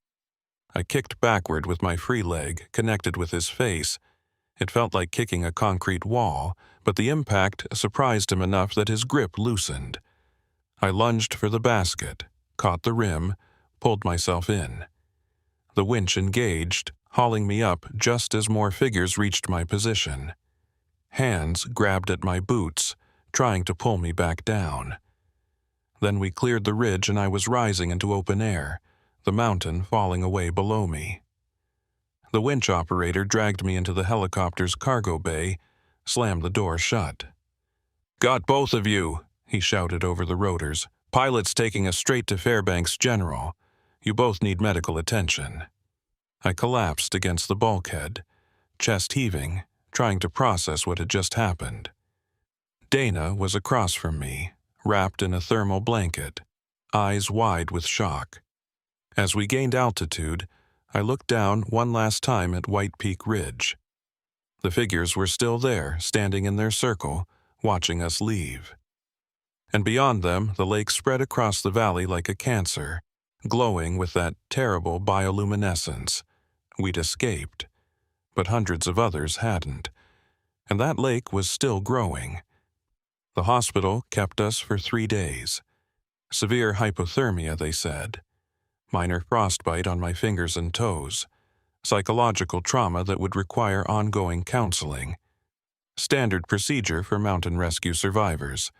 S1: I kicked backward with my free leg, connected with his face. It felt like kicking a concrete wall, but the impact surprised him enough that his grip loosened. I lunged for the basket, caught the rim, pulled myself in. The winch engaged, hauling me up just as more figures reached my position. Hands grabbed at my boots, trying to pull me back down. Then we cleared the ridge and I was rising into open air, the mountain falling away below me. The winch operator dragged me into the helicopter's cargo bay, slammed the door shut. "Got both of you," he shouted over the rotors. "Pilot's taking us straight to Fairbanks General. You both need medical attention." I collapsed against the bulkhead, chest heaving, trying to process what had just happened. Dana was across from me, wrapped in a thermal blanket, eyes wide with shock. As we gained altitude, I looked down one last time at White Peak Ridge. The figures were still there, standing in their circle, watching us leave. And beyond them, the lake spread across the valley like a cancer, glowing with that terrible bioluminescence. We'd escaped, but hundreds of others hadn't, and that lake was still growing. The hospital kept us for 3 days. Severe hypothermia, they said. Minor frostbite on my fingers and toes. Psychological trauma that would require ongoing counseling. Standard procedure for mountain rescue survivors.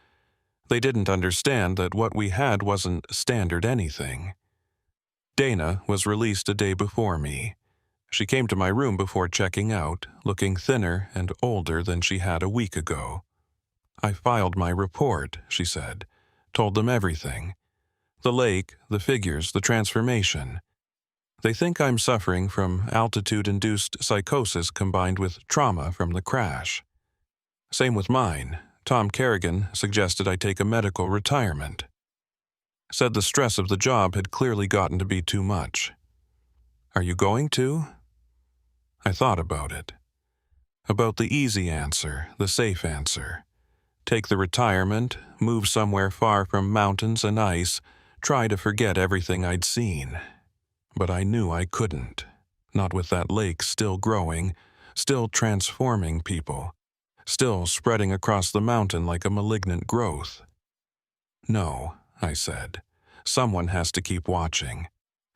S1: They didn't understand that what we had wasn't standard anything. Dana was released a day before me. She came to my room before checking out, looking thinner and older than she had a week ago. "I filed my report," she said, told them everything. The lake, the figures, the transformation. They think I'm suffering from altitude-induced psychosis combined with trauma from the crash. Same with mine. Tom Kerrigan suggested I take a medical retirement. Said the stress of the job had clearly gotten to be too much. "Are you going to?" I thought about it. About the easy answer, the safe answer. Take the retirement, move somewhere far from mountains and ice, try to forget everything I'd seen. But I knew I couldn't. Not with that lake still growing, still transforming people, still spreading across the mountain like a malignant growth. "No," I said. "Someone has to keep watching.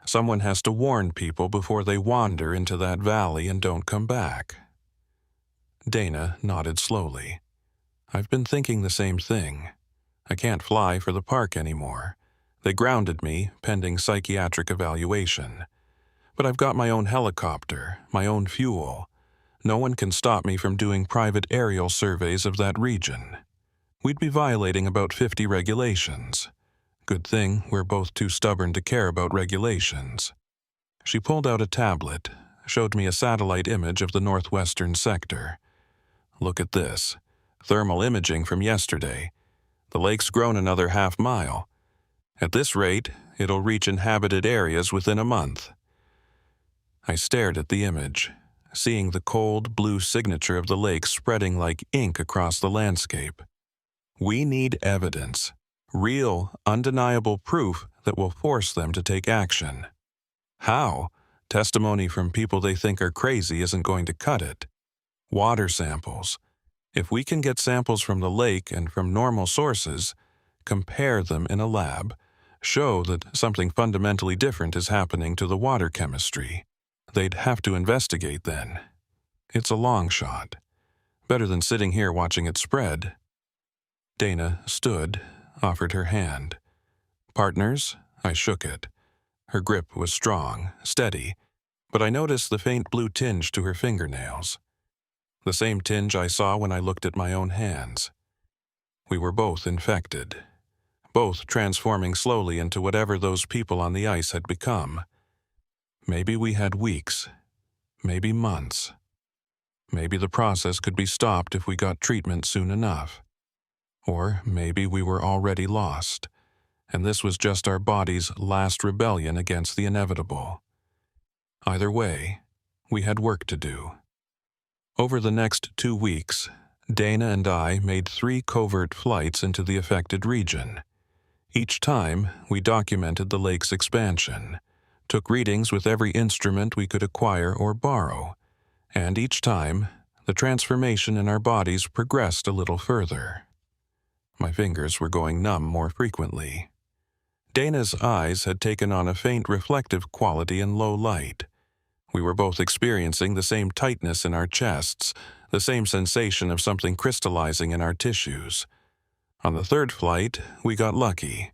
S1: Someone has to warn people before they wander into that valley and don't come back." Dana nodded slowly. "I've been thinking the same thing. I can't fly for the park anymore. They grounded me, pending psychiatric evaluation. But I've got my own helicopter, my own fuel. No one can stop me from doing private aerial surveys of that region. We'd be violating about 50 regulations. Good thing we're both too stubborn to care about regulations." She pulled out a tablet, showed me a satellite image of the northwestern sector. "Look at this. Thermal imaging from yesterday. The lake's grown another half-mile. At this rate, it'll reach inhabited areas within a month." I stared at the image, seeing the cold blue signature of the lake spreading like ink across the landscape. We need evidence. Real, undeniable proof that will force them to take action. How? Testimony from people they think are crazy isn't going to cut it. Water samples. If we can get samples from the lake and from normal sources, compare them in a lab, show that something fundamentally different is happening to the water chemistry, they'd have to investigate then. It's a long shot. Better than sitting here watching it spread. Dana stood, offered her hand. "Partners?" I shook it. Her grip was strong, steady, but I noticed the faint blue tinge to her fingernails. The same tinge I saw when I looked at my own hands. We were both infected, both transforming slowly into whatever those people on the ice had become. Maybe we had weeks, maybe months. Maybe the process could be stopped if we got treatment soon enough. Or maybe we were already lost, and this was just our body's last rebellion against the inevitable. Either way, we had work to do. Over the next 2 weeks, Dana and I made 3 covert flights into the affected region. Each time, we documented the lake's expansion, took readings with every instrument we could acquire or borrow, and each time, the transformation in our bodies progressed a little further. My fingers were going numb more frequently. Dana's eyes had taken on a faint reflective quality in low light. We were both experiencing the same tightness in our chests, the same sensation of something crystallizing in our tissues. On the third flight, we got lucky.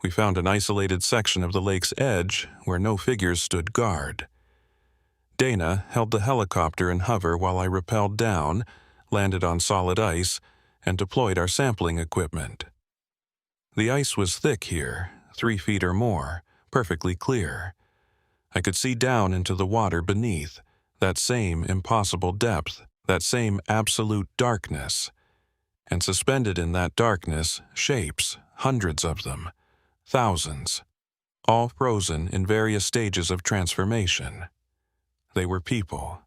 S1: We found an isolated section of the lake's edge where no figures stood guard. Dana held the helicopter in hover while I rappelled down, landed on solid ice, and deployed our sampling equipment. The ice was thick here, 3 feet or more, perfectly clear. I could see down into the water beneath, that same impossible depth, that same absolute darkness. And suspended in that darkness, shapes, hundreds of them, thousands, all frozen in various stages of transformation. They were people.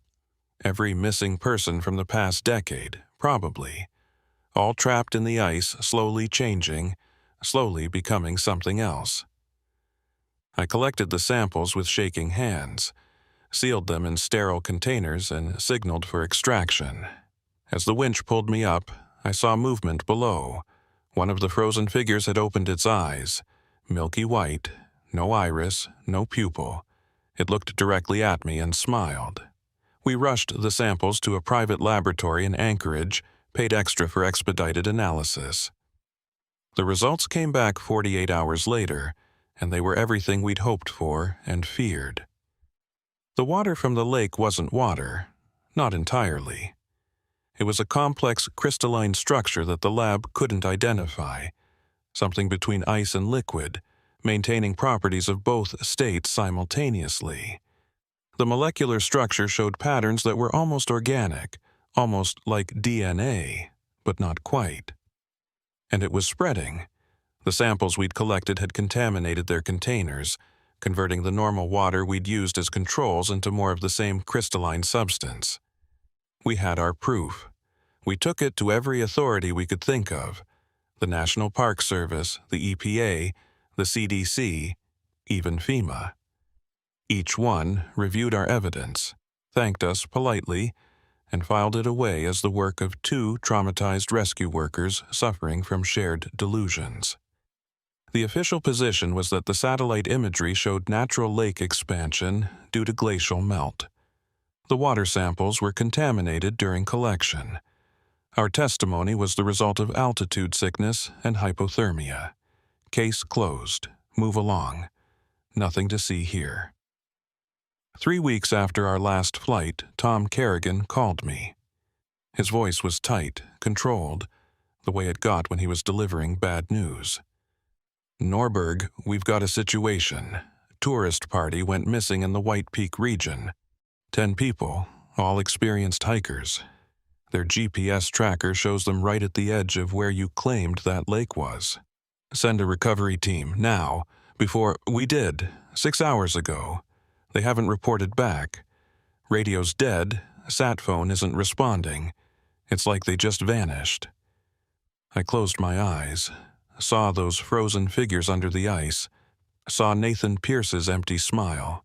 S1: Every missing person from the past decade, probably. All trapped in the ice, slowly changing, slowly becoming something else. I collected the samples with shaking hands, sealed them in sterile containers, and signaled for extraction. As the winch pulled me up, I saw movement below. One of the frozen figures had opened its eyes, milky white, no iris, no pupil. It looked directly at me and smiled. We rushed the samples to a private laboratory in Anchorage, paid extra for expedited analysis. The results came back 48 hours later, and they were everything we'd hoped for and feared. The water from the lake wasn't water, not entirely. It was a complex crystalline structure that the lab couldn't identify, something between ice and liquid, maintaining properties of both states simultaneously. The molecular structure showed patterns that were almost organic, almost like DNA, but not quite. And it was spreading. The samples we'd collected had contaminated their containers, converting the normal water we'd used as controls into more of the same crystalline substance. We had our proof. We took it to every authority we could think of: the National Park Service, the EPA, the CDC, even FEMA. Each one reviewed our evidence, thanked us politely, and filed it away as the work of 2 traumatized rescue workers suffering from shared delusions. The official position was that the satellite imagery showed natural lake expansion due to glacial melt. The water samples were contaminated during collection. Our testimony was the result of altitude sickness and hypothermia. Case closed. Move along. Nothing to see here. 3 weeks after our last flight, Tom Kerrigan called me. His voice was tight, controlled, the way it got when he was delivering bad news. "Norberg, we've got a situation. Tourist party went missing in the White Peak region. 10 people, all experienced hikers. Their GPS tracker shows them right at the edge of where you claimed that lake was. Send a recovery team, now, before..." "We did, 6 hours ago. They haven't reported back. Radio's dead, sat phone isn't responding. It's like they just vanished." I closed my eyes, saw those frozen figures under the ice, saw Nathan Pierce's empty smile,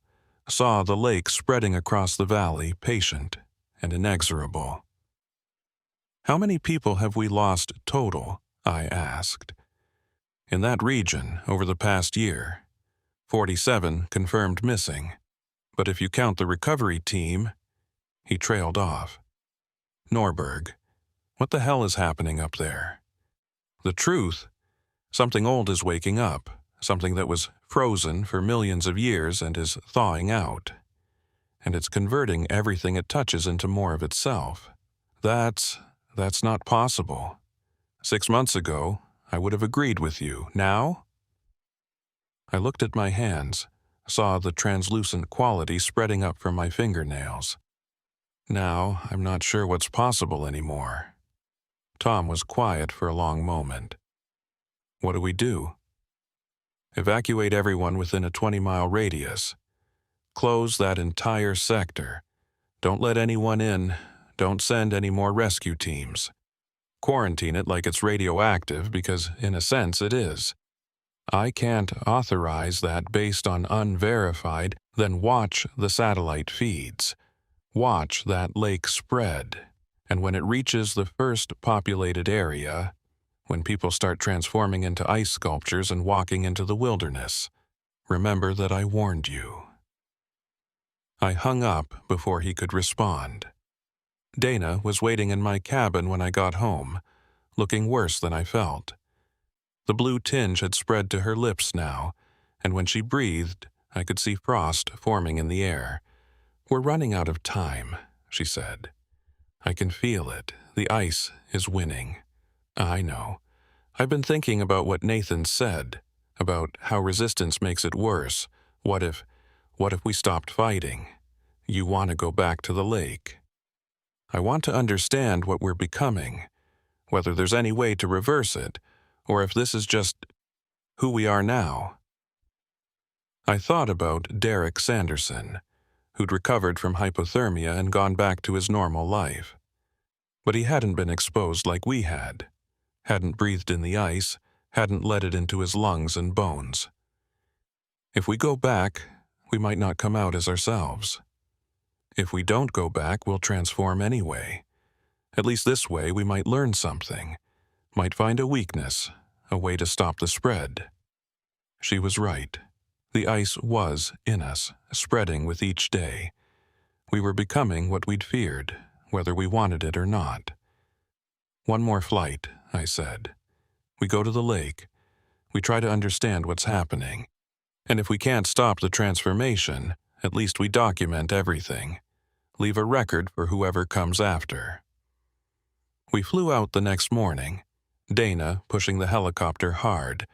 S1: saw the lake spreading across the valley, patient and inexorable. "How many people have we lost total?" I asked. "In that region, over the past year, 47 confirmed missing. But if you count the recovery team..." He trailed off. "Norberg, what the hell is happening up there? The truth, something old is waking up, something that was frozen for millions of years and is thawing out. And it's converting everything it touches into more of itself. That's not possible. 6 months ago, I would have agreed with you. Now?" I looked at my hands, saw the translucent quality spreading up from my fingernails. Now, I'm not sure what's possible anymore. Tom was quiet for a long moment. "What do we do?" "Evacuate everyone within a 20-mile radius. Close that entire sector. Don't let anyone in. Don't send any more rescue teams. Quarantine it like it's radioactive, because in a sense it is. I can't authorize that based on unverified. Then watch the satellite feeds. Watch that lake spread. And when it reaches the first populated area, when people start transforming into ice sculptures and walking into the wilderness, remember that I warned you." I hung up before he could respond. Dana was waiting in my cabin when I got home, looking worse than I felt. The blue tinge had spread to her lips now, and when she breathed, I could see frost forming in the air. "We're running out of time," she said. "I can feel it. The ice is winning." "I know. I've been thinking about what Nathan said, about how resistance makes it worse. What if we stopped fighting? You want to go back to the lake." "I want to understand what we're becoming, whether there's any way to reverse it, or if this is just who we are now." I thought about Derek Sanderson, who'd recovered from hypothermia and gone back to his normal life. But he hadn't been exposed like we had, hadn't breathed in the ice, hadn't let it into his lungs and bones. If we go back, we might not come out as ourselves. If we don't go back, we'll transform anyway. At least this way we might learn something, might find a weakness, a way to stop the spread. She was right. The ice was in us, spreading with each day. We were becoming what we'd feared, whether we wanted it or not. "One more flight," I said. "We go to the lake. We try to understand what's happening. And if we can't stop the transformation, at least we document everything. Leave a record for whoever comes after." We flew out the next morning, Dana pushing the helicopter hard,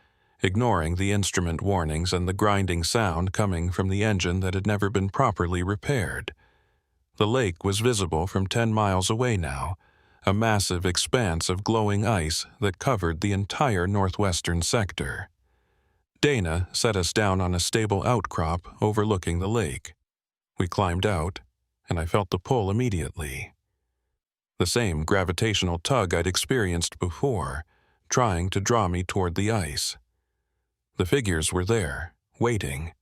S1: ignoring the instrument warnings and the grinding sound coming from the engine that had never been properly repaired. The lake was visible from 10 miles away now, a massive expanse of glowing ice that covered the entire northwestern sector. Dana set us down on a stable outcrop overlooking the lake. We climbed out, and I felt the pull immediately. The same gravitational tug I'd experienced before, trying to draw me toward the ice. The figures were there, waiting.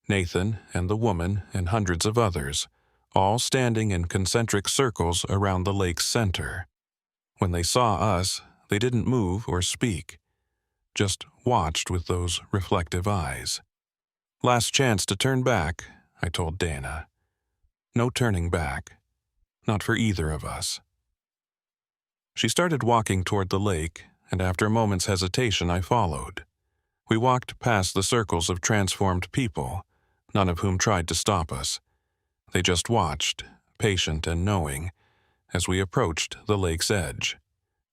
S1: Nathan and the woman and hundreds of others, all standing in concentric circles around the lake's center. When they saw us, they didn't move or speak, just watched with those reflective eyes. "Last chance to turn back," I told Dana. "No turning back. Not for either of us." She started walking toward the lake, and after a moment's hesitation I followed. We walked past the circles of transformed people, none of whom tried to stop us. They just watched, patient and knowing, as we approached the lake's edge.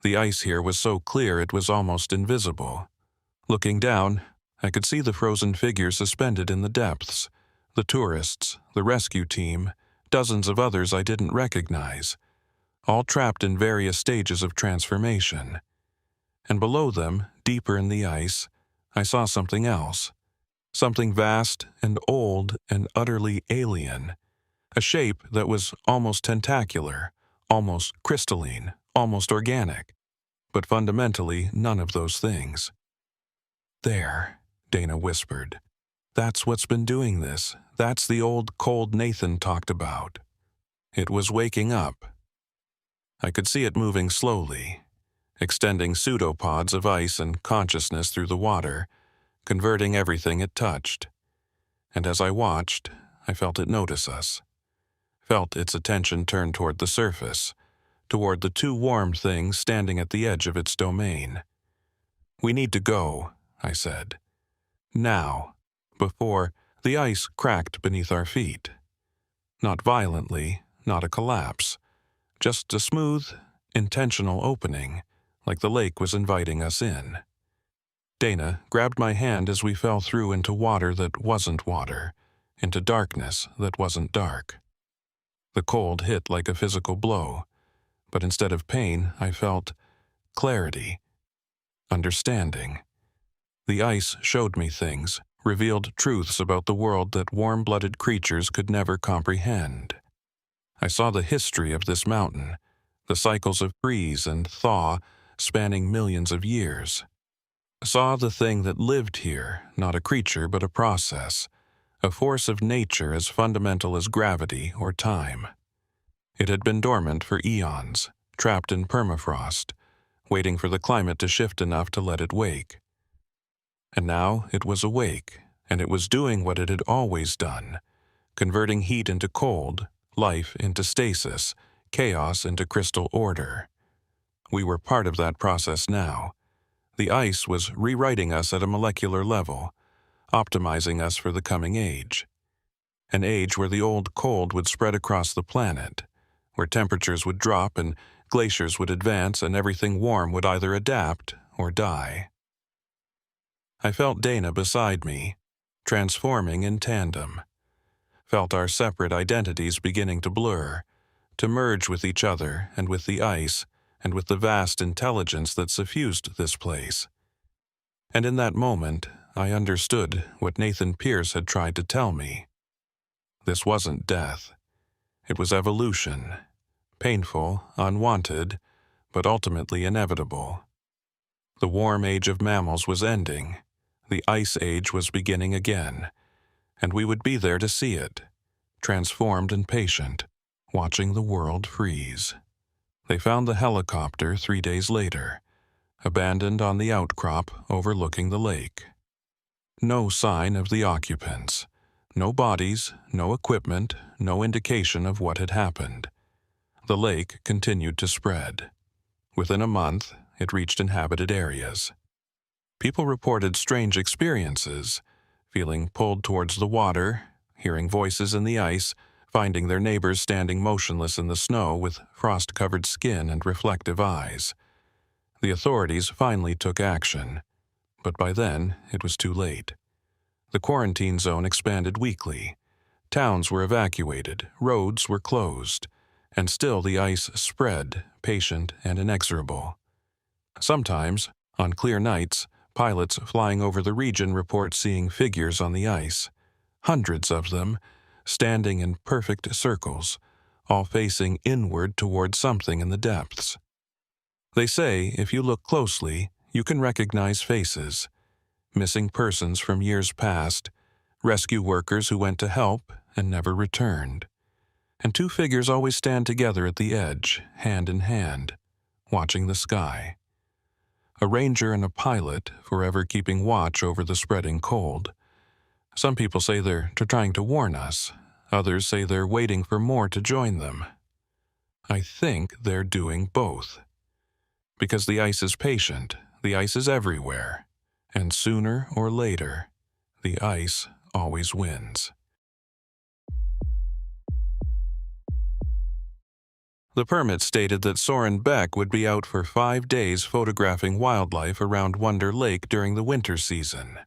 S1: The ice here was so clear it was almost invisible. Looking down, I could see the frozen figures suspended in the depths, the tourists, the rescue team, dozens of others I didn't recognize, all trapped in various stages of transformation. And below them, deeper in the ice, I saw something else, something vast and old and utterly alien, a shape that was almost tentacular, almost crystalline, almost organic, but fundamentally none of those things. "There," Dana whispered. "That's what's been doing this. That's the old cold Nathan talked about." It was waking up. I could see it moving slowly, extending pseudopods of ice and consciousness through the water, converting everything it touched. And as I watched, I felt it notice us, felt its attention turn toward the surface, toward the two warm things standing at the edge of its domain. "We need to go," I said. "Now, before the ice cracked beneath our feet. Not violently, not a collapse, just a smooth, intentional opening, like the lake was inviting us in." Dana grabbed my hand as we fell through into water that wasn't water, into darkness that wasn't dark. The cold hit like a physical blow, but instead of pain, I felt clarity, understanding. The ice showed me things, revealed truths about the world that warm-blooded creatures could never comprehend. I saw the history of this mountain, the cycles of freeze and thaw spanning millions of years. Saw the thing that lived here, not a creature but a process, a force of nature as fundamental as gravity or time. It had been dormant for eons, trapped in permafrost, waiting for the climate to shift enough to let it wake. And now it was awake, and it was doing what it had always done, converting heat into cold, life into stasis, chaos into crystal order. We were part of that process now. The ice was rewriting us at a molecular level, optimizing us for the coming age. An age where the old cold would spread across the planet, where temperatures would drop and glaciers would advance and everything warm would either adapt or die. I felt Dana beside me, transforming in tandem. Felt our separate identities beginning to blur, to merge with each other and with the ice and with the vast intelligence that suffused this place. And in that moment, I understood what Nathan Pierce had tried to tell me. This wasn't death. It was evolution. Painful, unwanted, but ultimately inevitable. The warm age of mammals was ending. The ice age was beginning again, and we would be there to see it, transformed and patient, watching the world freeze. They found the helicopter 3 days later, abandoned on the outcrop overlooking the lake. No sign of the occupants. No bodies, no equipment, no indication of what had happened. The lake continued to spread. Within a month, it reached inhabited areas. People reported strange experiences, feeling pulled towards the water, hearing voices in the ice, finding their neighbors standing motionless in the snow with frost-covered skin and reflective eyes. The authorities finally took action, but by then it was too late. The quarantine zone expanded weekly. Towns were evacuated, roads were closed, and still the ice spread, patient and inexorable. Sometimes, on clear nights, pilots flying over the region report seeing figures on the ice, hundreds of them, standing in perfect circles, all facing inward toward something in the depths. They say if you look closely, you can recognize faces, missing persons from years past, rescue workers who went to help and never returned. And two figures always stand together at the edge, hand in hand, watching the sky. A ranger and a pilot, forever keeping watch over the spreading cold. Some people say they're trying to warn us. Others say they're waiting for more to join them. I think they're doing both. Because the ice is patient, the ice is everywhere, and sooner or later, the ice always wins. The permit stated that Soren Beck would be out for 5 days photographing wildlife around Wonder Lake during the winter season.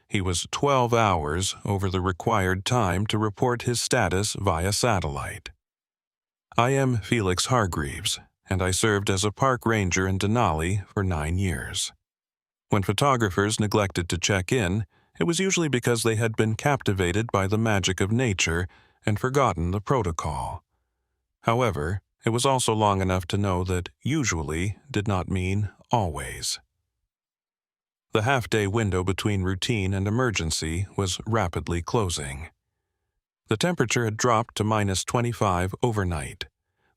S1: He was 12 hours over the required time to report his status via satellite. I am Felix Hargreaves, and I served as a park ranger in Denali for 9 years. When photographers neglected to check in, it was usually because they had been captivated by the magic of nature and forgotten the protocol. However, it was also long enough to know that usually did not mean always. The half-day window between routine and emergency was rapidly closing. The temperature had dropped to -25 overnight,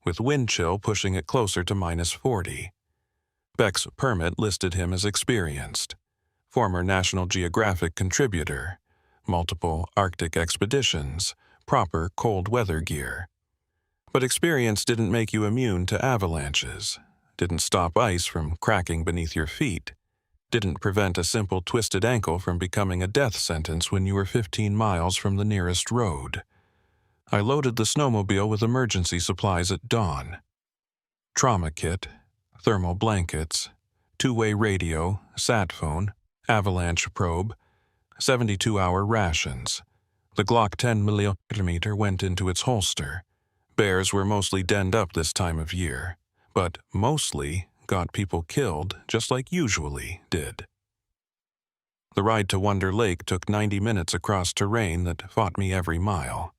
S1: with wind chill pushing it closer to -40. Beck's permit listed him as experienced, former National Geographic contributor, multiple Arctic expeditions, proper cold weather gear. But experience didn't make you immune to avalanches, didn't stop ice from cracking beneath your feet, didn't prevent a simple twisted ankle from becoming a death sentence when you were 15 miles from the nearest road. I loaded the snowmobile with emergency supplies at dawn. Trauma kit, thermal blankets, two-way radio, sat phone, avalanche probe, 72-hour rations. The Glock 10mm went into its holster. Bears were mostly denned up this time of year, but mostly got people killed just like usually did. The ride to Wonder Lake took 90 minutes across terrain that fought me every mile.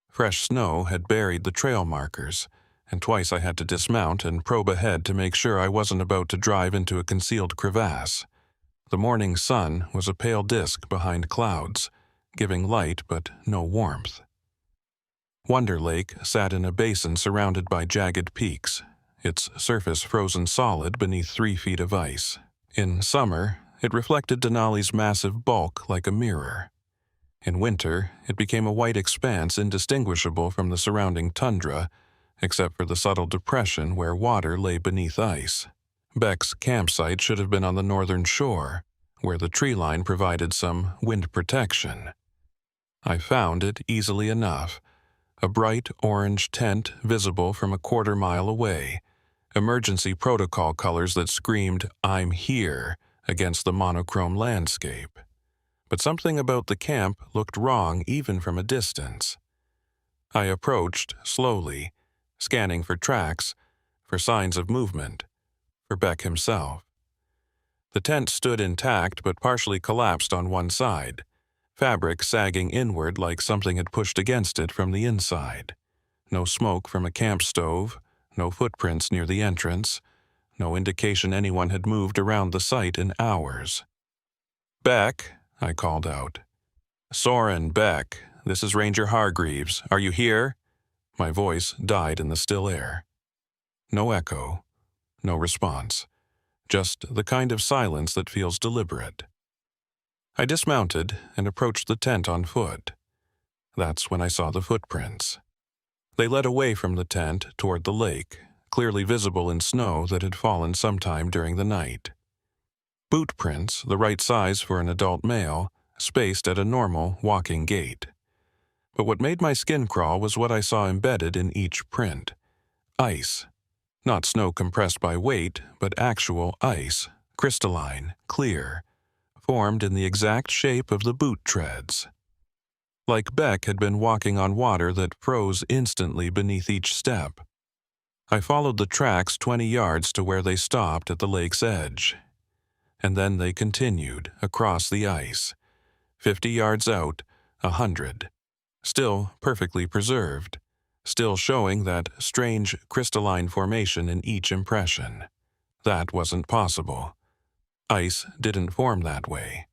S1: Fresh snow had buried the trail markers, and twice I had to dismount and probe ahead to make sure I wasn't about to drive into a concealed crevasse. The morning sun was a pale disk behind clouds, giving light but no warmth. Wonder Lake sat in a basin surrounded by jagged peaks, its surface frozen solid beneath 3 feet of ice. In summer, it reflected Denali's massive bulk like a mirror. In winter, it became a white expanse indistinguishable from the surrounding tundra, except for the subtle depression where water lay beneath ice. Beck's campsite should have been on the northern shore, where the tree line provided some wind protection. I found it easily enough, a bright orange tent visible from a quarter-mile away, emergency protocol colors that screamed, "I'm here," against the monochrome landscape. But something about the camp looked wrong even from a distance. I approached slowly, scanning for tracks, for signs of movement, for Beck himself. The tent stood intact but partially collapsed on one side, fabric sagging inward like something had pushed against it from the inside. No smoke from a camp stove, no footprints near the entrance, no indication anyone had moved around the site in hours. "Beck," I called out. "Soren Beck, this is Ranger Hargreaves. Are you here?" My voice died in the still air. No echo, no response, just the kind of silence that feels deliberate. I dismounted and approached the tent on foot. That's when I saw the footprints. They led away from the tent toward the lake, clearly visible in snow that had fallen sometime during the night. Boot prints, the right size for an adult male, spaced at a normal walking gait. But what made my skin crawl was what I saw embedded in each print. Ice. Not snow compressed by weight, but actual ice, crystalline, clear, formed in the exact shape of the boot treads. Like Beck had been walking on water that froze instantly beneath each step. I followed the tracks 20 yards to where they stopped at the lake's edge. And then they continued across the ice. 50 yards out, 100. Still perfectly preserved. Still showing that strange crystalline formation in each impression. That wasn't possible. Ice didn't form that way.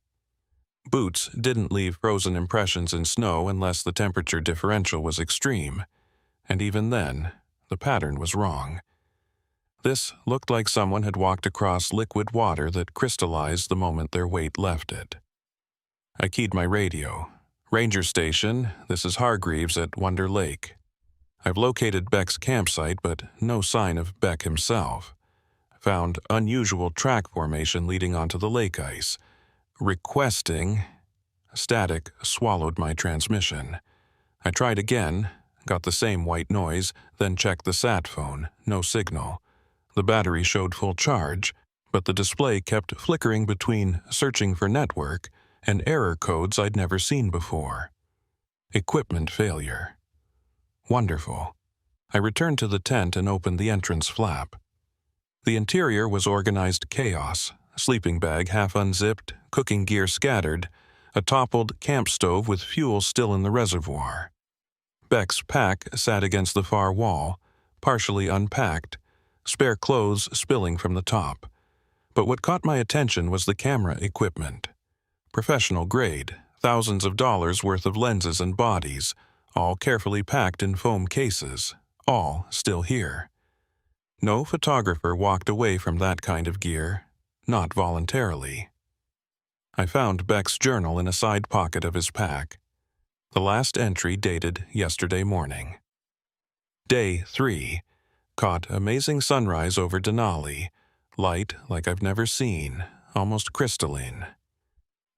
S1: Boots didn't leave frozen impressions in snow unless the temperature differential was extreme. And even then, the pattern was wrong. This looked like someone had walked across liquid water that crystallized the moment their weight left it. I keyed my radio. "Ranger Station, this is Hargreaves at Wonder Lake. I've located Beck's campsite, but no sign of Beck himself. Found unusual track formation leading onto the lake ice. Requesting..." Static swallowed my transmission. I tried again, got the same white noise, then checked the sat phone. No signal. The battery showed full charge, but the display kept flickering between searching for network and error codes I'd never seen before. Equipment failure. Wonderful. I returned to the tent and opened the entrance flap. The interior was organized chaos, sleeping bag half unzipped, cooking gear scattered, a toppled camp stove with fuel still in the reservoir. Beck's pack sat against the far wall, partially unpacked, spare clothes spilling from the top. But what caught my attention was the camera equipment. Professional grade, thousands of dollars worth of lenses and bodies, all carefully packed in foam cases, all still here. No photographer walked away from that kind of gear, not voluntarily. I found Beck's journal in a side pocket of his pack. The last entry dated yesterday morning. Day 3. Caught amazing sunrise over Denali, light like I've never seen, almost crystalline.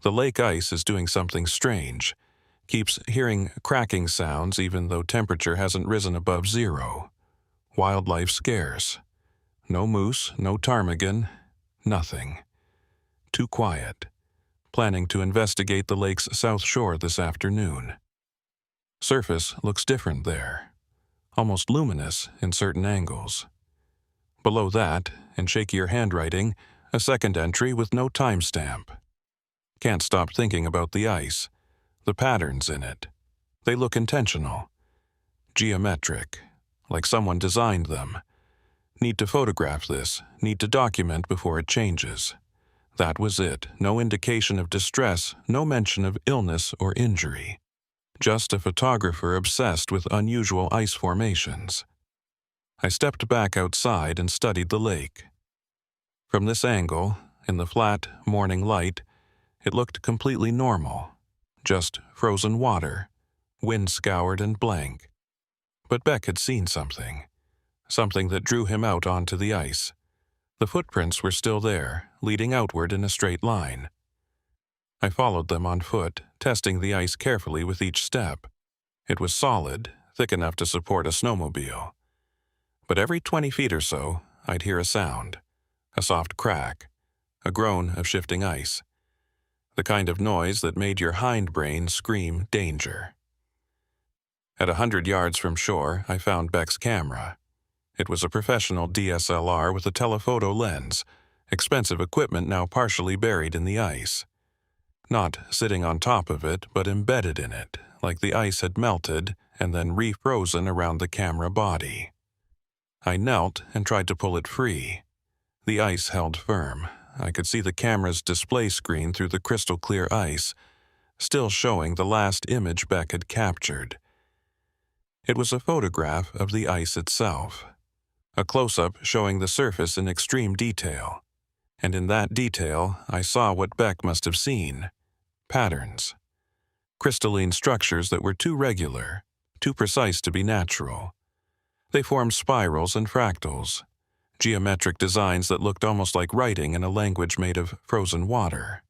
S1: The lake ice is doing something strange. Keeps hearing cracking sounds even though temperature hasn't risen above 0. Wildlife scarce. No moose, no ptarmigan, nothing. Too quiet. Planning to investigate the lake's south shore this afternoon. Surface looks different there. Almost luminous in certain angles. Below that, in shakier handwriting, a second entry with no timestamp. Can't stop thinking about the ice. The patterns in it. They look intentional. Geometric. Like someone designed them. Need to photograph this. Need to document before it changes. That was it. No indication of distress. No mention of illness or injury. Just a photographer obsessed with unusual ice formations. I stepped back outside and studied the lake. From this angle, in the flat morning light, it looked completely normal. just frozen water, wind-scoured and blank. But Beck had seen something that drew him out onto the ice. The footprints were still there, leading outward in a straight line. I followed them on foot, testing the ice carefully with each step. It was solid, thick enough to support a snowmobile. But every 20 feet or so, I'd hear a sound, a soft crack, a groan of shifting ice, the kind of noise that made your hindbrain scream danger. At 100 yards from shore, I found Beck's camera. It was a professional DSLR with a telephoto lens, expensive equipment now partially buried in the ice. Not sitting on top of it, but embedded in it, like the ice had melted and then refrozen around the camera body. I knelt and tried to pull it free. The ice held firm. I could see the camera's display screen through the crystal-clear ice, still showing the last image Beck had captured. It was a photograph of the ice itself, a close-up showing the surface in extreme detail. And in that detail, I saw what Beck must have seen: patterns. Crystalline structures that were too regular, too precise to be natural. They formed spirals and fractals, geometric designs that looked almost like writing in a language made of frozen water.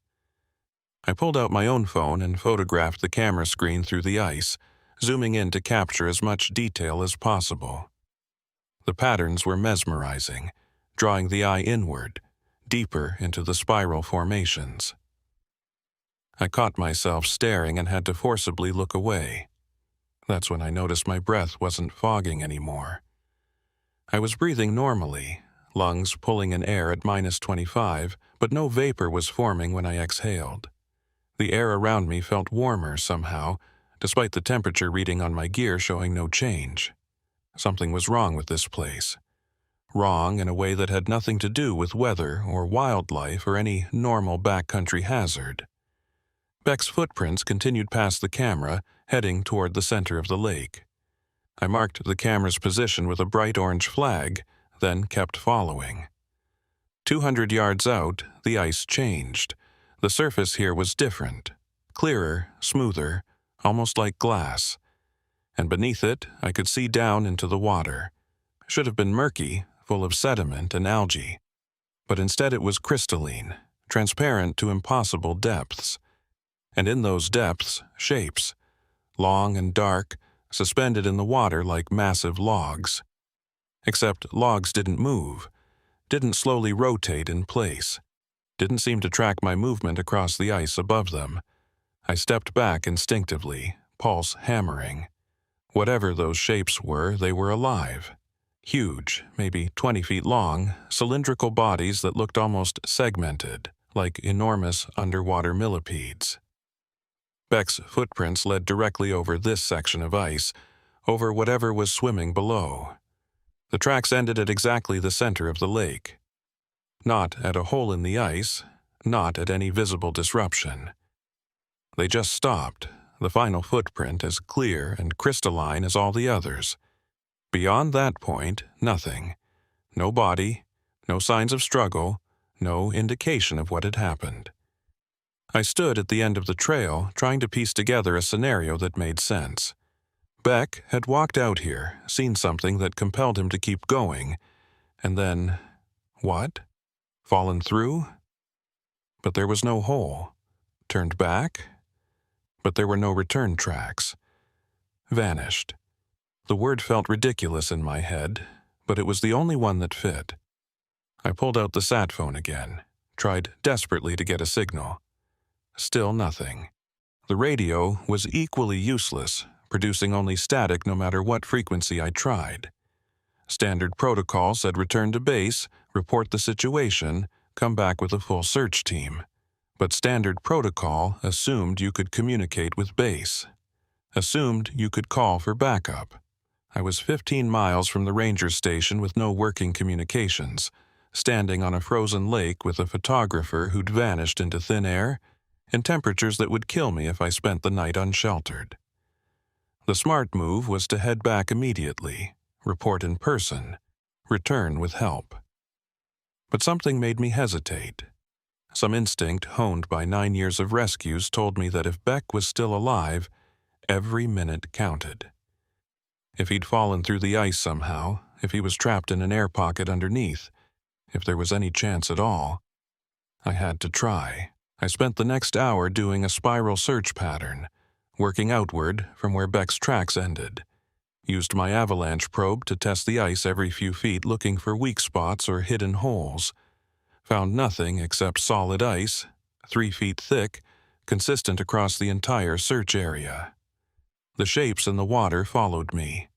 S1: I pulled out my own phone and photographed the camera screen through the ice, zooming in to capture as much detail as possible. The patterns were mesmerizing, drawing the eye inward, deeper into the spiral formations. I caught myself staring and had to forcibly look away. That's when I noticed my breath wasn't fogging anymore. I was breathing normally, lungs pulling in air at -25, but no vapor was forming when I exhaled. The air around me felt warmer somehow, despite the temperature reading on my gear showing no change. Something was wrong with this place. Wrong in a way that had nothing to do with weather or wildlife or any normal backcountry hazard. Beck's footprints continued past the camera, heading toward the center of the lake. I marked the camera's position with a bright orange flag, then kept following. 200 yards out, the ice changed. The surface here was different, clearer, smoother, almost like glass. And beneath it, I could see down into the water. Should have been murky, full of sediment and algae. But instead it was crystalline, transparent to impossible depths. And in those depths, shapes, long and dark, suspended in the water like massive logs. Except logs didn't move, didn't slowly rotate in place, didn't seem to track my movement across the ice above them. I stepped back instinctively, pulse hammering. Whatever those shapes were, they were alive. Huge, maybe 20 feet long, cylindrical bodies that looked almost segmented, like enormous underwater millipedes. Beck's footprints led directly over this section of ice, over whatever was swimming below. The tracks ended at exactly the center of the lake. Not at a hole in the ice, not at any visible disruption. They just stopped, the final footprint as clear and crystalline as all the others. Beyond that point, nothing. No body, no signs of struggle, no indication of what had happened. I stood at the end of the trail, trying to piece together a scenario that made sense. Beck had walked out here, seen something that compelled him to keep going, and then, what? Fallen through? But there was no hole. Turned back? But there were no return tracks. Vanished. The word felt ridiculous in my head, but it was the only one that fit. I pulled out the sat phone again, tried desperately to get a signal. Still nothing. The radio was equally useless, producing only static no matter what frequency I tried. Standard protocol said return to base, report the situation, come back with a full search team. But standard protocol assumed you could communicate with base. Assumed you could call for backup. I was 15 miles from the ranger station with no working communications, standing on a frozen lake with a photographer who'd vanished into thin air, and temperatures that would kill me if I spent the night unsheltered. The smart move was to head back immediately, report in person, return with help. But something made me hesitate. Some instinct honed by 9 years of rescues told me that if Beck was still alive, every minute counted. If he'd fallen through the ice somehow, if he was trapped in an air pocket underneath, if there was any chance at all, I had to try. I spent the next hour doing a spiral search pattern, working outward from where Beck's tracks ended. Used my avalanche probe to test the ice every few feet, looking for weak spots or hidden holes. Found nothing except solid ice, 3 feet thick, consistent across the entire search area. The shapes in the water followed me.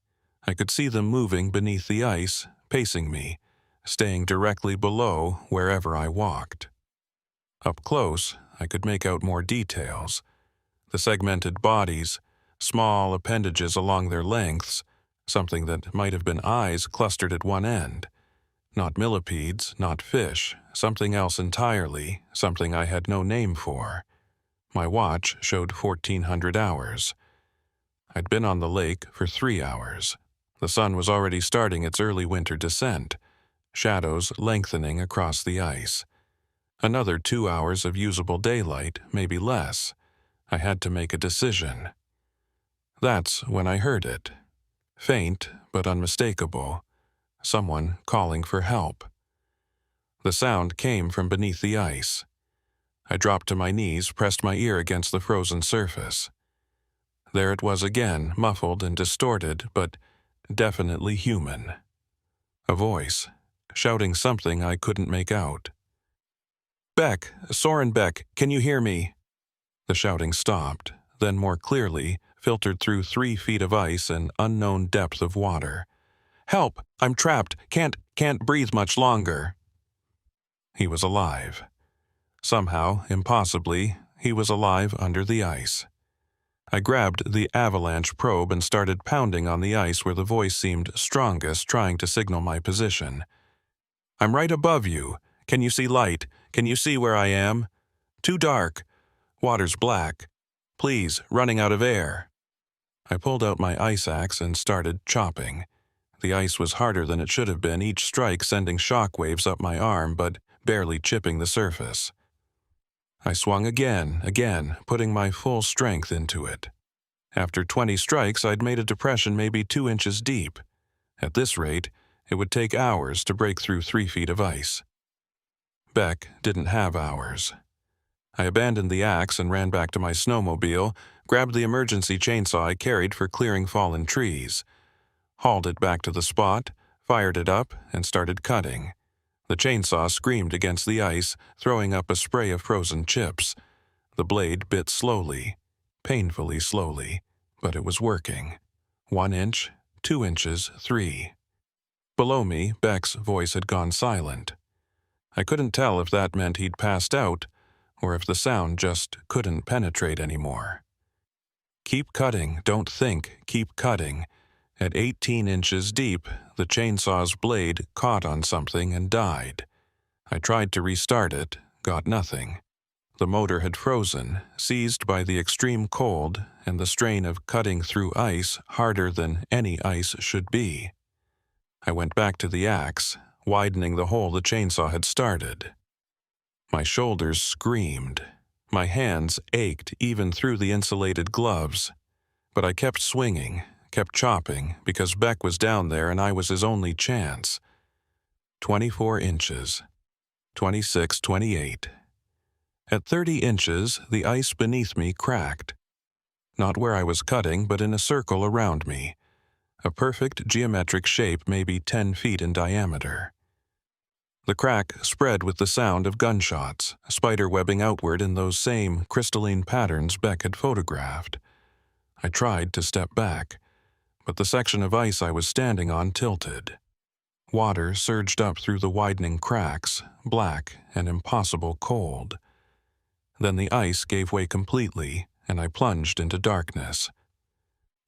S1: I could see them moving beneath the ice, pacing me, staying directly below wherever I walked. Up close, I could make out more details. The segmented bodies, small appendages along their lengths, something that might have been eyes clustered at one end. Not millipedes, not fish, something else entirely, something I had no name for. My watch showed 1,400 hours. I'd been on the lake for 3 hours. The sun was already starting its early winter descent, shadows lengthening across the ice. Another 2 hours of usable daylight, maybe less. I had to make a decision. That's when I heard it. Faint, but unmistakable. Someone calling for help. The sound came from beneath the ice. I dropped to my knees, pressed my ear against the frozen surface. There it was again, muffled and distorted, but definitely human. A voice, shouting something I couldn't make out. "Beck, Soren Beck, can you hear me?" The shouting stopped, then more clearly, filtered through 3 feet of ice and unknown depth of water. "Help! I'm trapped. Can't breathe much longer." He was alive. Somehow, impossibly, he was alive under the ice. I grabbed the avalanche probe and started pounding on the ice where the voice seemed strongest, trying to signal my position. "I'm right above you. Can you see light? Can you see where I am? Too dark. Water's black. Please, running out of air." I pulled out my ice axe and started chopping. The ice was harder than it should have been, each strike sending shock waves up my arm, but barely chipping the surface. I swung again, putting my full strength into it. After 20 strikes, I'd made a depression maybe 2 inches deep. At this rate, it would take hours to break through 3 feet of ice. Beck didn't have hours. I abandoned the axe and ran back to my snowmobile, grabbed the emergency chainsaw I carried for clearing fallen trees, hauled it back to the spot, fired it up, and started cutting. The chainsaw screamed against the ice, throwing up a spray of frozen chips. The blade bit slowly, painfully slowly, but it was working. 1 inch, 2 inches, 3. Below me, Beck's voice had gone silent. I couldn't tell if that meant he'd passed out, or if the sound just couldn't penetrate anymore. Keep cutting, don't think, keep cutting. At 18 inches deep, the chainsaw's blade caught on something and died. I tried to restart it, got nothing. The motor had frozen, seized by the extreme cold and the strain of cutting through ice harder than any ice should be. I went back to the axe, widening the hole the chainsaw had started. My shoulders screamed. My hands ached even through the insulated gloves. But I kept swinging, kept chopping, because Beck was down there and I was his only chance. 24 inches. 26, 28. At 30 inches, the ice beneath me cracked. Not where I was cutting, but in a circle around me. A perfect geometric shape maybe 10 feet in diameter. The crack spread with the sound of gunshots, spiderwebbing outward in those same crystalline patterns Beck had photographed. I tried to step back, but the section of ice I was standing on tilted. Water surged up through the widening cracks, black and impossible cold. Then the ice gave way completely, and I plunged into darkness.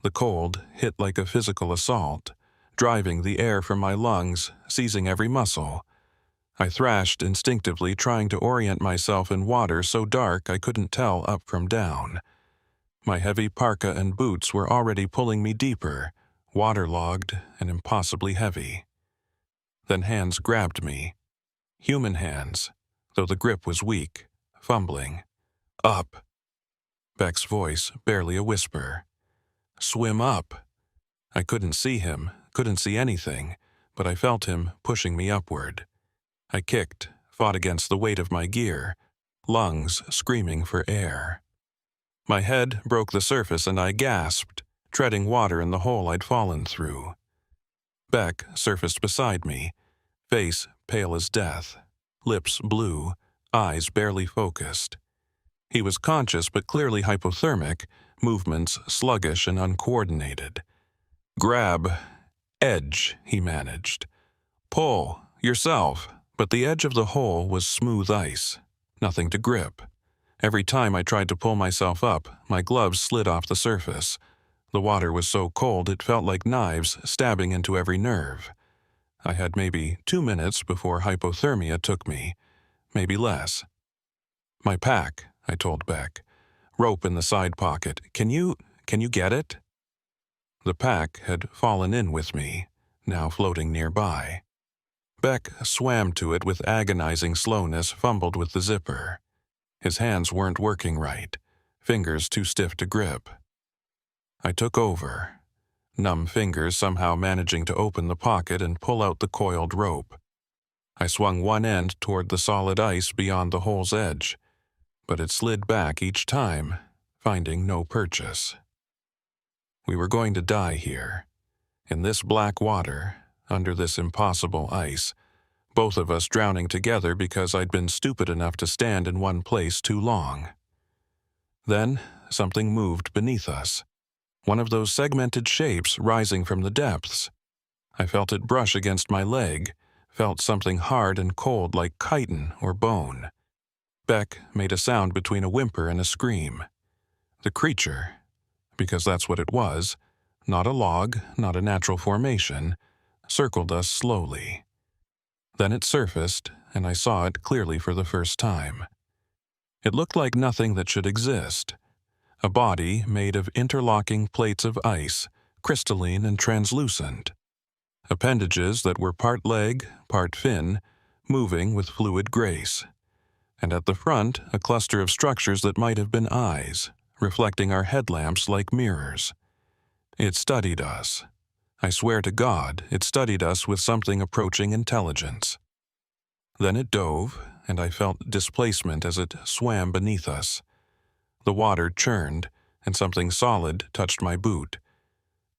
S1: The cold hit like a physical assault, driving the air from my lungs, seizing every muscle. I thrashed instinctively, trying to orient myself in water so dark I couldn't tell up from down. My heavy parka and boots were already pulling me deeper, waterlogged and impossibly heavy. Then hands grabbed me. Human hands, though the grip was weak, fumbling. Up. Beck's voice barely a whisper. Swim up. I couldn't see him, couldn't see anything, but I felt him pushing me upward. I kicked, fought against the weight of my gear, lungs screaming for air. My head broke the surface and I gasped, treading water in the hole I'd fallen through. Beck surfaced beside me, face pale as death, lips blue, eyes barely focused. He was conscious but clearly hypothermic, movements sluggish and uncoordinated. Grab. Edge, he managed. Pull. Yourself. But the edge of the hole was smooth ice. Nothing to grip. Every time I tried to pull myself up, my gloves slid off the surface. The water was so cold it felt like knives stabbing into every nerve. I had maybe 2 minutes before hypothermia took me. Maybe less. My pack, I told Beck. Rope in the side pocket. Can you get it? The pack had fallen in with me, now floating nearby. Beck swam to it with agonizing slowness, fumbled with the zipper. His hands weren't working right, fingers too stiff to grip. I took over, numb fingers somehow managing to open the pocket and pull out the coiled rope. I swung one end toward the solid ice beyond the hole's edge, but it slid back each time, finding no purchase. We were going to die here, in this black water, under this impossible ice, both of us drowning together because I'd been stupid enough to stand in one place too long. Then something moved beneath us, one of those segmented shapes rising from the depths. I felt it brush against my leg, felt something hard and cold like chitin or bone. Beck made a sound between a whimper and a scream. The creature, because that's what it was, not a log, not a natural formation, circled us slowly. Then it surfaced, and I saw it clearly for the first time. It looked like nothing that should exist. A body made of interlocking plates of ice, crystalline and translucent. Appendages that were part leg, part fin, moving with fluid grace. And at the front, a cluster of structures that might have been eyes, reflecting our headlamps like mirrors. It studied us. I swear to God, it studied us with something approaching intelligence. Then it dove, and I felt displacement as it swam beneath us. The water churned, and something solid touched my boot.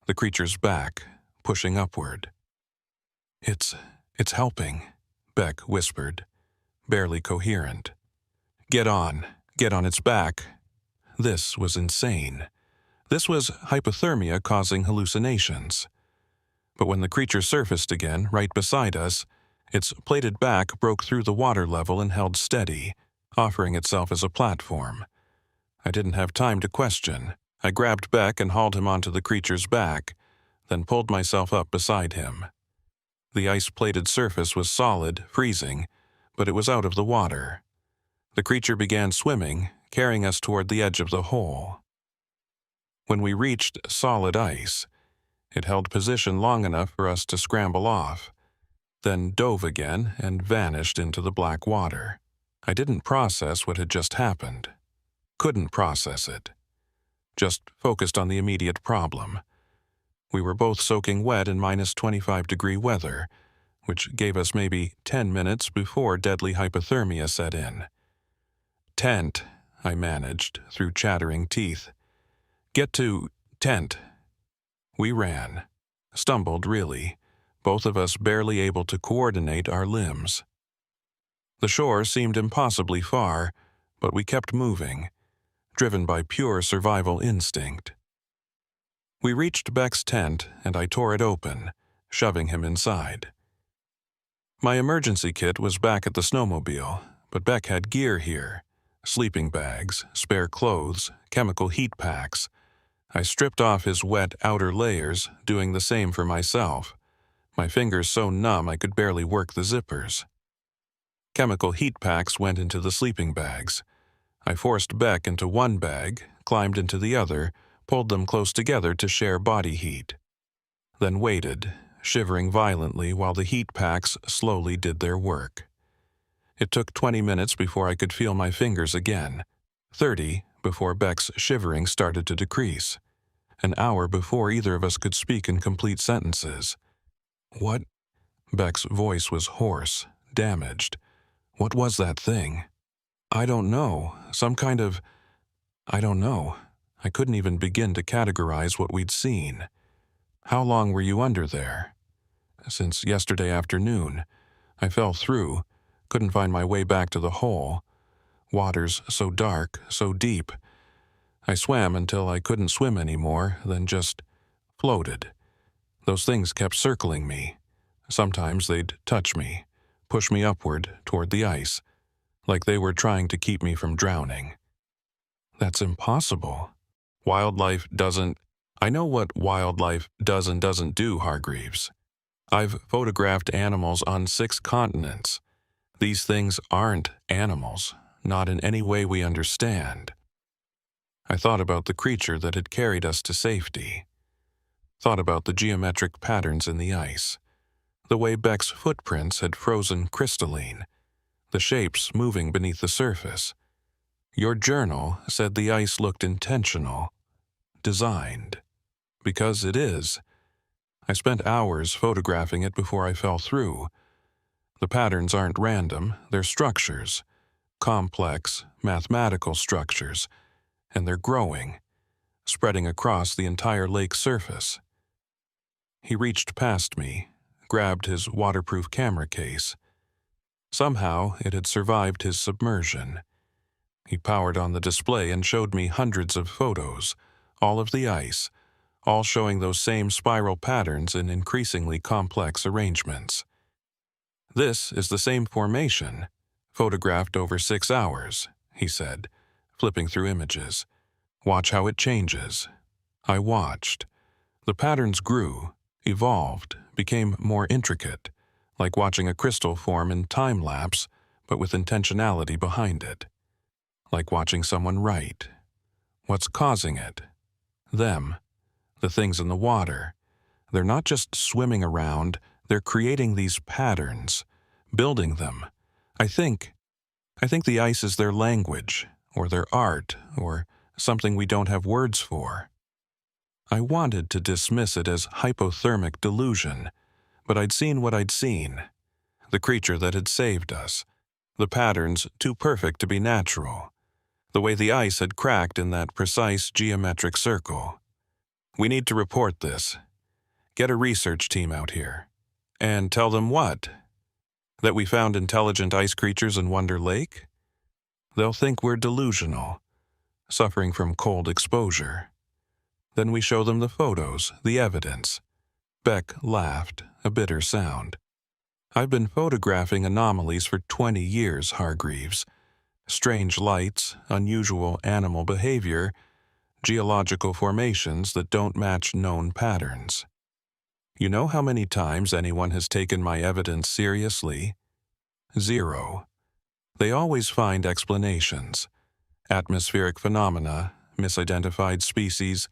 S1: The creature's back, pushing upward. It's helping, Beck whispered, barely coherent. Get on its back. This was insane. This was hypothermia causing hallucinations. But when the creature surfaced again, right beside us, its plated back broke through the water level and held steady, offering itself as a platform. I didn't have time to question. I grabbed Beck and hauled him onto the creature's back, then pulled myself up beside him. The ice-plated surface was solid, freezing, but it was out of the water. The creature began swimming, carrying us toward the edge of the hole. When we reached solid ice, it held position long enough for us to scramble off, then dove again and vanished into the black water. I didn't process what had just happened. Couldn't process it. Just focused on the immediate problem. We were both soaking wet in minus 25-degree weather, which gave us maybe 10 minutes before deadly hypothermia set in. Tent, I managed through chattering teeth. Get to tent. We ran. Stumbled, really, both of us barely able to coordinate our limbs. The shore seemed impossibly far, but we kept moving, driven by pure survival instinct. We reached Beck's tent, and I tore it open, shoving him inside. My emergency kit was back at the snowmobile, but Beck had gear here. Sleeping bags, spare clothes, chemical heat packs. I stripped off his wet outer layers, doing the same for myself. My fingers so numb I could barely work the zippers. Chemical heat packs went into the sleeping bags. I forced Beck into one bag, climbed into the other, pulled them close together to share body heat. Then waited, shivering violently while the heat packs slowly did their work. It took 20 minutes before I could feel my fingers again, 30 before Beck's shivering started to decrease, an hour before either of us could speak in complete sentences. What? Beck's voice was hoarse, damaged. What was that thing? I don't know. Some kind of... I don't know. I couldn't even begin to categorize what we'd seen. How long were you under there? Since yesterday afternoon. I fell through, couldn't find my way back to the hole. Waters so dark, so deep. I swam until I couldn't swim anymore, then just floated. Those things kept circling me. Sometimes they'd touch me, push me upward toward the ice, like they were trying to keep me from drowning. That's impossible. Wildlife doesn't... I know what wildlife does and doesn't do, Hargreaves. I've photographed animals on 6 continents. These things aren't animals, not in any way we understand. I thought about the creature that had carried us to safety. Thought about the geometric patterns in the ice. The way Beck's footprints had frozen crystalline. The shapes moving beneath the surface. Your journal said the ice looked intentional, designed. Because it is. I spent hours photographing it before I fell through. The patterns aren't random, they're structures. Complex, mathematical structures. And they're growing, spreading across the entire lake surface. He reached past me, grabbed his waterproof camera case. Somehow it had survived his submersion. He powered on the display and showed me hundreds of photos, all of the ice, all showing those same spiral patterns in increasingly complex arrangements. This is the same formation, photographed over 6 hours, he said, flipping through images. Watch how it changes. I watched. The patterns grew, evolved, became more intricate, like watching a crystal form in time-lapse, but with intentionality behind it. Like watching someone write. What's causing it? Them. The things in the water. They're not just swimming around, they're creating these patterns, building them. I think the ice is their language, or their art, or something we don't have words for. I wanted to dismiss it as hypothermic delusion, but I'd seen what I'd seen. The creature that had saved us. The patterns too perfect to be natural. The way the ice had cracked in that precise geometric circle. We need to report this. Get a research team out here. And tell them what? That we found intelligent ice creatures in Wonder Lake? They'll think we're delusional, suffering from cold exposure. Then we show them the photos, the evidence. Beck laughed, a bitter sound. I've been photographing anomalies for 20 years, Hargreaves. Strange lights, unusual animal behavior, geological formations that don't match known patterns. You know how many times anyone has taken my evidence seriously? 0. They always find explanations. Atmospheric phenomena, misidentified species,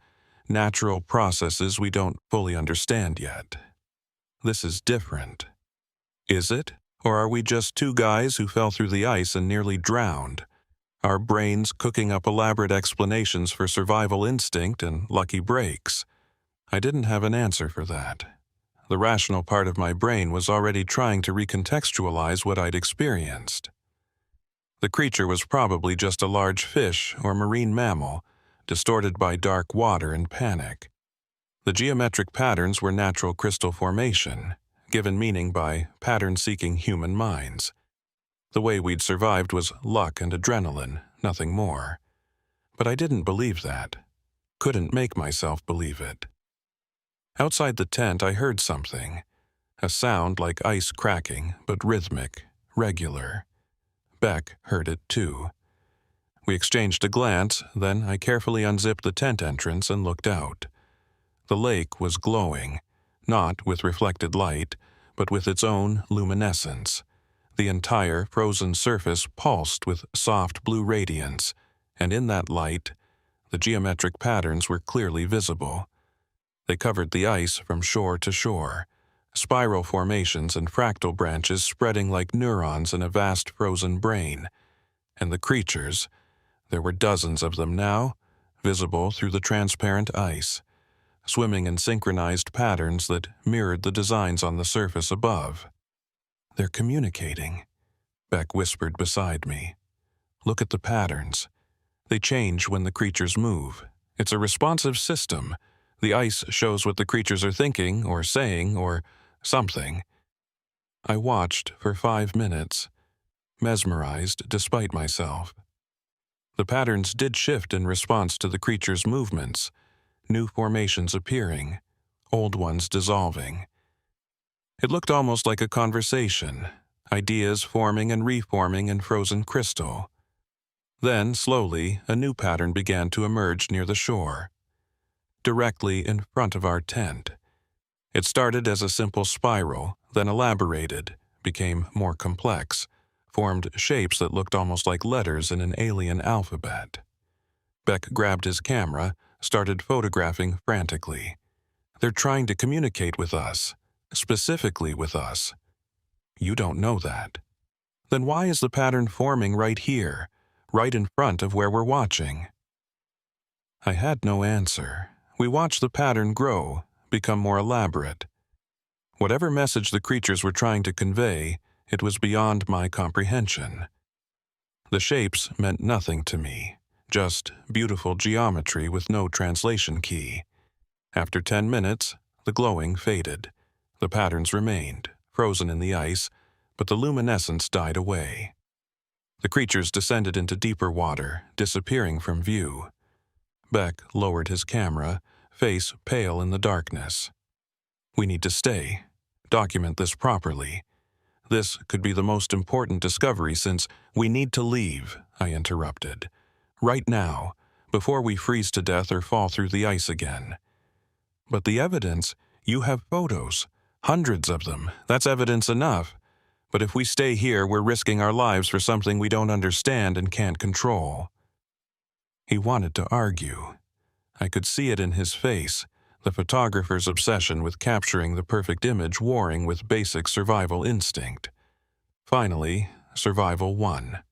S1: natural processes we don't fully understand yet. This is different. Is it? Or are we just 2 guys who fell through the ice and nearly drowned? Our brains cooking up elaborate explanations for survival instinct and lucky breaks. I didn't have an answer for that. The rational part of my brain was already trying to recontextualize what I'd experienced. The creature was probably just a large fish or marine mammal, distorted by dark water and panic. The geometric patterns were natural crystal formation, given meaning by pattern-seeking human minds. The way we'd survived was luck and adrenaline, nothing more. But I didn't believe that. Couldn't make myself believe it. Outside the tent I heard something. A sound like ice cracking, but rhythmic, regular. Beck heard it too. We exchanged a glance, then I carefully unzipped the tent entrance and looked out. The lake was glowing, not with reflected light, but with its own luminescence. The entire frozen surface pulsed with soft blue radiance, and in that light, the geometric patterns were clearly visible. They covered the ice from shore to shore, spiral formations and fractal branches spreading like neurons in a vast frozen brain. And the creatures, there were dozens of them now, visible through the transparent ice, swimming in synchronized patterns that mirrored the designs on the surface above. "They're communicating," Beck whispered beside me. "Look at the patterns. They change when the creatures move. It's a responsive system. The ice shows what the creatures are thinking or saying or something." I watched for 5 minutes, mesmerized despite myself. The patterns did shift in response to the creatures' movements, new formations appearing, old ones dissolving. It looked almost like a conversation, ideas forming and reforming in frozen crystal. Then, slowly, a new pattern began to emerge near the shore, directly in front of our tent. It started as a simple spiral, then elaborated, became more complex, formed shapes that looked almost like letters in an alien alphabet. Beck grabbed his camera, started photographing frantically. "They're trying to communicate with us, specifically with us." "You don't know that." "Then why is the pattern forming right here, right in front of where we're watching?" I had no answer. We watched the pattern grow, become more elaborate. Whatever message the creatures were trying to convey, it was beyond my comprehension. The shapes meant nothing to me, just beautiful geometry with no translation key. After 10 minutes, the glowing faded. The patterns remained, frozen in the ice, but the luminescence died away. The creatures descended into deeper water, disappearing from view. Beck lowered his camera, face pale in the darkness. "We need to stay. Document this properly. This could be the most important discovery since—" "We need to leave," I interrupted. "Right now, before we freeze to death or fall through the ice again." "But the evidence, you have photos, hundreds of them. That's evidence enough. But if we stay here, we're risking our lives for something we don't understand and can't control." He wanted to argue. I could see it in his face, the photographer's obsession with capturing the perfect image warring with basic survival instinct. Finally, survival won.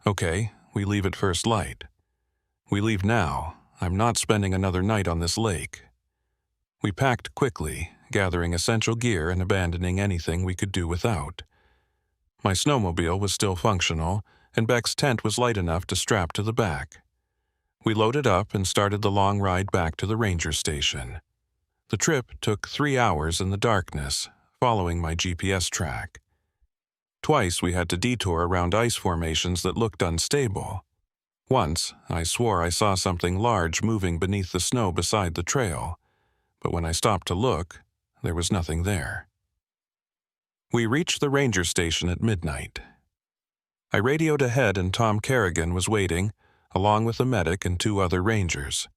S1: "Okay, we leave at first light." "We leave now. I'm not spending another night on this lake." We packed quickly, gathering essential gear and abandoning anything we could do without. My snowmobile was still functional, and Beck's tent was light enough to strap to the back. We loaded up and started the long ride back to the ranger station. The trip took 3 hours in the darkness, following my GPS track. Twice we had to detour around ice formations that looked unstable. Once, I swore I saw something large moving beneath the snow beside the trail, but when I stopped to look, there was nothing there. We reached the ranger station at midnight. I radioed ahead and Tom Kerrigan was waiting, along with a medic and 2 other rangers.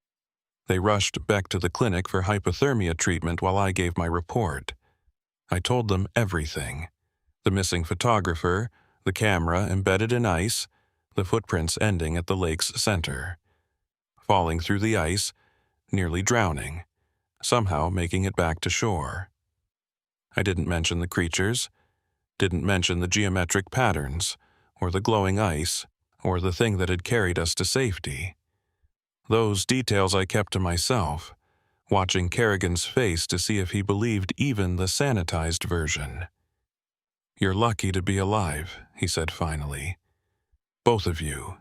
S1: They rushed Beck to the clinic for hypothermia treatment while I gave my report. I told them everything: the missing photographer, the camera embedded in ice, the footprints ending at the lake's center. Falling through the ice, nearly drowning, somehow making it back to shore. I didn't mention the creatures, didn't mention the geometric patterns, or the glowing ice, or the thing that had carried us to safety. Those details I kept to myself, watching Kerrigan's face to see if he believed even the sanitized version. "You're lucky to be alive," he said finally. "Both of you.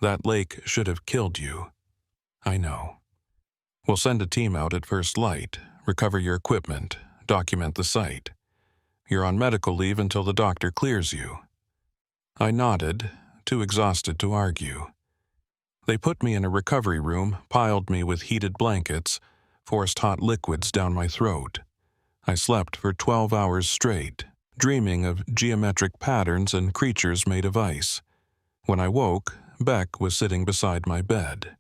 S1: That lake should have killed you." "I know. We'll send a team out at first light, recover your equipment, document the site. You're on medical leave until the doctor clears you." I nodded, too exhausted to argue. They put me in a recovery room, piled me with heated blankets, forced hot liquids down my throat. I slept for 12 hours straight, dreaming of geometric patterns and creatures made of ice. When I woke, Beck was sitting beside my bed.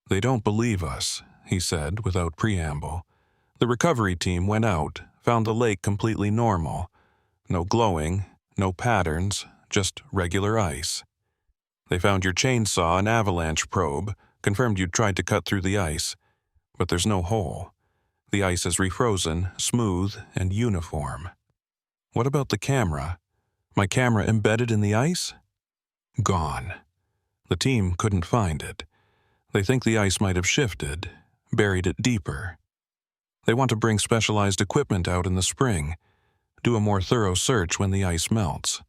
S1: "They don't believe us," he said without preamble. "The recovery team went out, found the lake completely normal. No glowing, no patterns, just regular ice. They found your chainsaw and avalanche probe, confirmed you'd tried to cut through the ice. But there's no hole. The ice is refrozen, smooth, and uniform. What about the camera? My camera embedded in the ice? Gone. The team couldn't find it. They think the ice might have shifted, buried it deeper. They want to bring specialized equipment out in the spring, do a more thorough search when the ice melts.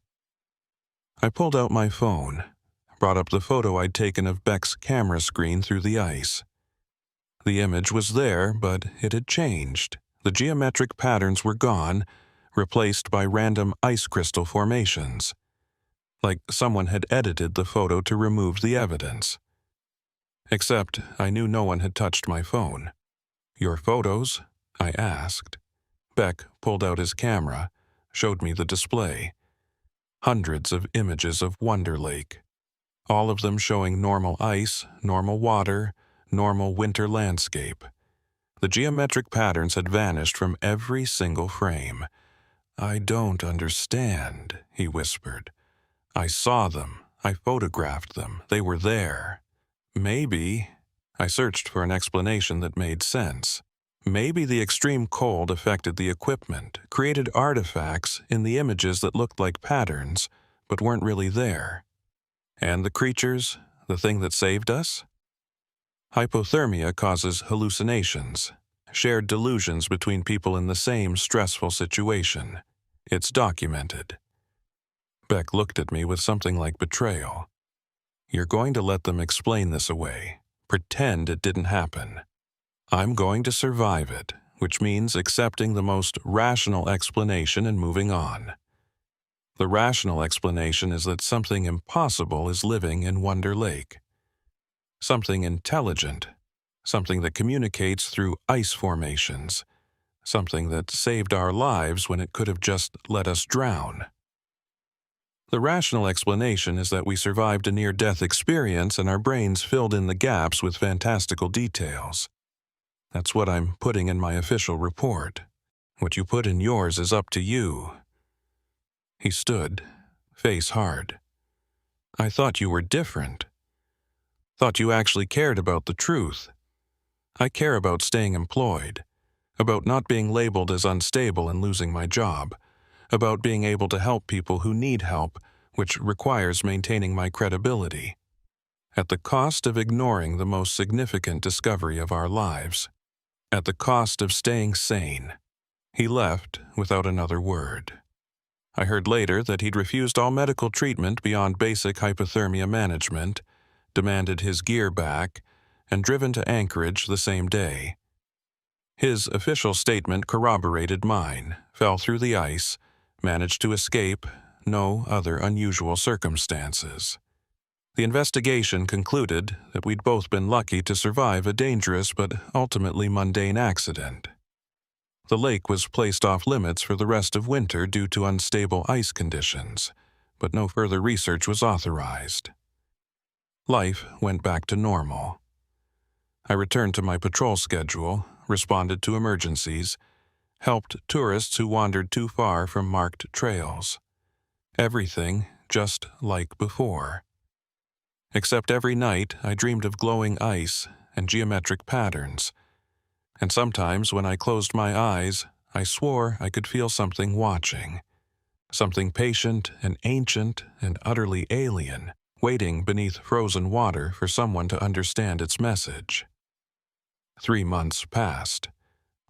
S1: I pulled out my phone, brought up the photo I'd taken of Beck's camera screen through the ice. The image was there, but it had changed. The geometric patterns were gone, replaced by random ice crystal formations, like someone had edited the photo to remove the evidence. Except I knew no one had touched my phone. "Your photos?" I asked. Beck pulled out his camera, showed me the display. Hundreds of images of Wonder Lake, all of them showing normal ice, normal water, normal winter landscape. The geometric patterns had vanished from every single frame. "I don't understand," he whispered. "I saw them. I photographed them. They were there. Maybe," I searched for an explanation that made sense. "Maybe the extreme cold affected the equipment, created artifacts in the images that looked like patterns, but weren't really there. And the creatures, the thing that saved us? Hypothermia causes hallucinations, shared delusions between people in the same stressful situation. It's documented." Beck looked at me with something like betrayal. "You're going to let them explain this away, pretend it didn't happen. I'm going to survive it, which means accepting the most rational explanation and moving on. The rational explanation is that something impossible is living in Wonder Lake. Something intelligent, something that communicates through ice formations, something that saved our lives when it could have just let us drown. The rational explanation is that we survived a near-death experience and our brains filled in the gaps with fantastical details. That's what I'm putting in my official report. What you put in yours is up to you." He stood, face hard. "I thought you were different. Thought you actually cared about the truth. I care about staying employed, about not being labeled as unstable and losing my job, about being able to help people who need help, which requires maintaining my credibility, at the cost of ignoring the most significant discovery of our lives, at the cost of staying sane." He left without another word. I heard later that he'd refused all medical treatment beyond basic hypothermia management, demanded his gear back, and driven to Anchorage the same day. His official statement corroborated mine, fell through the ice, managed to escape, no other unusual circumstances. The investigation concluded that we'd both been lucky to survive a dangerous but ultimately mundane accident. The lake was placed off limits for the rest of winter due to unstable ice conditions, but no further research was authorized. Life went back to normal. I returned to my patrol schedule, responded to emergencies, helped tourists who wandered too far from marked trails. Everything just like before. Except every night I dreamed of glowing ice and geometric patterns, and sometimes when I closed my eyes, I swore I could feel something watching, something patient and ancient and utterly alien, waiting beneath frozen water for someone to understand its message. 3 months passed.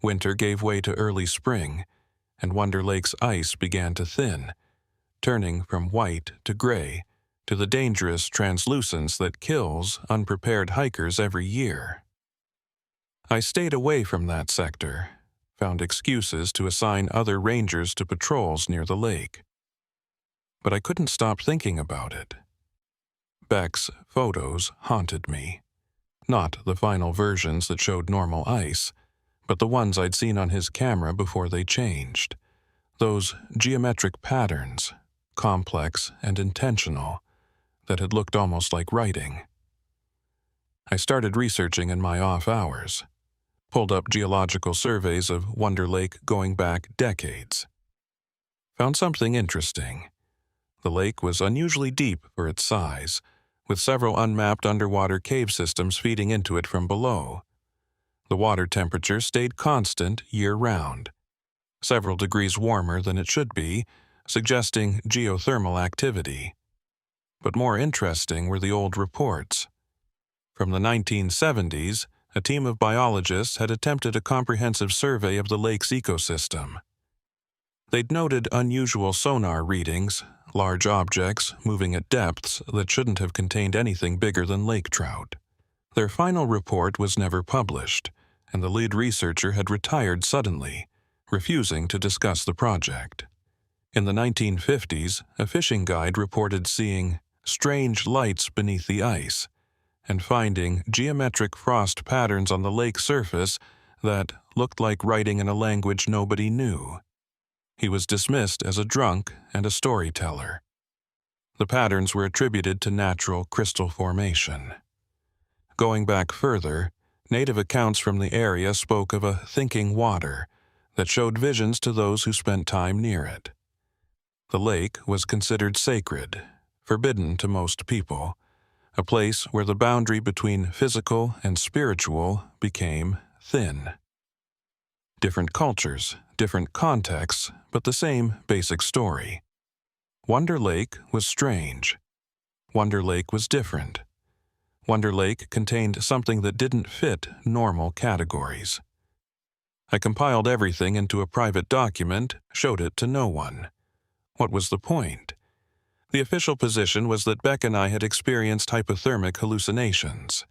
S1: Winter gave way to early spring, and Wonder Lake's ice began to thin, turning from white to gray to the dangerous translucence that kills unprepared hikers every year. I stayed away from that sector, found excuses to assign other rangers to patrols near the lake. But I couldn't stop thinking about it. Beck's photos haunted me. Not the final versions that showed normal ice, but the ones I'd seen on his camera before they changed. Those geometric patterns, complex and intentional, that had looked almost like writing. I started researching in my off hours, pulled up geological surveys of Wonder Lake going back decades. Found something interesting. The lake was unusually deep for its size, with several unmapped underwater cave systems feeding into it from below. The water temperature stayed constant year-round, several degrees warmer than it should be, suggesting geothermal activity. But more interesting were the old reports. From the 1970s, a team of biologists had attempted a comprehensive survey of the lake's ecosystem. They'd noted unusual sonar readings, large objects moving at depths that shouldn't have contained anything bigger than lake trout. Their final report was never published, and the lead researcher had retired suddenly, refusing to discuss the project. In the 1950s, a fishing guide reported seeing strange lights beneath the ice and finding geometric frost patterns on the lake surface that looked like writing in a language nobody knew. He was dismissed as a drunk and a storyteller. The patterns were attributed to natural crystal formation. Going back further, native accounts from the area spoke of a thinking water that showed visions to those who spent time near it. The lake was considered sacred, forbidden to most people, a place where the boundary between physical and spiritual became thin. Different cultures, different contexts, but the same basic story. Wonder Lake was strange. Wonder Lake was different. Wonder Lake contained something that didn't fit normal categories. I compiled everything into a private document, showed it to no one. What was the point? The official position was that Beck and I had experienced hypothermic hallucinations.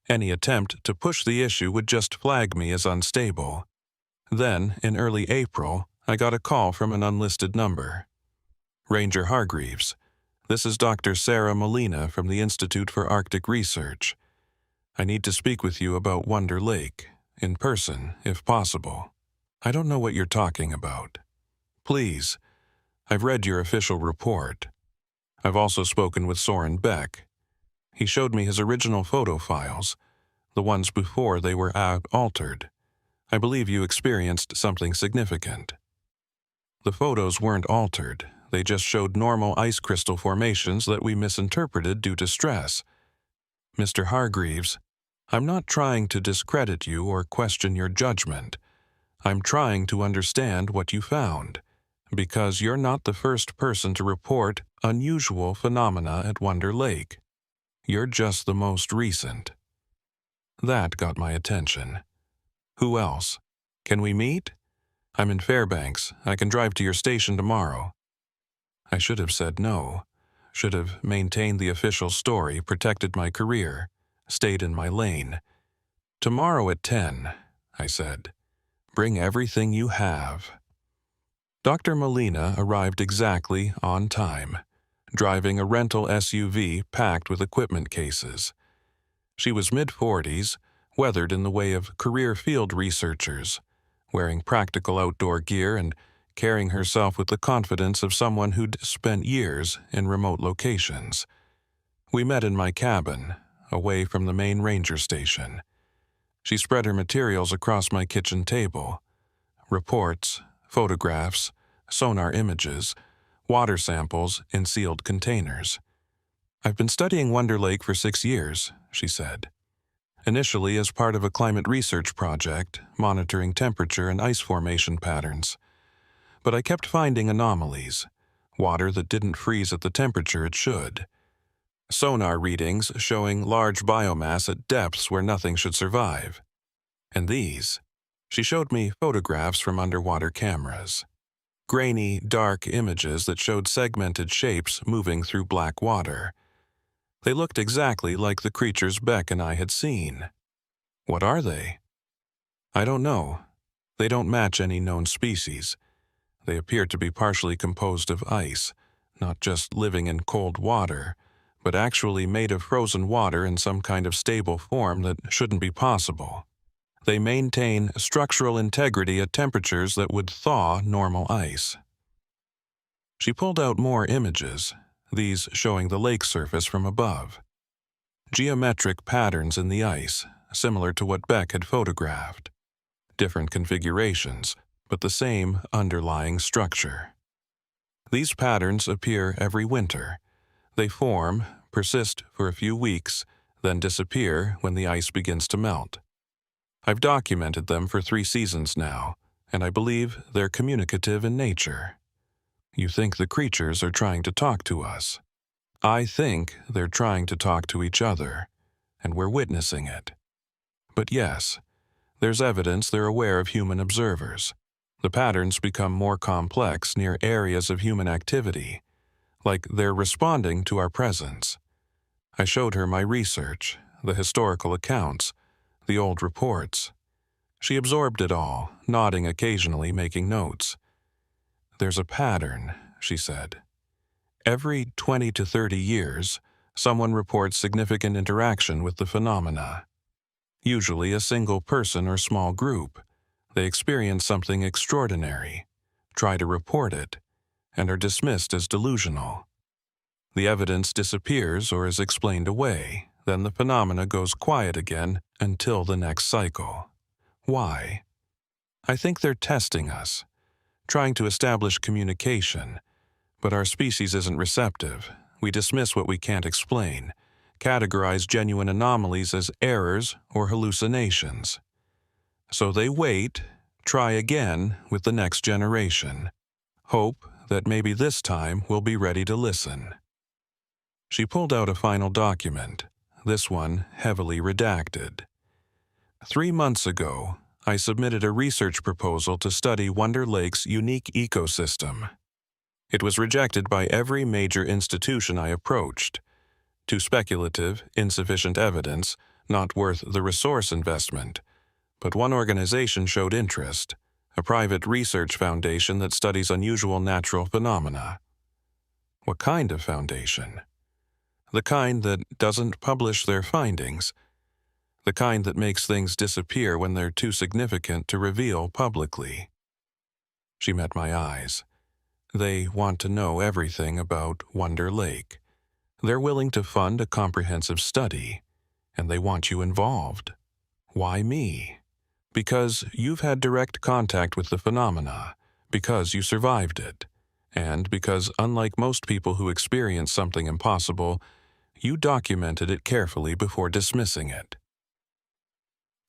S1: Any attempt to push the issue would just flag me as unstable. Then, in early April, I got a call from an unlisted number. Ranger Hargreaves, this is Dr. Sarah Molina from the Institute for Arctic Research. I need to speak with you about Wonder Lake, in person, if possible. I don't know what you're talking about. Please, I've read your official report. I've also spoken with Soren Beck. He showed me his original photo files, the ones before they were altered. I believe you experienced something significant. The photos weren't altered. They just showed normal ice crystal formations that we misinterpreted due to stress. Mr. Hargreaves, I'm not trying to discredit you or question your judgment. I'm trying to understand what you found, because you're not the first person to report unusual phenomena at Wonder Lake. You're just the most recent. That got my attention. Who else? Can we meet? I'm in Fairbanks. I can drive to your station tomorrow. I should have said no. Should have maintained the official story, protected my career, stayed in my lane. Tomorrow at 10, I said. Bring everything you have. Dr. Molina arrived exactly on time, driving a rental SUV packed with equipment cases. She was mid-40s, weathered in the way of career field researchers, wearing practical outdoor gear and carrying herself with the confidence of someone who'd spent years in remote locations. We met in my cabin, away from the main ranger station. She spread her materials across my kitchen table. Reports, photographs, sonar images, water samples in sealed containers. I've been studying Wonder Lake for 6 years, she said. Initially as part of a climate research project, monitoring temperature and ice formation patterns. But I kept finding anomalies, water that didn't freeze at the temperature it should. Sonar readings showing large biomass at depths where nothing should survive. And these, she showed me photographs from underwater cameras. Grainy, dark images that showed segmented shapes moving through black water. They looked exactly like the creatures Beck and I had seen. What are they? I don't know. They don't match any known species. They appear to be partially composed of ice, not just living in cold water, but actually made of frozen water in some kind of stable form that shouldn't be possible. They maintain structural integrity at temperatures that would thaw normal ice. She pulled out more images, these showing the lake surface from above. Geometric patterns in the ice, similar to what Beck had photographed. Different configurations, but the same underlying structure. These patterns appear every winter. They form, persist for a few weeks, then disappear when the ice begins to melt. I've documented them for 3 seasons now, and I believe they're communicative in nature. You think the creatures are trying to talk to us. I think they're trying to talk to each other, and we're witnessing it. But yes, there's evidence they're aware of human observers. The patterns become more complex near areas of human activity, like they're responding to our presence. I showed her my research, the historical accounts, the old reports. She absorbed it all, nodding occasionally, making notes. "There's a pattern," she said. "Every 20 to 30 years, someone reports significant interaction with the phenomena. Usually a single person or small group. They experience something extraordinary, try to report it, and are dismissed as delusional. The evidence disappears or is explained away, then the phenomena goes quiet again until the next cycle. Why? I think they're testing us, trying to establish communication, but our species isn't receptive. We dismiss what we can't explain, categorize genuine anomalies as errors or hallucinations. So they wait, try again with the next generation, hope that maybe this time we'll be ready to listen." She pulled out a final document, this one heavily redacted. 3 months ago, I submitted a research proposal to study Wonder Lake's unique ecosystem. It was rejected by every major institution I approached. Too speculative, insufficient evidence, not worth the resource investment. But one organization showed interest, a private research foundation that studies unusual natural phenomena. What kind of foundation? The kind that doesn't publish their findings. The kind that makes things disappear when they're too significant to reveal publicly. She met my eyes. They want to know everything about Wonder Lake. They're willing to fund a comprehensive study, and they want you involved. Why me? Because you've had direct contact with the phenomena, because you survived it, and because, unlike most people who experience something impossible, you documented it carefully before dismissing it.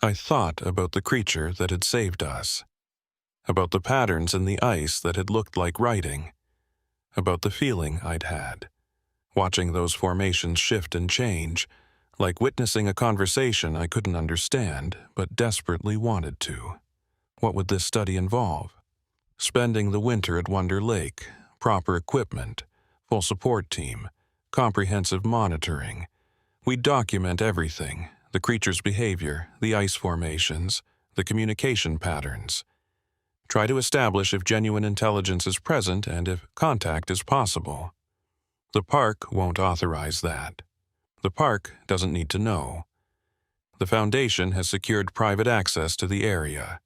S1: I thought about the creature that had saved us, about the patterns in the ice that had looked like writing, about the feeling I'd had, watching those formations shift and change, like witnessing a conversation I couldn't understand but desperately wanted to. What would this study involve? Spending the winter at Wonder Lake, proper equipment, full support team, comprehensive monitoring. We'd document everything, the creature's behavior, the ice formations, the communication patterns. Try to establish if genuine intelligence is present and if contact is possible. The park won't authorize that. The park doesn't need to know. The Foundation has secured private access to the area.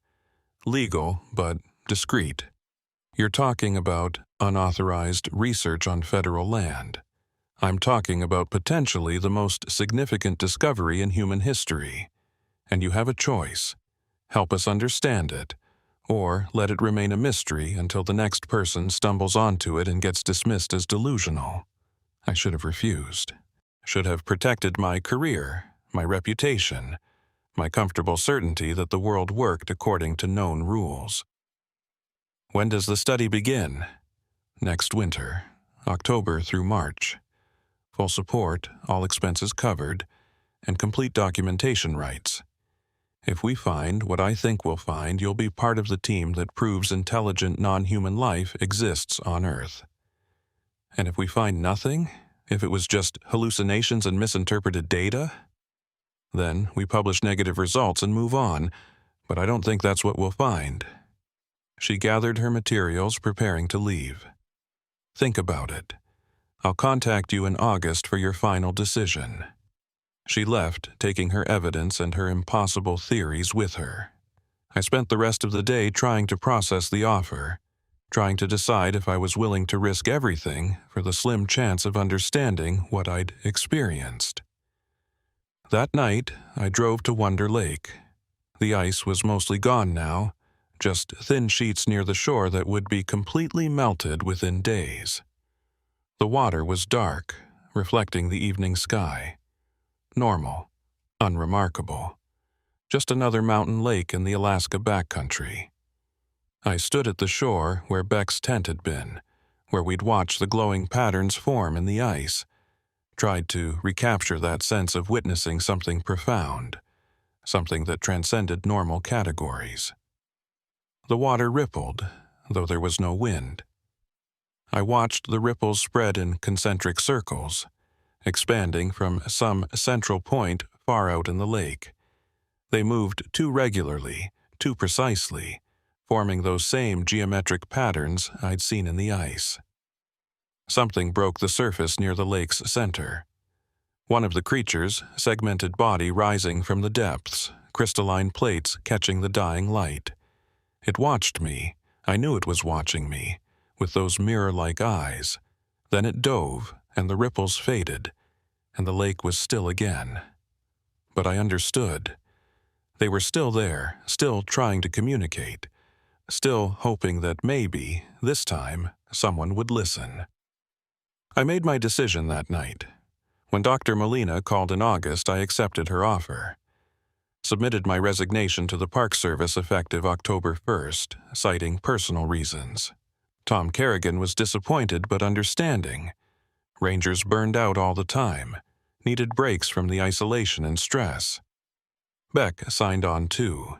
S1: Legal, but discreet. You're talking about unauthorized research on federal land. I'm talking about potentially the most significant discovery in human history. And you have a choice. Help us understand it, or let it remain a mystery until the next person stumbles onto it and gets dismissed as delusional. I should have refused. Should have protected my career, my reputation, my comfortable certainty that the world worked according to known rules. When does the study begin? Next winter, October through March. Full support, all expenses covered, and complete documentation rights. If we find what I think we'll find, you'll be part of the team that proves intelligent non-human life exists on Earth. And if we find nothing, if it was just hallucinations and misinterpreted data, then we publish negative results and move on, but I don't think that's what we'll find. She gathered her materials, preparing to leave. Think about it. I'll contact you in August for your final decision. She left, taking her evidence and her impossible theories with her. I spent the rest of the day trying to process the offer, trying to decide if I was willing to risk everything for the slim chance of understanding what I'd experienced. That night, I drove to Wonder Lake. The ice was mostly gone now, just thin sheets near the shore that would be completely melted within days. The water was dark, reflecting the evening sky. Normal, unremarkable. just another mountain lake in the Alaska backcountry. I stood at the shore where Beck's tent had been, where we'd watched the glowing patterns form in the ice, tried to recapture that sense of witnessing something profound, something that transcended normal categories. The water rippled, though there was no wind. I watched the ripples spread in concentric circles, expanding from some central point far out in the lake. They moved too regularly, too precisely, forming those same geometric patterns I'd seen in the ice. Something broke the surface near the lake's center. One of the creatures, segmented body rising from the depths, crystalline plates catching the dying light. It watched me. I knew it was watching me, with those mirror-like eyes. Then it dove, and the ripples faded, and the lake was still again. But I understood. They were still there, still trying to communicate, still hoping that maybe, this time, someone would listen. I made my decision that night. When Dr. Molina called in August, I accepted her offer. Submitted my resignation to the Park Service effective October 1st, citing personal reasons. Tom Kerrigan was disappointed but understanding. Rangers burned out all the time, needed breaks from the isolation and stress. Beck signed on too.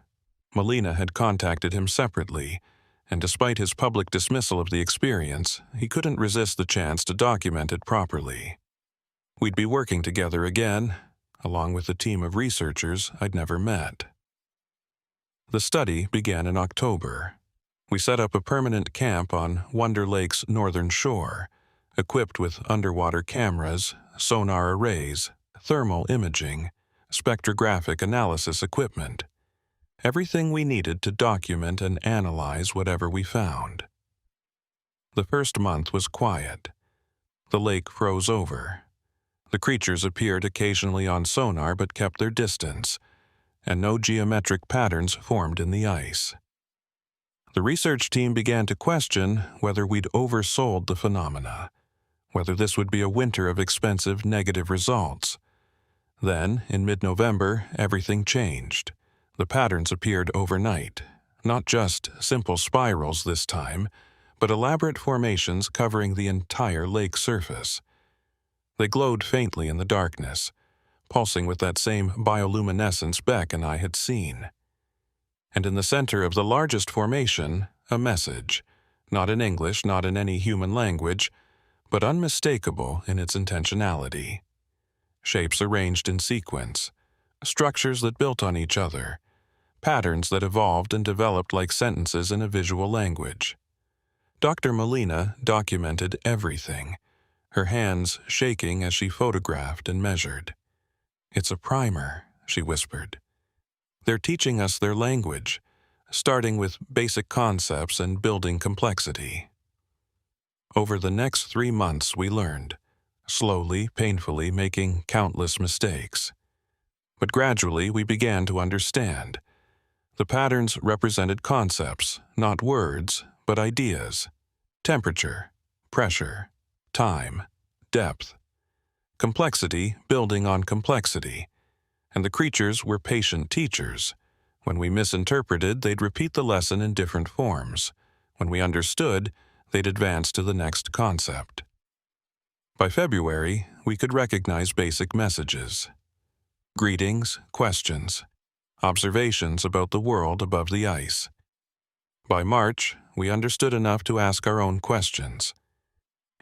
S1: Molina had contacted him separately, and despite his public dismissal of the experience, he couldn't resist the chance to document it properly. We'd be working together again, along with a team of researchers I'd never met. The study began in October. We set up a permanent camp on Wonder Lake's northern shore, equipped with underwater cameras, sonar arrays, thermal imaging, spectrographic analysis equipment. Everything we needed to document and analyze whatever we found. The first month was quiet. The lake froze over. The creatures appeared occasionally on sonar but kept their distance, and no geometric patterns formed in the ice. The research team began to question whether we'd oversold the phenomena, whether this would be a winter of expensive negative results. Then, in mid-November, everything changed. The patterns appeared overnight, not just simple spirals this time, but elaborate formations covering the entire lake surface. They glowed faintly in the darkness, pulsing with that same bioluminescence Beck and I had seen. And in the center of the largest formation, a message, not in English, not in any human language, but unmistakable in its intentionality. Shapes arranged in sequence, structures that built on each other, patterns that evolved and developed like sentences in a visual language. Dr. Molina documented everything, her hands shaking as she photographed and measured. "It's a primer," she whispered. "They're teaching us their language, starting with basic concepts and building complexity." Over the next 3 months we learned, slowly, painfully, making countless mistakes. But gradually we began to understand. The patterns represented concepts, not words, but ideas. Temperature, pressure, time, depth. Complexity building on complexity. And the creatures were patient teachers. When we misinterpreted, they'd repeat the lesson in different forms. When we understood, they'd advance to the next concept. By February, we could recognize basic messages. Greetings, questions, observations about the world above the ice. By March, we understood enough to ask our own questions.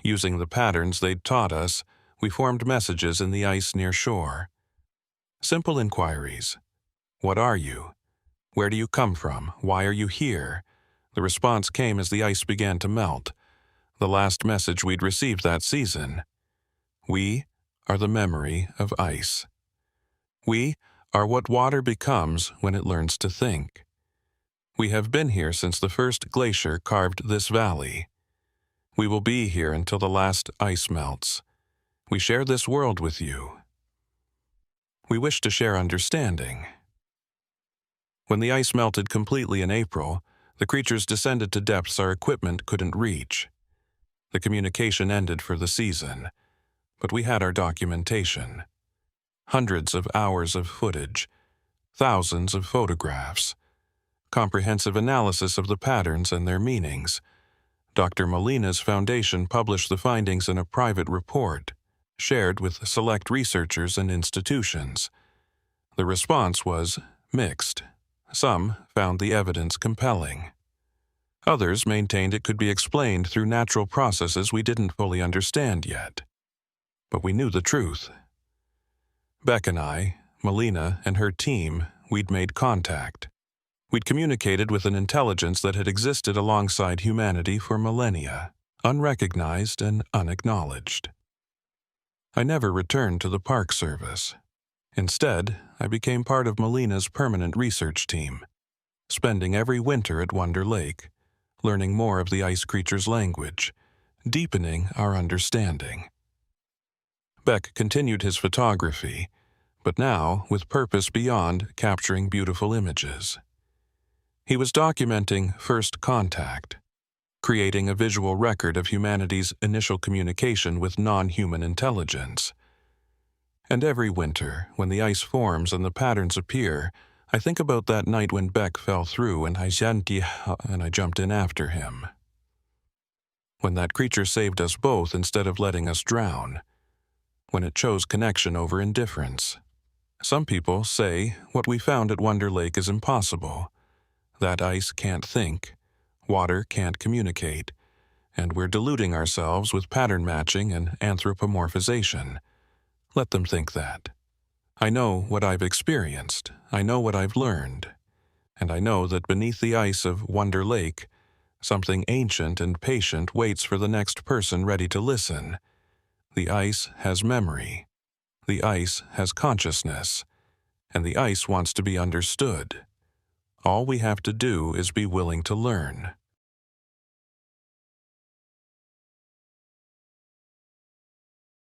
S1: Using the patterns they'd taught us, we formed messages in the ice near shore. Simple inquiries. What are you? Where do you come from? Why are you here? The response came as the ice began to melt. The last message we'd received that season. We are the memory of ice. We are what water becomes when it learns to think. We have been here since the first glacier carved this valley. We will be here until the last ice melts. We share this world with you. We wish to share understanding. When the ice melted completely in April, the creatures descended to depths our equipment couldn't reach. The communication ended for the season, but we had our documentation. Hundreds of hours of footage, thousands of photographs, comprehensive analysis of the patterns and their meanings. Dr. Molina's foundation published the findings in a private report, shared with select researchers and institutions. The response was mixed. Some found the evidence compelling. Others maintained it could be explained through natural processes we didn't fully understand yet. But we knew the truth. Beck and I, Molina and her team, we'd made contact. We'd communicated with an intelligence that had existed alongside humanity for millennia, unrecognized and unacknowledged. I never returned to the Park Service. Instead, I became part of Molina's permanent research team, spending every winter at Wonder Lake, learning more of the ice creature's language, deepening our understanding. Beck continued his photography, but now with purpose beyond capturing beautiful images. He was documenting first contact, creating a visual record of humanity's initial communication with non-human intelligence. And every winter, when the ice forms and the patterns appear, I think about that night when Beck fell through and I jumped in after him. When that creature saved us both instead of letting us drown. When it chose connection over indifference. Some people say what we found at Wonder Lake is impossible. That ice can't think, water can't communicate, and we're deluding ourselves with pattern matching and anthropomorphization. Let them think that. I know what I've experienced, I know what I've learned, and I know that beneath the ice of Wonder Lake, something ancient and patient waits for the next person ready to listen. The ice has memory, the ice has consciousness, and the ice wants to be understood. All we have to do is be willing to learn.